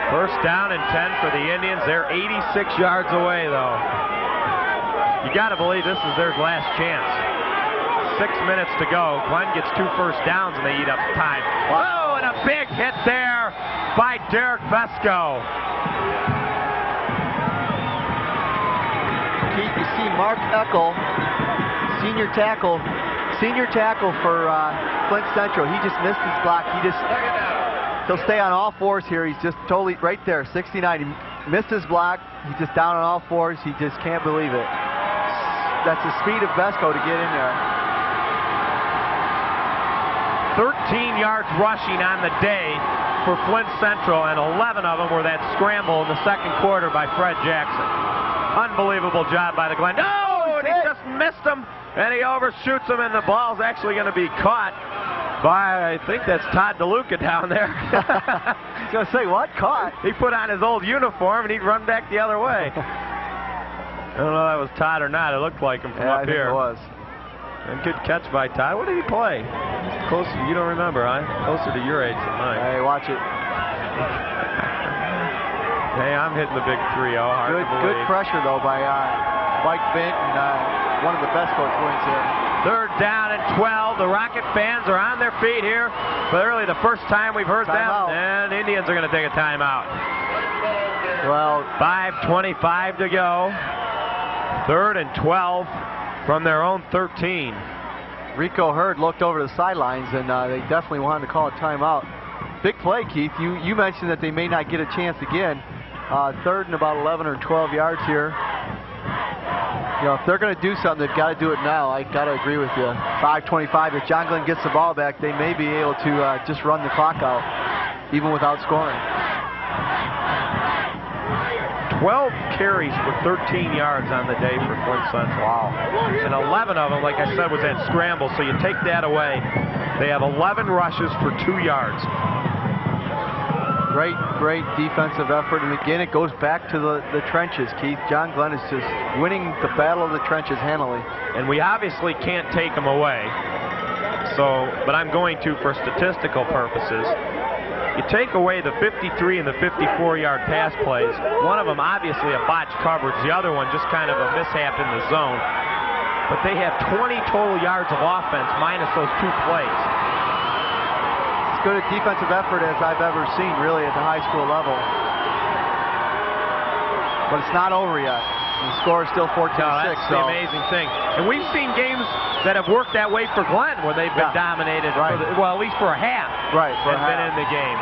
First down and 10 for the Indians. They're 86 yards away, though. You got to believe this is their last chance. 6 minutes to go. Glenn gets 2 first downs, and they eat up time. Oh, and a big hit there by Derek Vesco. Keith, you see Mark Eckel, senior tackle for Flint Central. He just missed his block. He'll stay on all fours here. He's just totally right there, 69. He missed his block. He's just down on all fours. He just can't believe it. That's the speed of Vesco to get in there. 13 yards rushing on the day for Flint Central, and 11 of them were that scramble in the second quarter by Fred Jackson. Unbelievable job by the Glenn. No, and he just missed him, and he overshoots him, and the ball's actually going to be caught by, I think that's Todd DeLuca down there. I was going to say, what? Caught? He put on his old uniform, and he'd run back the other way. I don't know if that was Todd or not. It looked like him from up here. I think it was. And good catch by Todd. What did he play? Closer, you don't remember, huh? Closer to your age than mine. Hey, watch it. Hey, I'm hitting the big 3-0. Good pressure, though, by Mike Bent, and one of the best coach wins here. Third down and 12. The Rocket fans are on their feet here for really the first time we've heard them. And Indians are going to take a timeout. Well, 5:25 to go. Third and 12 from their own 13. Rico Hurd looked over the sidelines, and they definitely wanted to call a timeout. Big play, Keith. You mentioned that they may not get a chance again. Third and about 11 or 12 yards here. You know, if they're going to do something, they've got to do it now. I got to agree with you. 5:25. If John Glenn gets the ball back, they may be able to just run the clock out, even without scoring. 12 carries for 13 yards on the day for Flint Central. Wow. And 11 of them, like I said, was that scramble. So you take that away, they have 11 rushes for 2 yards. Great defensive effort. And again, it goes back to the trenches, Keith. John Glenn is just winning the battle of the trenches handily. And we obviously can't take them away. But I'm going to for statistical purposes. You take away the 53 and the 54-yard pass plays. One of them obviously a botched coverage. The other one just kind of a mishap in the zone. But they have 20 total yards of offense minus those 2 plays. As good a defensive effort as I've ever seen, really, at the high school level. But it's not over yet. The score is still 14-6. That's the amazing thing. And we've seen games that have worked that way for Glenn, where they've been dominated, at least for a half. Right, for a half. Been in the game.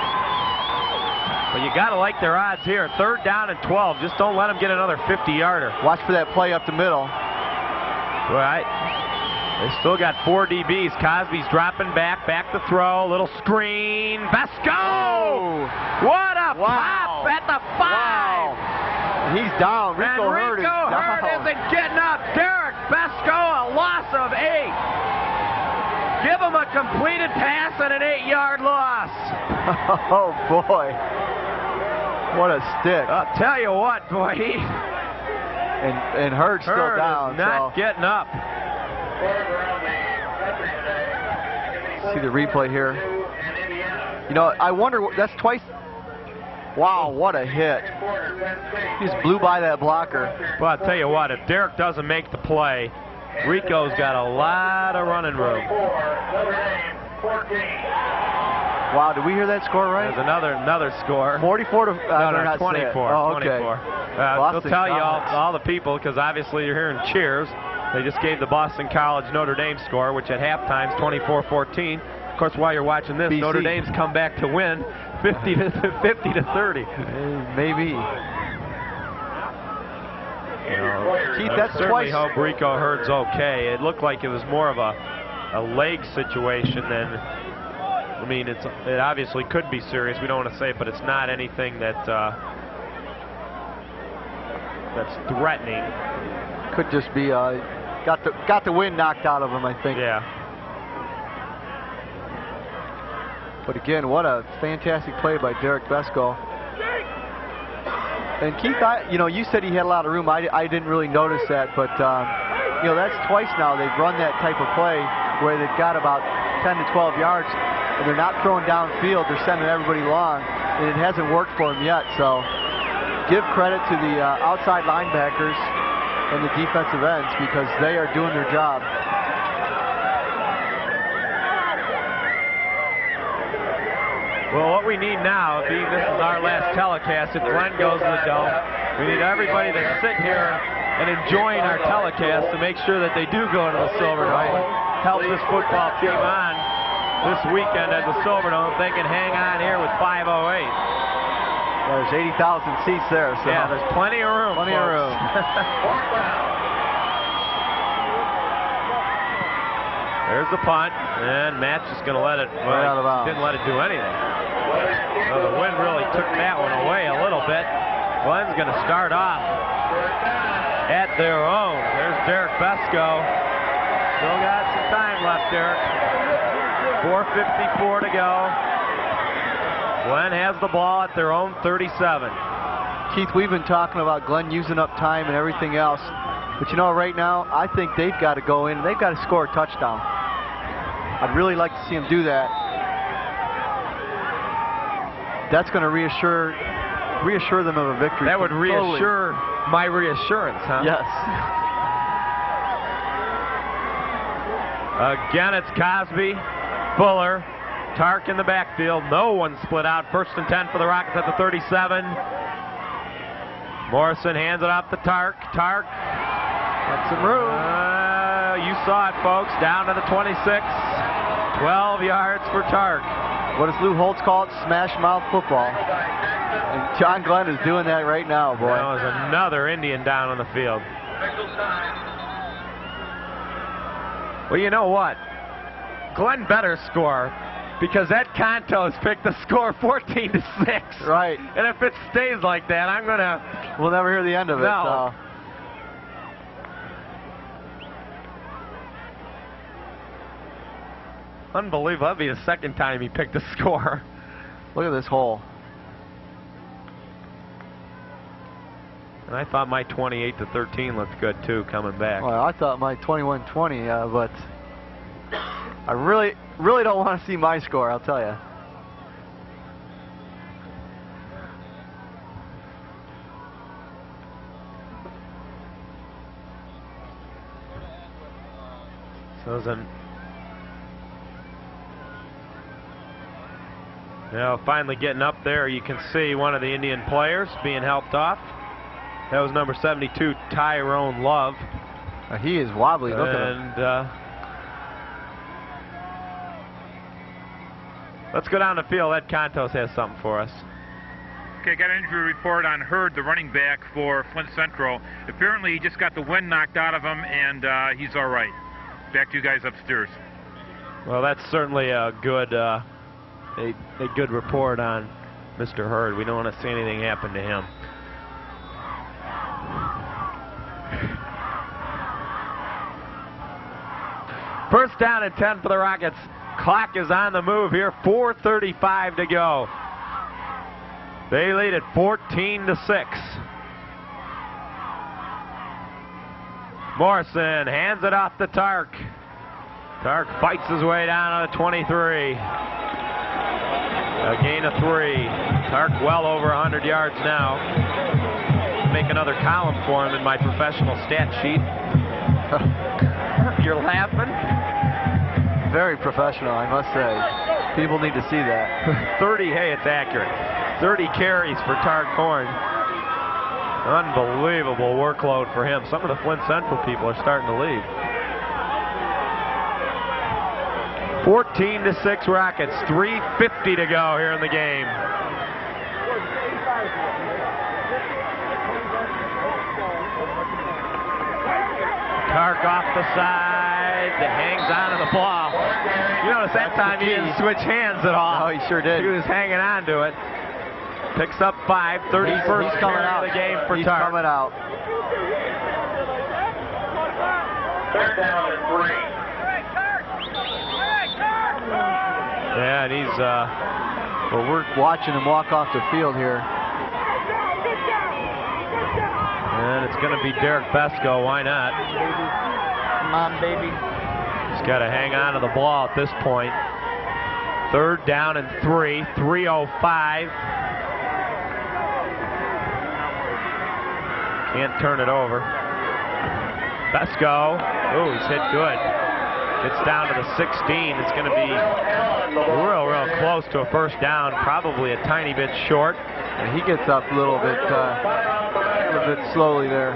But you got to like their odds here. Third down and 12. Just don't let them get another 50-yarder. Watch for that play up the middle. Right. They still got 4 DBs. Cosby's dropping back to throw. Little screen. Vesco! What a pop at the 5! Wow. He's down. Rico Hurd isn't getting up. Derek Vesco, a loss of 8. Give him a completed pass and an 8-yard loss. Oh, boy. What a stick. I'll tell you what, boy. And Hurd's still down. Is not getting up. See the replay here. You know, I wonder, that's twice. Wow, what a hit. He just blew by that blocker. Well, I'll tell you what, if Derek doesn't make the play, Rico's got a lot of running room. Wow, did we hear that score right? There's another score. 44 to no, 24. Oh, okay. 24. They'll tell you all the people, because obviously you're hearing cheers. They just gave the Boston College Notre Dame score, which at halftime is 24-14. Of course, while you're watching this, BC. Notre Dame's come back to win 50 to 30. Maybe. Keith, that's certainly hope Rico Hurd's okay. It looked like it was more of a leg situation than. I mean, it obviously could be serious. We don't want to say it, but it's not anything that's threatening. Could just be got the wind knocked out of him, I think. Yeah. But again, what a fantastic play by Derek Besko. And Keith, you said he had a lot of room. I didn't really notice that, but that's twice now they've run that type of play where they've got about 10 to 12 yards, and they're not throwing downfield. They're sending everybody long, and it hasn't worked for them yet. So give credit to the outside linebackers and the defensive ends, because they are doing their job. Well, what we need now, being this is our last telecast, if Glenn goes to the Dome, we need everybody that's sitting here and enjoying our telecast to make sure that they do go to the Silverdome. Help this football team on this weekend at the Silverdome. They can hang on here with 508. There's 80,000 seats there. So yeah, there's plenty of room. Plenty of room. There's the punt, and Matt's just going to let it. Well, didn't let it do anything. So the wind really took that one away a little bit. Glenn's going to start off at their own. There's Derek Besko. Still got some time left, Derek. 4:54 to go. Glenn has the ball at their own 37. Keith, we've been talking about Glenn using up time and everything else. But right now, I think they've got to go in. They've got to score a touchdown. I'd really like to see them do that. That's going to reassure them of a victory. That would reassure my reassurance, huh? Yes. Again, it's Cosby, Fuller, Tark in the backfield. No one split out. 1st and 10 for the Rockets at the 37. Morrison hands it off to Tark. Tark. Got some room. You saw it, folks. Down to the 26. 12 yards for Tark. What does Lou Holtz call it? Smash mouth football. And John Glenn is doing that right now, boy. That was another Indian down on the field. Well, you know what? Glenn better score, because Ed Contos picked the score 14-6. Right. And if it stays like that, I'm going to... We'll never hear the end of it. No. Unbelievable. That'd be the second time he picked a score. Look at this hole. And I thought my 28-13 looked good, too, coming back. Well, I thought my 21-20, but I really don't want to see my score, I'll tell you. So then, finally getting up there, you can see one of the Indian players being helped off. That was number 72, Tyrone Love. He is wobbly. Look at him. And let's go down the field. Ed Contos has something for us. Okay, got an injury report on Hurd, the running back for Flint Central. Apparently he just got the wind knocked out of him, and he's all right. Back to you guys upstairs. Well, that's certainly a good good report on Mr. Hurd. We don't want to see anything happen to him. First down and 10 for the Rockets. Clock is on the move here. 4:35 to go. They lead at 14-6. Morrison hands it off to Tark. Tark fights his way down to the 23. A gain of 3. Tark well over 100 yards now. Make another column for him in my professional stat sheet. You're laughing? Very professional, I must say. People need to see that. 30, hey, it's accurate. 30 carries for Tarcorn. Unbelievable workload for him. Some of the Flint Central people are starting to leave. 14-6 Rockets. 3:50 to go here in the game. Tark off the side, hangs on to the ball. You notice that time he didn't switch hands at all. Oh, he sure did. He was hanging on to it. Picks up 5, 31st he's coming out of the game for He's Tark. coming out. Third down and 3. Yeah, and he's, well, we're watching him walk off the field here. And it's going to be Derek Besco. Why not? Come on, baby. He's got to hang on to the ball at this point. Third down and 3. 3:05. Can't turn it over. Besco. Oh, he's hit good. It's down to the 16. It's going to be real close to a first down. Probably a tiny bit short. And he gets up a little bit slowly there.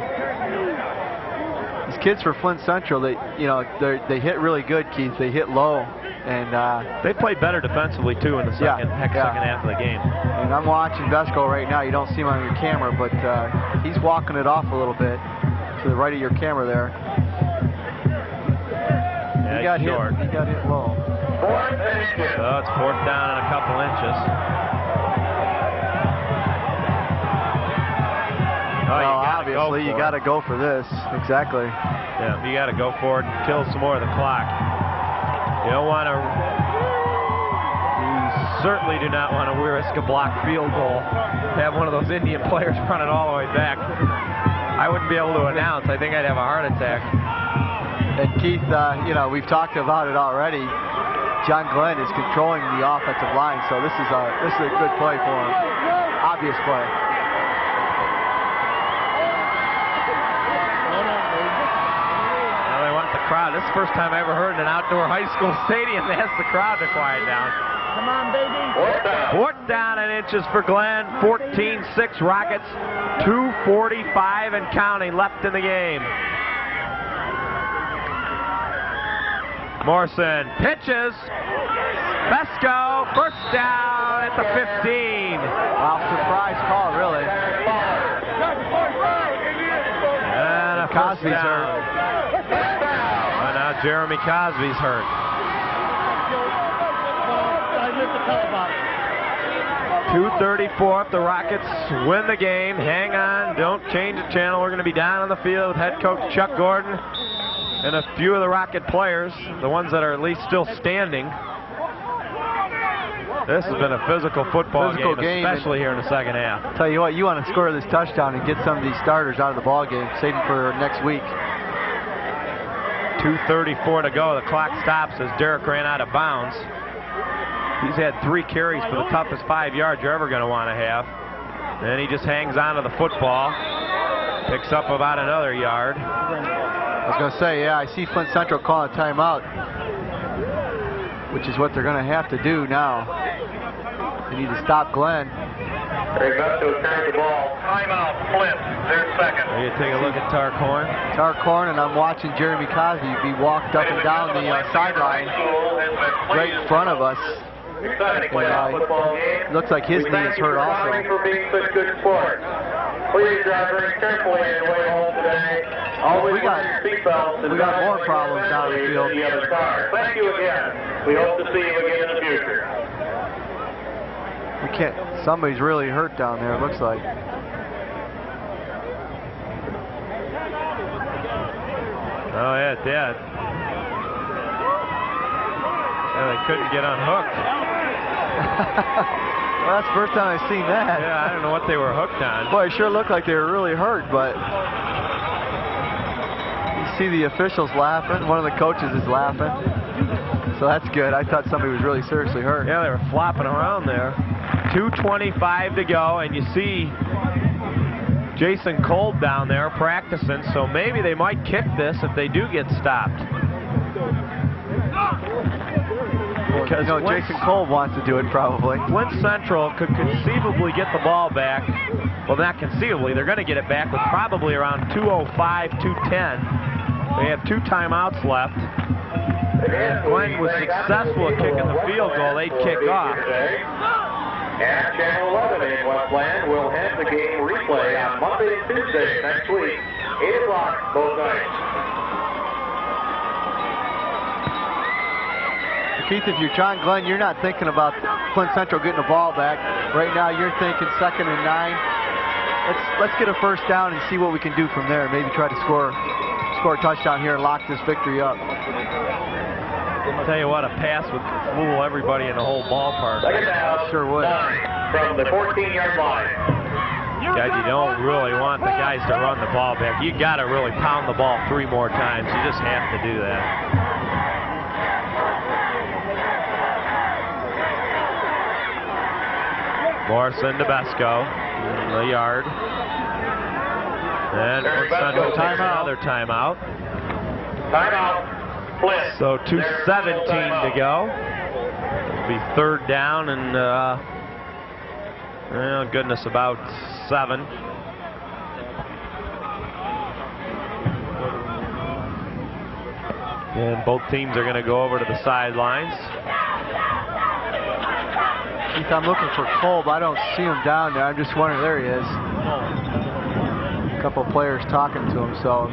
These kids for Flint Central, they hit really good, Keith. They hit low, and they played better defensively too in the second half of the game. And I'm watching Besco right now. You don't see him on your camera, but he's walking it off a little bit to the right of your camera there. Yeah, he got short. He got hit low. So it's fourth down and a couple inches. Well, obviously, you got to go for this. Exactly. Yeah, you got to go for it and kill some more of the clock. You don't want to. You certainly do not want to risk a blocked field goal. Have one of those Indian players run it all the way back. I wouldn't be able to announce. I think I'd have a heart attack. And Keith, we've talked about it already. John Glenn is controlling the offensive line, so this is a good play for him. Obvious play. Crowd. This is the first time I ever heard in an outdoor high school stadium they asked the crowd to quiet down. Come on, baby. Fourth down and inches for Glenn. 14-6 Rockets. 2:45 and counting left in the game. Morrison pitches. Besco, first down at the 15. Wow, surprise call, really. And a Cosby's hurt. And now Jeremy Cosby's hurt. 2:34 if the Rockets win the game. Hang on, don't change the channel. We're going to be down on the field with head coach Chuck Gordon and a few of the Rocket players, the ones that are at least still standing. This has been a physical football game, especially here in the second half. Tell you what, you want to score this touchdown and get some of these starters out of the ball game. Save them for next week. 2:34 to go. The clock stops as Derek ran out of bounds. He's had 3 carries for the toughest 5 yards you're ever going to want to have. And he just hangs on to the football. Picks up about another yard. I was going to say, yeah, I see Flint Central calling a timeout, which is what they're going to have to do now. They need to stop Glenn. They're about to turn the ball. Timeout, Flint. They're second. You take a look at Tarcorn. Tarcorn, and I'm watching Jeremy Cosby be walked up and down the sideline right in front of us. Exciting football game. Looks like his knee is hurt also. Thank you for being such good sports. Please drive very carefully on your way home today. Always we got more problems down the field. The other car. Thank you again. We hope to see you again in the future. We can't. Somebody's really hurt down there. It looks like. Oh yeah, Dad. Yeah, they couldn't get unhooked. Well, that's the first time I've seen that. Yeah, I don't know what they were hooked on. Boy, it sure looked like they were really hurt, but you see the officials laughing. One of the coaches is laughing. So that's good. I thought somebody was really seriously hurt. Yeah, they were flopping around there. 2:25 to go, and you see Jason Kolb down there practicing, so maybe they might kick this if they do get stopped. Because Jason Cole wants to do it probably. Flint Central could conceivably get the ball back. Well, not conceivably. They're going to get it back with probably around 2:05, 2:10. They have 2 timeouts left. If Glenn was successful at kicking the field goal, they'd kick off. And Channel 11 in Westland will have the game replay on Monday and Tuesday next week, 8 o'clock both nights. Keith, if you're John Glenn, you're not thinking about Flint Central getting the ball back. Right now, you're thinking 2nd and 9. Let's get a first down and see what we can do from there. Maybe try to score a touchdown here and lock this victory up. I'll tell you what, a pass would fool everybody in the whole ballpark. Sure would. From the 14-yard line. Guys, you don't really want the guys to run the ball back. You got to really pound the ball 3 more times. You just have to do that. Morrison to Besco in the yard. And Central takes another timeout. Timeout. Flint. So 2:17 to go. It'll be 3rd down and, well, goodness, about 7. And both teams are going to go over to the sidelines. Keith, I'm looking for Kolb. I don't see him down there. I'm just wondering. There he is. A couple of players talking to him, so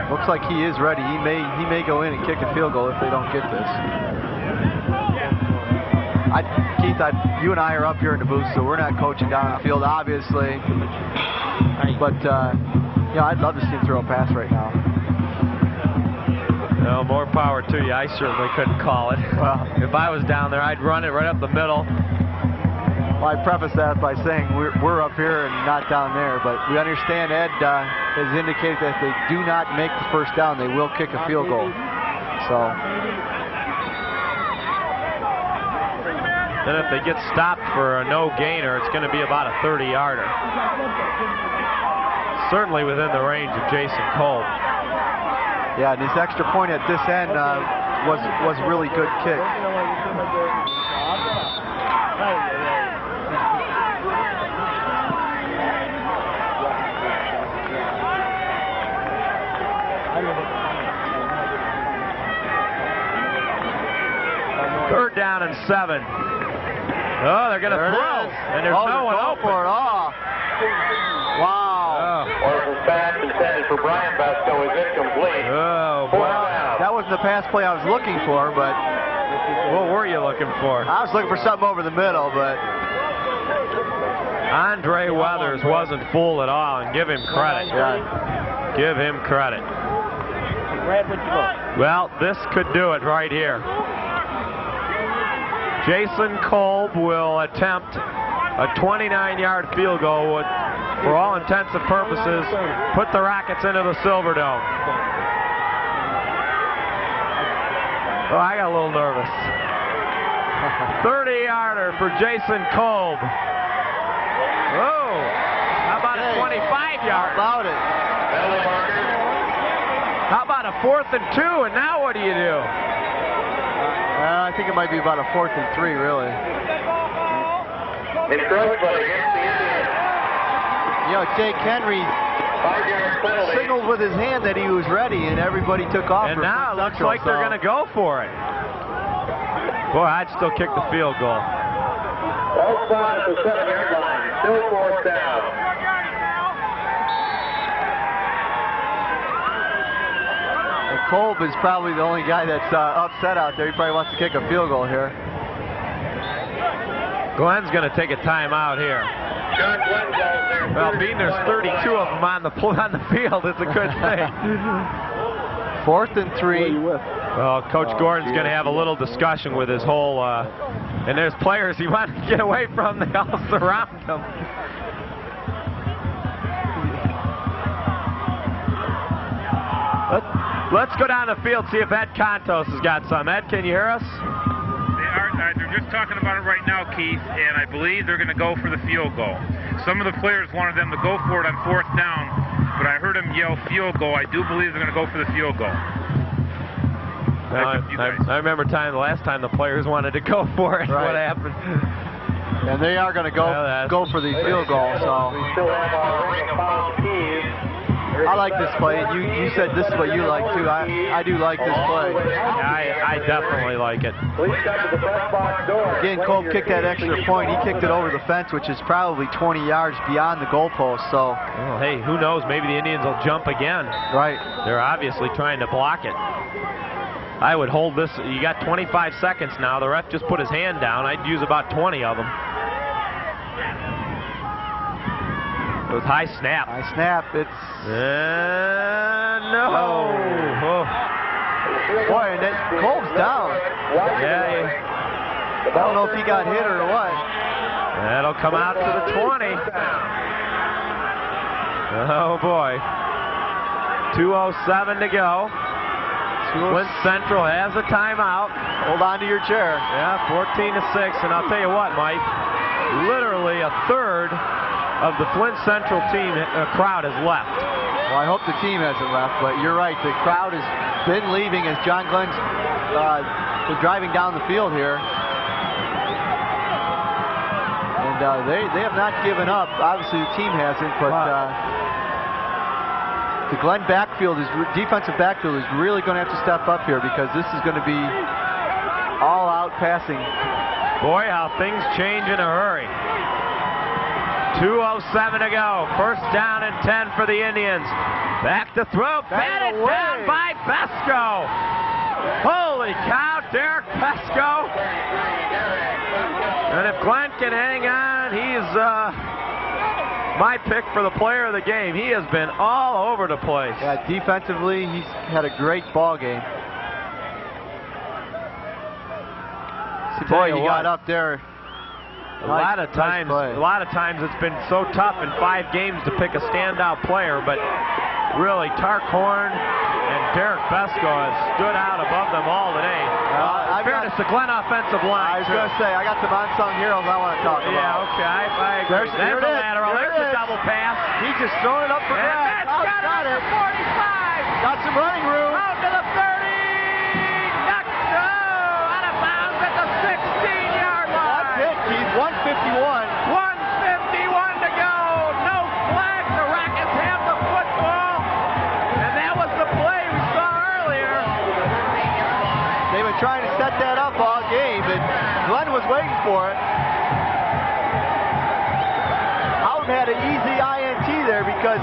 looks like he is ready. He may go in and kick a field goal if they don't get this. Keith, you and I are up here in the booth, so we're not coaching down the field, obviously. But yeah, I'd love to see him throw a pass right now. Well, more power to you. I certainly couldn't call it. Well, if I was down there, I'd run it right up the middle. Well, I preface that by saying we're up here and not down there, but we understand Ed has indicated that if they do not make the first down, they will kick a field goal. So. Then if they get stopped for a no-gainer, it's going to be about a 30-yarder. Certainly within the range of Jason Cole. Yeah, and his extra point at this end was a really good kick. Third down and 7. Oh, they're going to throw. And there's no one open. For it. Oh. Wow. Orson pass intended for Brian Besco is incomplete. Oh, boy. That wasn't the pass play I was looking for, but... What were you looking for? I was looking for something over the middle, but... Andre Weathers wasn't fooled at all, and give him credit. Yeah. Give him credit. Well, this could do it right here. Jason Kolb will attempt a 29-yard field goal would, for all intents and purposes, put the Rockets into the Silverdome. Oh, I got a little nervous. 30-yarder for Jason Kolb. Oh, how about a 25-yard? How about it? How about a 4th and 2, and now what do you do? I think it might be about a 4th and 3, really. You know, Jake Henry signaled with his hand that he was ready, and everybody took off. And now it looks like they're going to go for it. Boy, I'd still kick the field goal. All spot at the 7-yard line. Still 4th down. Kolb is probably the only guy that's upset out there. He probably wants to kick a field goal here. Glenn's going to take a timeout here. Well, being there's 32 of them on the field, it's a good thing. 4th and 3. Well, Coach Gordon's going to have a little discussion with his whole, and there's players he wants to get away from. They all surround him. Let's go down the field, see if Ed Contos has got some. Ed, can you hear us? They're just talking about it right now, Keith, and I believe they're going to go for the field goal. Some of the players wanted them to go for it on 4th down, but I heard them yell field goal. I do believe they're going to go for the field goal. I remember the last time the players wanted to go for it. Right. What happened? And they are going to go for the field goal. So I like this play. You said this is what you like too. I do like this play. I definitely like it. Again, Cole kicked that extra point. He kicked it over the fence, which is probably 20 yards beyond the goalpost. So, well, hey, who knows? Maybe the Indians will jump again. Right. They're obviously trying to block it. I would hold this. You got 25 seconds now. The ref just put his hand down. I'd use about 20 of them. It was high snap. High snap. It's no. Oh. Boy, and that Cole's down. Yeah. I don't know if he got hit or what. That'll come out to the 20. Oh boy. 2:07 to go. Flint Central has a timeout. Hold on to your chair. Yeah, 14-6. And I'll tell you what, Mike. Literally a third of the Flint Central team crowd has left. Well, I hope the team hasn't left, but you're right. The crowd has been leaving as John Glenn's driving down the field here. And they have not given up. Obviously, the team hasn't, but the Glenn defensive backfield is really going to have to step up here because this is going to be all-out passing. Boy, how things change in a hurry. 2:07 to go. First down and 10 for the Indians. Back to throw. Batted down by Pesco. Holy cow, Derek Pesco. And if Glenn can hang on, he's my pick for the player of the game. He has been all over the place. Yeah, defensively, he's had a great ball game. Boy, he got up there. A lot of times it's been so tough in 5 games to pick a standout player, but really Tarkhorn and Derek Pesco has stood out above them all today. In fairness, the Glenn offensive line. I was going to say, I got some unsung heroes I want to talk about. Yeah, okay, I agree. There's a lateral. There's a double pass. He's just throwing it up for grabs. Got it. 45. Got some running room. Out to the 30. Out of bounds at the 16-yard line. That's it, Keith. 151. 151 to go. No flag. The Rockets have the football. And that was the play we saw earlier. They've been trying to set that up all game, and Glenn was waiting for it. Houghton had an easy INT there because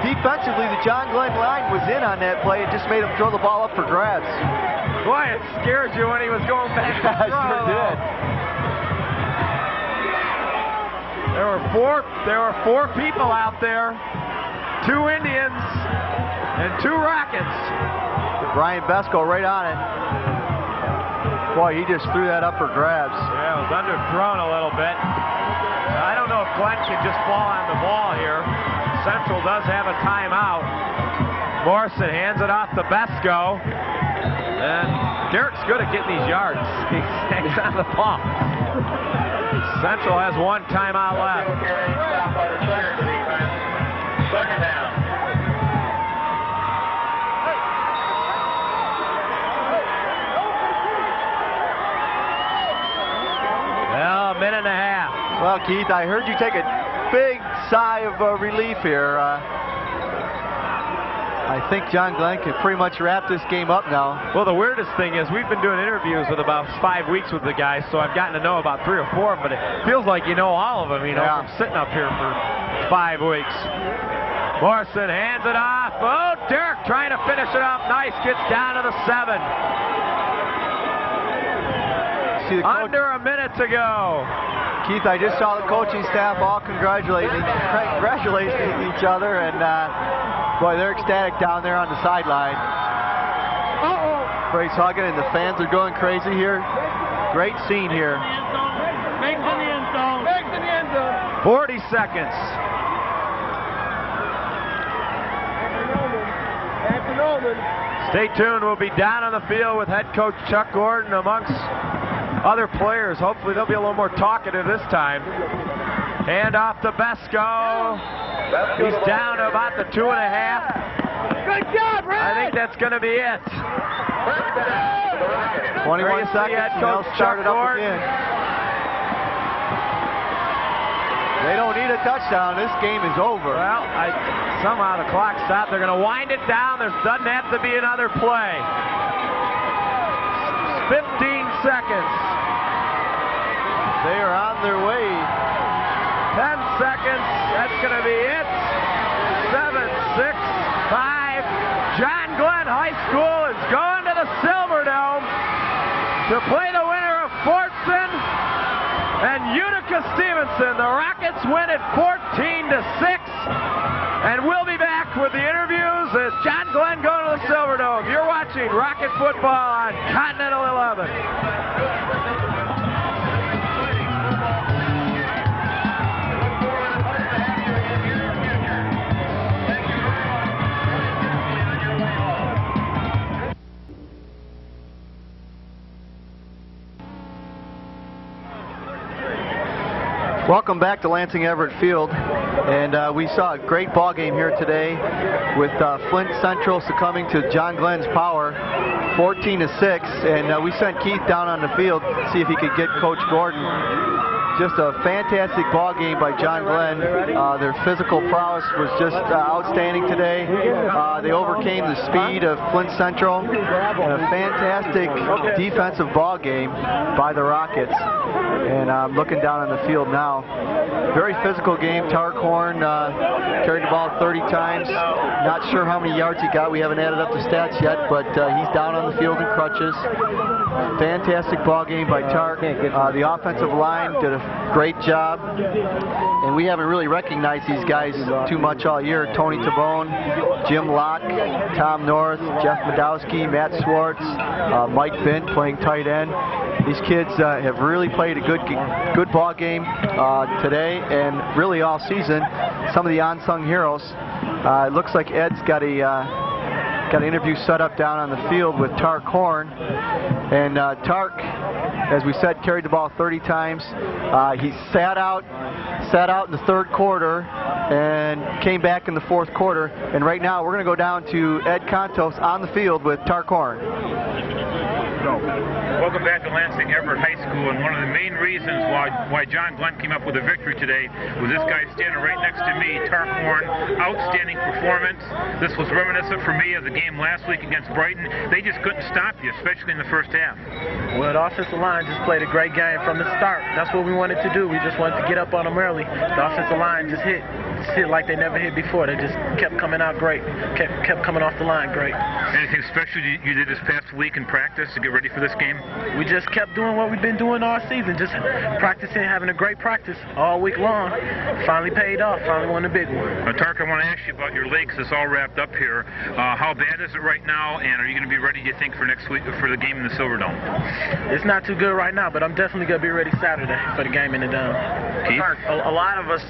defensively the John Glenn line was in on that play. It just made him throw the ball up for grabs. Boy, it scares you when he was going back to throw. Sure did. There were four people out there, 2 Indians and 2 Rockets. Brian Pesco right on it. Boy, he just threw that up for grabs. Yeah, it was underthrown a little bit. I don't know if Glenn can just fall on the ball here. Central does have a timeout. Morrison hands it off to Pesco. And Derek's good at getting these yards. He hangs on the ball. Central has 1 timeout left. Second down. Well, a minute and a half. Well, Keith, I heard you take a big sigh of relief here. I think John Glenn can pretty much wrap this game up now. Well, the weirdest thing is we've been doing interviews with about 5 weeks with the guys, so I've gotten to know about 3 or 4 of them, but it feels like you know all of them, from sitting up here for 5 weeks. Morrison hands it off. Oh, Derek trying to finish it up. Nice. Gets down to the 7. Under a minute to go. Keith, I just saw the coaching staff all congratulating each other, and boy, they're ecstatic down there on the sideline. Brace hugging, and the fans are going crazy here. Great scene here. Make the end zone. Make the end zone. 40 seconds. Stay tuned. We'll be down on the field with head coach Chuck Gordon amongst other players. Hopefully they'll be a little more talkative this time. Hand off to Pesco. He's down to about the 2.5. Good job, Red! I think that's going to be it. 21 seconds, and they'll start it up again. They don't need a touchdown. This game is over. Well, somehow the clock stopped. They're going to wind it down. There doesn't have to be another play. 15 seconds. They are on their way. 10 seconds. That's going to be it. 7, 6, 5. John Glenn High School is going to the Silverdome to play the winner of Fortson and Utica Stevenson. The Rockets win it 14-6. And we'll be back with the interviews as John Glenn going to the Silverdome. You're watching Rocket Football on Continental 11. Welcome back to Lansing Everett Field, and we saw a great ball game here today with Flint Central succumbing to John Glenn's power, 14-6, and we sent Keith down on the field to see if he could get Coach Gordon. Just a fantastic ball game by John Glenn. Their physical prowess was just outstanding today. They overcame the speed of Flint Central, and a fantastic defensive ball game by the Rockets. And I'm looking down on the field now. Very physical game. Tarkhorn carried the ball 30 times. Not sure how many yards he got. We haven't added up the stats yet, but he's down on the field in crutches. Fantastic ball game by Tark. The offensive line did a great job. And we haven't really recognized these guys too much all year. Tony Tabone, Jim Locke, Tom North, Jeff Madowski, Matt Swartz, Mike Bint playing tight end. These kids have really played a good ball game today and really all season. Some of the unsung heroes. It looks like Ed's got an interview set up down on the field with Tark Horn. And Tark, as we said, carried the ball 30 times. He sat out in the third quarter and came back in the fourth quarter. And right now we're going to go down to Ed Contos on the field with Tark Horn. Welcome back to Lansing Everett High School, and one of the main reasons why John Glenn came up with a victory today was this guy standing right next to me, Tark Horn. Outstanding performance. This was reminiscent for me of the game last week against Brighton. They just couldn't stop you, especially in the first half. Well, the offensive line just played a great game from the start. That's what we wanted to do. We just wanted to get up on them early. The offensive line just hit like they never hit before. They just kept coming out great, kept coming off the line great. Anything special you did this past week in practice to get ready for this game? We just kept doing what we've been doing all season, just practicing, having a great practice all week long. Finally paid off, finally won the big one. Tark, I want to ask you about your legs. It's all wrapped up here. How bad is it right now, and are you going to be ready, do you think, for next week, for the game in the Silverdome? It's not too good right now, but I'm definitely going to be ready Saturday for the game in the Dome. Tark, a lot of us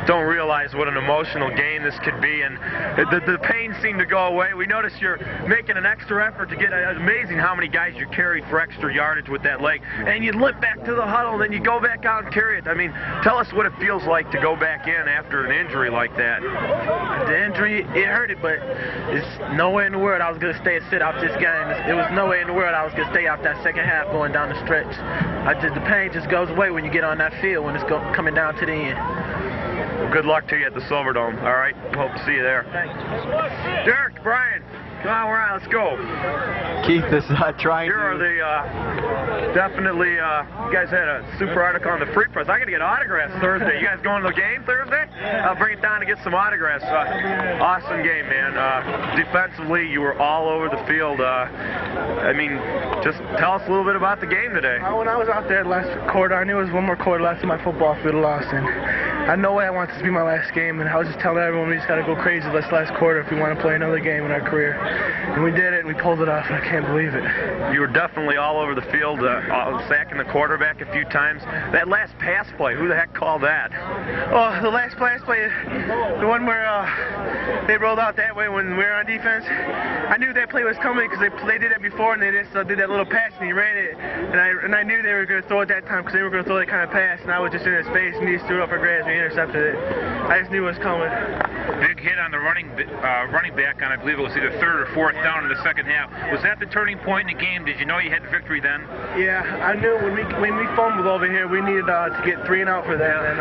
don't realize what an emotional game this could be, and the pain seemed to go away. We noticed you're making an extra effort to get. It's amazing how many guys you carried for extra yardage with that leg, and you limp back to the huddle, and then you go back out and carry it. I mean, tell us what it feels like to go back in after an injury like that. The injury, it hurted, but it's nowhere in the world I was going to stay and sit out this game. It was nowhere in the world I was going to stay out that second half going down the stretch. The pain just goes away when you get on that field, when it's coming down to the end. Well, good luck to you at the Silverdome, all right? Hope to see you there. Thanks. Derek, Brian, come on, we're on, let's go. Keith is trying Here are the, definitely, you guys had a super article on the Free Press. I got to get autographs Thursday. You guys going to the game Thursday? I'll bring it down to get some autographs. Awesome game, man. Defensively, you were all over the field. I mean, just tell us a little bit about the game today. When I was out there last quarter, I knew it was one more quarter left in my football field loss, and I had no way I wanted this to be my last game, and I was just telling everyone we just got to go crazy this last quarter if we want to play another game in our career. And we did it. and we pulled it off. I can't believe it. You were definitely all over the field, sacking the quarterback a few times. That last pass play, who the heck called that? Oh, the last pass play, the one where they rolled out that way when we were on defense. I knew that play was coming because they did it before, and they just did that little pass, and he ran it. And I knew they were going to throw it that time because they were going to throw that kind of pass, and I was just in his face, and he just threw it up for grabs, and he intercepted it. I just knew it was coming. Big hit on the running back on, I believe it was either third or fourth down in the second half. Was that the turning point in the game? Did you know you had the victory then? Yeah, I knew when we fumbled over here, we needed to get 3 and out for that, and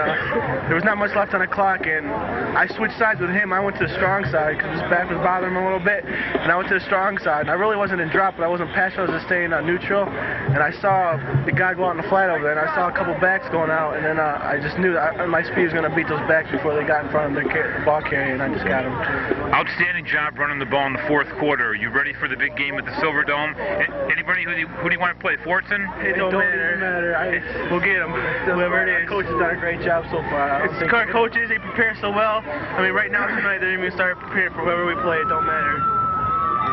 there was not much left on the clock, and I switched sides with him. I went to the strong side because his back was bothering him a little bit, and I went to the strong side. And I really wasn't in drop, but I wasn't passing, I was just staying neutral, and I saw the guy go out in the flat over there, and I saw a couple backs going out, and then I just knew that my speed was going to beat those backs before they got in front of the ball carrier, and I just got him. Outstanding job running the ball in the fourth quarter. Are you ready for the big game at the Silverdome? Anybody who do you want to play? Fortson? It don't matter. We'll get him. Whoever it is. Coach has done a great job so far. It's current coaches, they prepare so well. I mean, right now tonight they're even starting to prepare for whoever we play. It don't matter.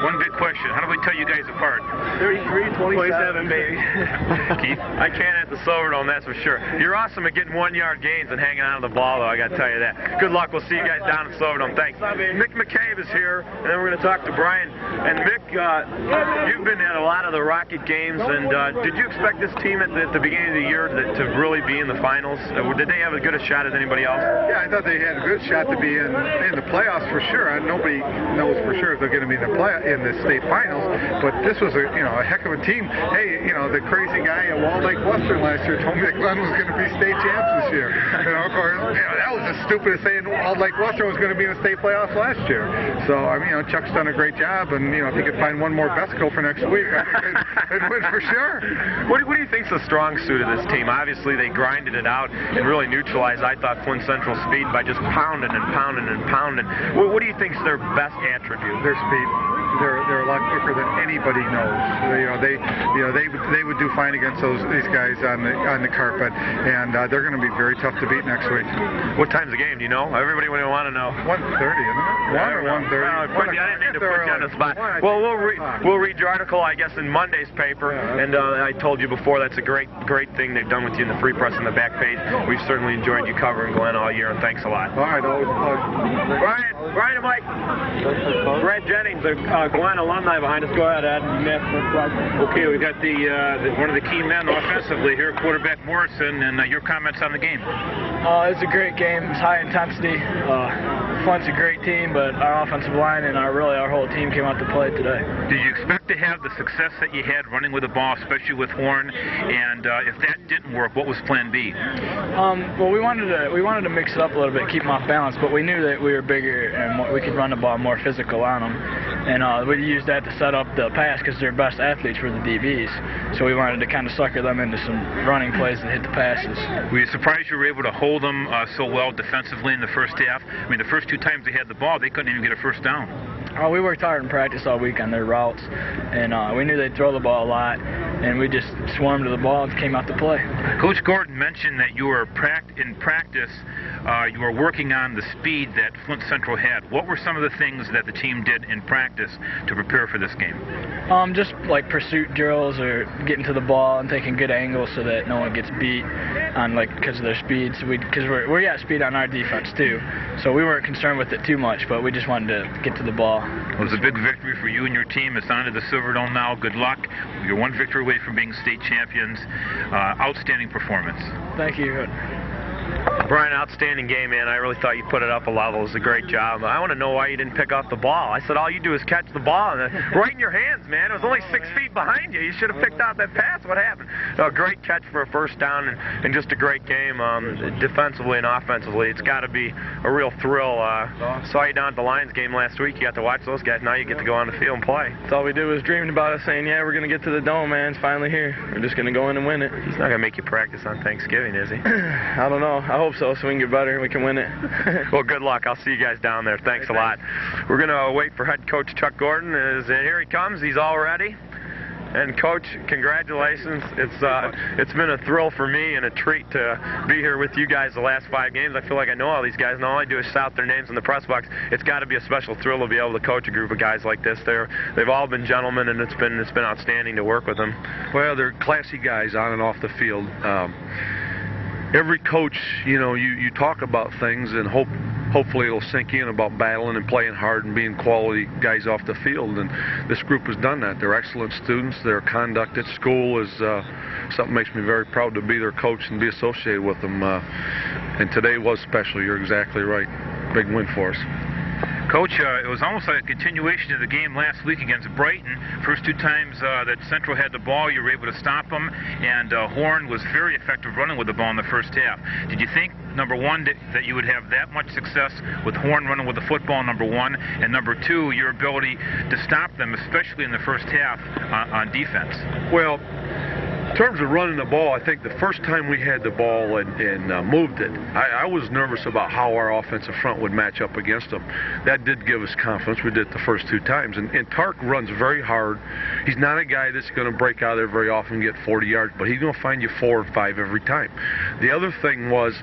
One big question. How do we tell you guys apart? 33-27, baby. Keith? I can't at the Silverdome, that's for sure. You're awesome at getting 1-yard gains and hanging on to the ball, though, I got to tell you that. Good luck. We'll see you guys down at Silverdome. Thanks. Mick McCabe is here, and then we're going to talk to Brian. And Mick, you've been at a lot of the Rocket games, and did you expect this team at the beginning of the year to really be in the finals? Did they have as good a shot as anybody else? Yeah, I thought they had a good shot to be in the playoffs for sure. Nobody knows for sure if they're going to be in the state finals, but this was a heck of a team. Hey, the crazy guy at Walled Lake Western last year told me that Glenn was going to be state champs this year. Of course, that was the stupidest saying. Walled Lake Western was going to be in the state playoffs last year. So I mean, Chuck's done a great job, and if he could find one more Besco for next week, I think they'd win for sure. What do you think's the strong suit of this team? Obviously, they grinded it out and really neutralized, I thought, Flint Central speed by just pounding and pounding and pounding. What do you think's their best attribute? Their speed. They're a lot quicker than anybody knows. They would do fine against these guys on the carpet, and they're going to be very tough to beat next week. What time's the game? Do you know? Everybody would want to know. 1:30, isn't it? 1 or 1:30. I didn't mean to put you on the spot. Well, we'll read your article, I guess, in Monday's paper, and I told you before that's a great thing they've done with you in the Free Press on the back page. We've certainly enjoyed you covering Glenn all year, and thanks a lot. All right, always a pleasure. Brian and Mike. Brad Jennings, Glenn alumni behind us. Go ahead, Ed. Okay, we've got one of the key men offensively here, quarterback Morrison, and your comments on the game. It's a great game. It's high intensity. Flint's a great team, but our offensive line and our whole team came out to play today. Did you expect to have the success that you had running with the ball, especially with Horn? And if that didn't work, what was Plan B? Well, we wanted to mix it up a little bit, keep them off balance, but we knew that we were bigger and we could run the ball more physical on them. And we used that to set up the pass because their best athletes were the DBs. So we wanted to kind of sucker them into some running plays that hit the passes. Were you surprised you were able to hold them so well defensively in the first half? I mean, the first 2 times they had the ball, they couldn't even get a first down. We worked hard in practice all week on their routes, and we knew they'd throw the ball a lot, and we just swarmed to the ball and came out to play. Coach Gordon mentioned that you were in practice, you were working on the speed that Flint Central had. What were some of the things that the team did in practice to prepare for this game? Just like pursuit drills or getting to the ball and taking good angles so that no one gets beat on because of their speed. So we got speed on our defense too, so we weren't concerned with it too much, but we just wanted to get to the ball. It was a big victory for you and your team. It's on to the Silverdome now. Good luck. You're one victory away from being state champions. Outstanding performance. Thank you. Brian, outstanding game, man. I really thought you put it up a level. It was a great job. I want to know why you didn't pick up the ball. I said all you do is catch the ball right in your hands, man. It was only 6 feet behind you. You should have picked out that pass. What happened? No, great catch for a first down and just a great game defensively and offensively. It's got to be a real thrill. Saw you down at the Lions game last week. You got to watch those guys. Now you get to go on the field and play. That's all we did was dreaming about it, saying, yeah, we're going to get to the Dome, man. It's finally here. We're just going to go in and win it. He's not going to make you practice on Thanksgiving, is he? I don't know. I hope so we can get better and we can win it. Well, good luck. I'll see you guys down there. Thanks a lot. We're going to wait for head coach Chuck Gordon. Here he comes. He's all ready. And Coach, congratulations. It's been a thrill for me and a treat to be here with you guys the last 5 games. I feel like I know all these guys, and all I do is shout their names in the press box. It's got to be a special thrill to be able to coach a group of guys like this. They've all been gentlemen, and it's been outstanding to work with them. Well, they're classy guys on and off the field. Every coach, you talk about things and hopefully it'll sink in about battling and playing hard and being quality guys off the field. And this group has done that. They're excellent students. Their conduct at school is something that makes me very proud to be their coach and be associated with them. And today was special. You're exactly right. Big win for us. Coach, it was almost like a continuation of the game last week against Brighton. First 2 times that Central had the ball, you were able to stop them, and Horn was very effective running with the ball in the first half. Did you think, number one, that you would have that much success with Horn running with the football, number one, and number two, your ability to stop them, especially in the first half on defense? Well, in terms of running the ball, I think the first time we had the ball and moved it, I was nervous about how our offensive front would match up against them. That did give us confidence. We did it the first 2 times. And Tark runs very hard. He's not a guy that's going to break out there very often and get 40 yards, but he's going to find you 4 or 5 every time. The other thing was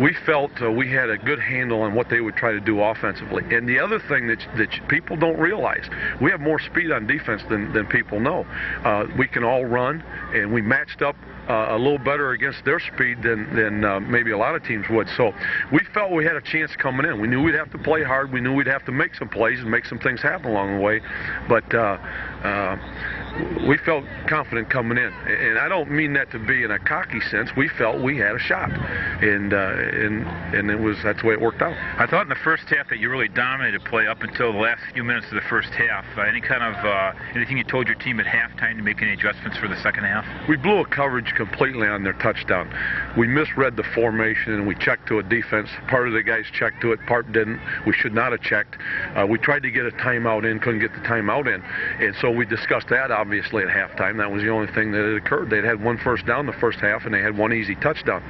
we felt we had a good handle on what they would try to do offensively. And the other thing that people don't realize, we have more speed on defense than people know. We can all run, and we matched up a little better against their speed than maybe a lot of teams would. So we felt we had a chance coming in. We knew we'd have to play hard. We knew we'd have to make some plays and make some things happen along the way. But we felt confident coming in. And I don't mean that to be in a cocky sense. We felt we had a shot. And that's the way it worked out. I thought in the first half that you really dominated play up until the last few minutes of the first half. Anything you told your team at halftime to make any adjustments for the second half? We blew a coverage completely on their touchdown. We misread the formation and we checked to a defense. Part of the guys checked to it, part didn't. We should not have checked. We tried to get a timeout in, couldn't get the timeout in. And so we discussed that obviously at halftime. That was the only thing that had occurred. They'd had 1 first down the first half and they had 1 easy touchdown.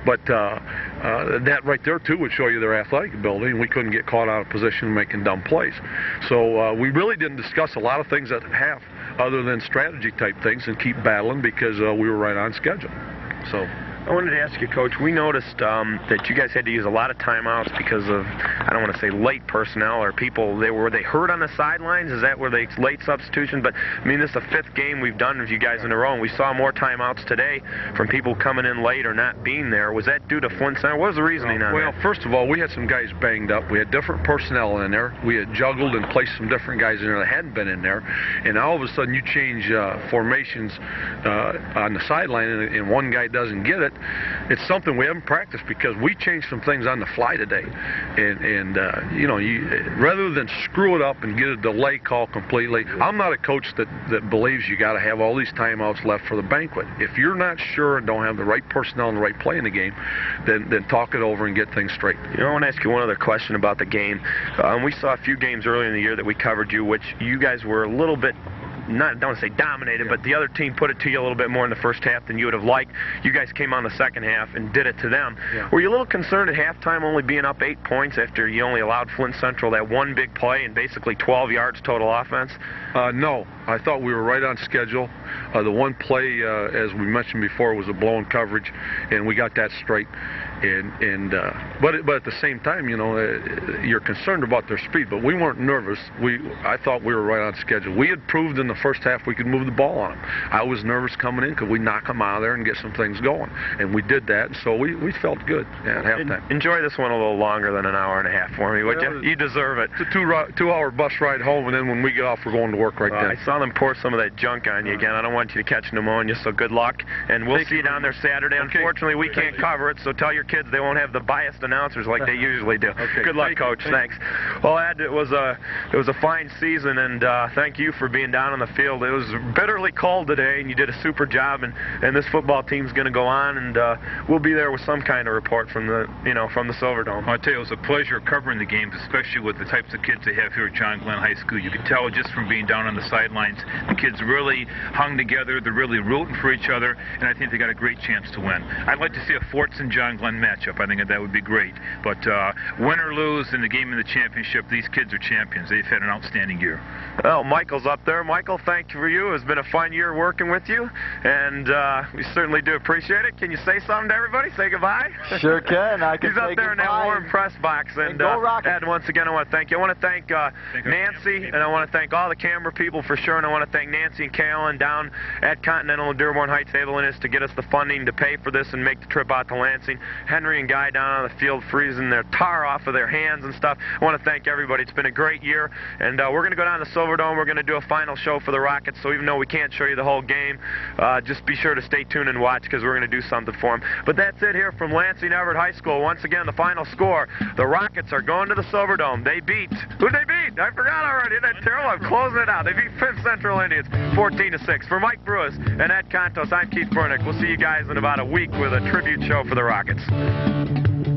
But that right there too would show you their athletic ability, and we couldn't get caught out of position making dumb plays. So we really didn't discuss a lot of things at half other than strategy type things and keep battling because we were right on schedule. So I wanted to ask you, Coach, we noticed that you guys had to use a lot of timeouts because of, I don't want to say late personnel or people, were they hurt on the sidelines? Is that where they late substitution? But, I mean, this is the 5th game we've done with you guys in a row, and we saw more timeouts today from people coming in late or not being there. Was that due to Flint Central? What was the reasoning on that? Well, first of all, we had some guys banged up. We had different personnel in there. We had juggled and placed some different guys in there that hadn't been in there. And all of a sudden you change formations on the sideline and one guy doesn't get it. It's something we haven't practiced because we changed some things on the fly today. And rather than screw it up and get a delay call completely, I'm not a coach that believes you got to have all these timeouts left for the banquet. If you're not sure and don't have the right personnel and the right play in the game, then talk it over and get things straight. I want to ask you one other question about the game. We saw a few games earlier in the year that we covered you, which you guys were a little bit, I don't want to say dominated, but the other team put it to you a little bit more in the first half than you would have liked. You guys came on the second half and did it to them. Yeah. Were you a little concerned at halftime only being up 8 points after you only allowed Flint Central that 1 big play and basically 12 yards total offense? No. I thought we were right on schedule. The one play, as we mentioned before, was a blown coverage, and we got that straight. But at the same time, you're concerned about their speed, but we weren't nervous. I thought we were right on schedule. We had proved in the first half we could move the ball on them. I was nervous coming in because we knock them out of there and get some things going, and we did that. So we felt good at halftime. Enjoy this one a little longer than an hour and a half for me, would you? You deserve it. It's a 2-hour bus ride home, and then when we get off, we're going to work right then. I saw them pour some of that junk on you again. I don't want you to catch pneumonia, so good luck. And we'll see you down there Saturday. Okay. Unfortunately, we can't cover it, so tell your kids they won't have the biased announcers like they usually do. Okay. Good luck, Coach. Thanks. Well, Ed, it was a fine season, and thank you for being down on the field. It was bitterly cold today, and you did a super job. And this football team's going to go on, and we'll be there with some kind of report from the Silverdome. I'll tell you, it was a pleasure covering the games, especially with the types of kids they have here at John Glenn High School. You could tell just from being down on the sidelines, the kids really hung pulling together. They're really rooting for each other, and I think they got a great chance to win. I'd like to see a Fort St. John Glenn matchup. I think that would be great. But win or lose in the game in the championship, these kids are champions. They've had an outstanding year. Well, Michael's up there. Michael, thank you for you. It's been a fun year working with you, and we certainly do appreciate it. Can you say something to everybody? Say goodbye? Sure can. I can He's up there in that warm press box. And go Rockets. Ed, once again, I want to thank you. I want to thank Nancy, and I want to thank all the camera people for sure, and I want to thank Nancy and Callan down at Continental in Dearborn Heights enabling us to get us the funding to pay for this and make the trip out to Lansing. Henry and Guy down on the field freezing their tar off of their hands and stuff. I want to thank everybody. It's been a great year, and we're going to go down to the Silverdome. We're going to do a final show for the Rockets, so even though we can't show you the whole game, just be sure to stay tuned and watch because we're going to do something for them. But that's it here from Lansing Everett High School. Once again, the final score, the Rockets are going to the Silverdome. They beat, who'd they beat? I forgot already. Isn't that terrible? I'm closing it out. They beat Flint Central Indians 14-6. For Mike Brewis and Ed Contos, I'm Keith Burnick. We'll see you guys in about a week with a tribute show for the Rockets.